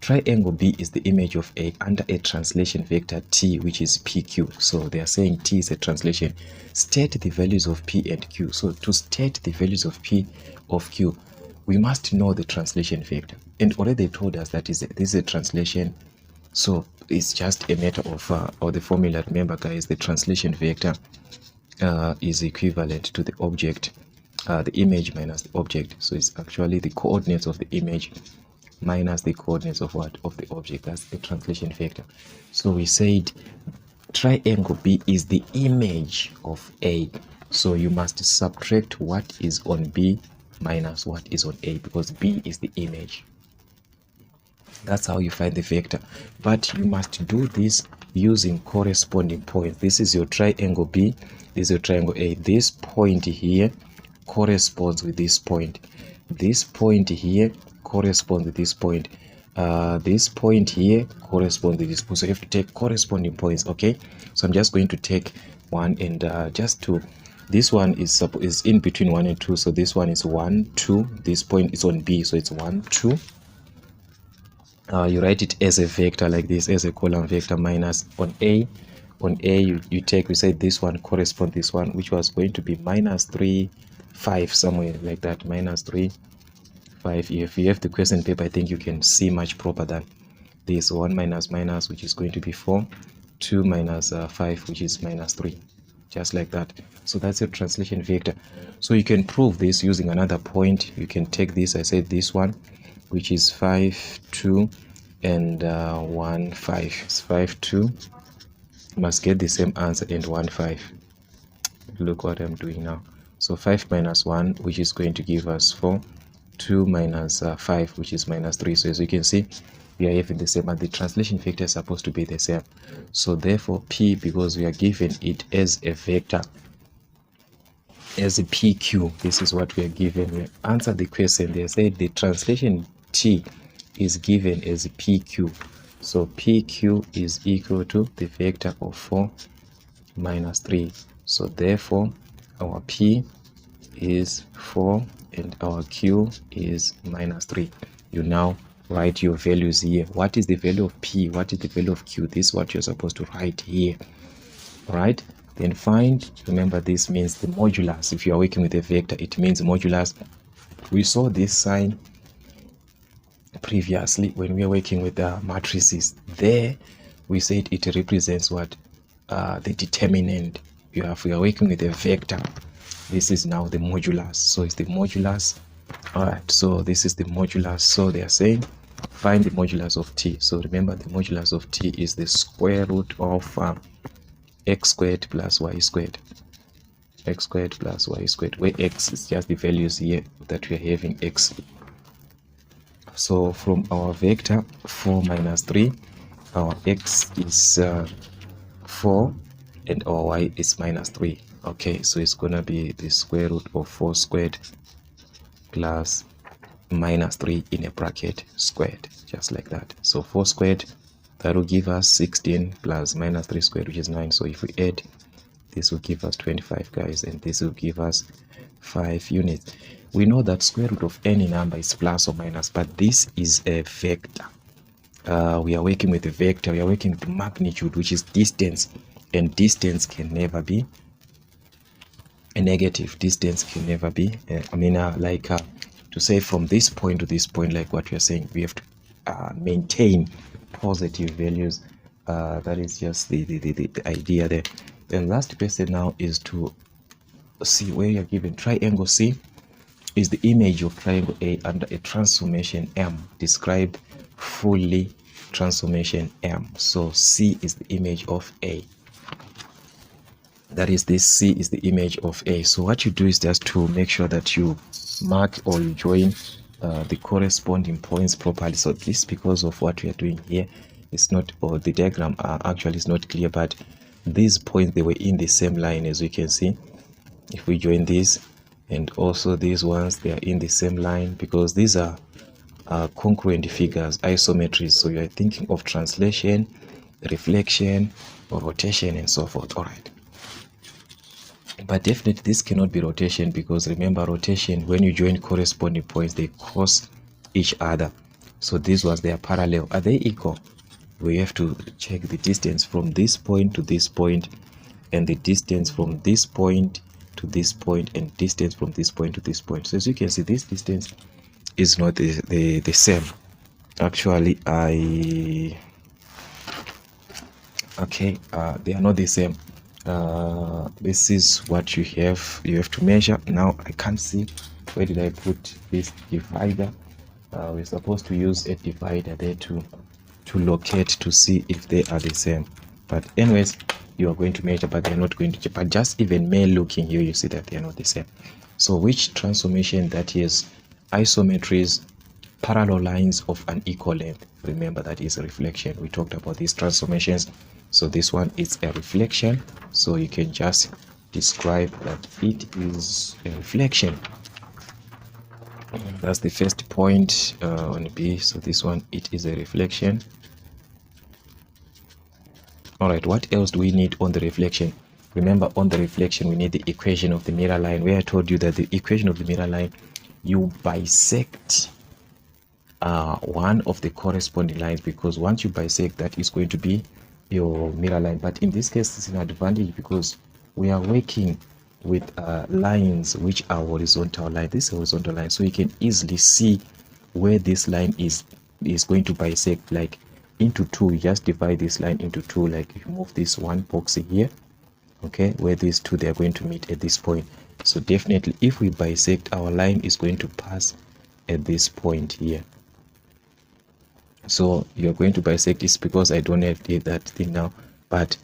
triangle B is the image of A under a translation vector T, which is PQ. So they are saying T is a translation. State the values of P and Q. So to state the values of P of Q, we must know the translation vector. And already they told us that this is a translation. So it's just a matter of or the formula. Remember, guys, the translation vector is equivalent to the object, the image minus the object. So it's actually the coordinates of the image minus the coordinates of what? Of the object. That's the translation vector. So we said triangle B is the image of A. So you must subtract what is on B minus what is on A, because B is the image. That's how you find the vector. But you must do this using corresponding points. This is your triangle B, this is your triangle A. This point here corresponds with this point. This point here corresponds with this point. This point here corresponds with this point. So you have to take corresponding points. Okay, so I'm just going to take one, and just to, this one is in between 1 and 2. So this one is 1, 2. This point is on B, so it's 1, 2. You write it as a vector like this, as a column vector, minus on A. On A, you take, we say this one corresponds this one, which was going to be minus 3, 5, somewhere like that, minus 3, 5. If you have the question paper, I think you can see much proper than this. 1 minus minus, which is going to be 4, 2 minus 5, which is minus 3, just like that. So that's your translation vector. So you can prove this using another point. You can take this, I said this one, which is 5 2 and 1 5. It's 5 2 must get the same answer, and 1 5. Look what I'm doing now. So 5 minus 1, which is going to give us 4. 2 minus 5, which is minus 3. So as you can see, we are having the same, and the translation factor is supposed to be the same. So therefore P, because we are given it as a vector, as a PQ, this is what we are given. We answer the question, they said the translation T is given as PQ. So PQ is equal to the vector of 4 minus 3. So therefore our P is 4 and our Q is minus 3. You now write your values here. What is the value of P? What is the value of Q? This is what you're supposed to write here. Right? Then find, remember this means the modulus. If you are working with a vector, it means modulus. We saw this sign previously when we were working with the matrices. There we said it represents what? The determinant. We are working with a vector. This is now the modulus. So it's the modulus. Alright, so this is the modulus. So they are saying find the modulus of t. So remember, the modulus of t is the square root of x squared plus y squared. X squared plus y squared, where x is just the values here that we are having x. So from our vector 4 minus 3, our x is 4 and our y is minus 3. Okay, so it's gonna be the square root of 4 squared plus minus 3 in a bracket squared, just like that. So 4 squared, that will give us 16 plus minus 3 squared, which is 9. So if we add, this will give us 25, guys, and this will give us 5 units. We know that square root of any number is plus or minus, but this is a vector. We are working with a vector. We are working with magnitude, which is distance, and distance can never be a negative. Distance can never be to say from this point to this point, like what we are saying, we have to maintain positive values. That is just the idea there. Then last question now is to see where you're given triangle C is the image of triangle A under a transformation M. Describe fully transformation M. So C is the image of A. That is, this C is the image of A. So what you do is just to make sure that you mark or you join the corresponding points properly. So this, because of what we are doing here, it's not, or the diagram actually is not clear, but these points, they were in the same line, as you can see. If we join these and also these ones, they are in the same line, because these are congruent figures, isometries. So you are thinking of translation, reflection, or rotation, and so forth. All right. But definitely this cannot be rotation, because remember, rotation, when you join corresponding points, they cross each other. So these ones, they are parallel. Are they equal? We have to check the distance from this point to this point, and the distance from this point to this point, and distance from this point to this point. So as you can see, this distance is not the same. Actually, they are not the same. This is what you have to measure. Now I can't see, where did I put this divider? We're supposed to use a divider there to locate, to see if they are the same. But anyways, you are going to measure, but they're not going to, but just even mere looking here, you see that they are not the same. So which transformation? That is isometries, parallel lines of an equal length. Remember, that is a reflection. We talked about these transformations. So this one is a reflection, so you can just describe that it is a reflection. That's the first point on B. So this one, it is a reflection. All right, what else do we need on the reflection? Remember, on the reflection, we need the equation of the mirror line, where I told you that the equation of the mirror line, you bisect one of the corresponding lines, because once you bisect, that is going to be your mirror line. But in this case, it's an advantage, because we are working with lines which are horizontal line. This is a horizontal line, so you can easily see where this line is going to bisect, like into two. You just divide this line into two, like if you move this one box here, okay, where these two, they are going to meet at this point. So definitely, if we bisect, our line is going to pass at this point here. So you're going to bisect this because I don't have that thing now, but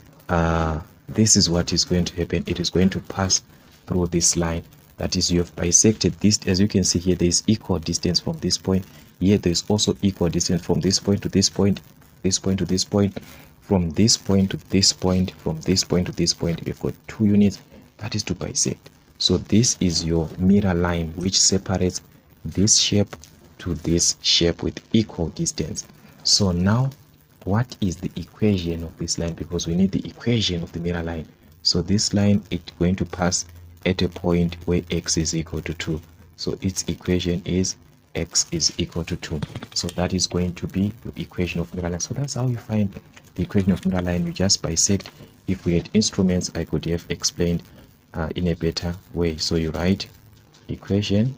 this is what is going to happen. It is going to pass through this line. That is, you have bisected this. As you can see here, there is equal distance from this point. Here there is also equal distance from this point to this point, this point to this point, from this point to this point, from this point to this point. We've got 2 units. That is to bisect. So this is your mirror line which separates this shape to this shape with equal distance. So now what is the equation of this line? Because we need the equation of the mirror line. So this line is going to pass at a point where x is equal to 2. So its equation is x is equal to 2. So that is going to be your equation of mirror line. So that's how you find the equation of mirror line. You just bisect. If we had instruments, I could have explained in a better way. So you write equation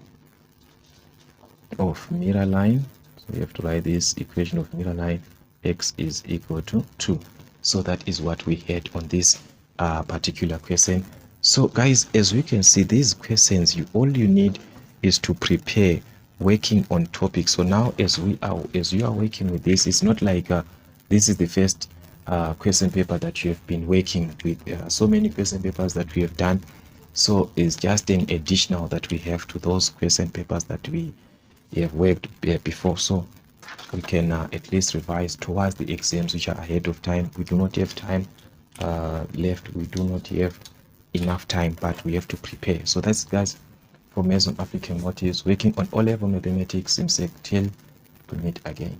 of mirror line. So you have to write this equation of mirror line, x is equal to 2. So that is what we had on this particular question. So guys, as we can see, these questions, all you need is to prepare working on topics. So now as you are working with this, it's not like this is the first question paper that you have been working with. So many question papers that we have done. So it's just an additional that we have to those question papers that we have worked before. So we can at least revise towards the exams which are ahead of time. We do not have time left. We do not have enough time, but we have to prepare. So that's, guys, for Maths on African Motives, working on O-level mathematics, Zimsec, till we meet again.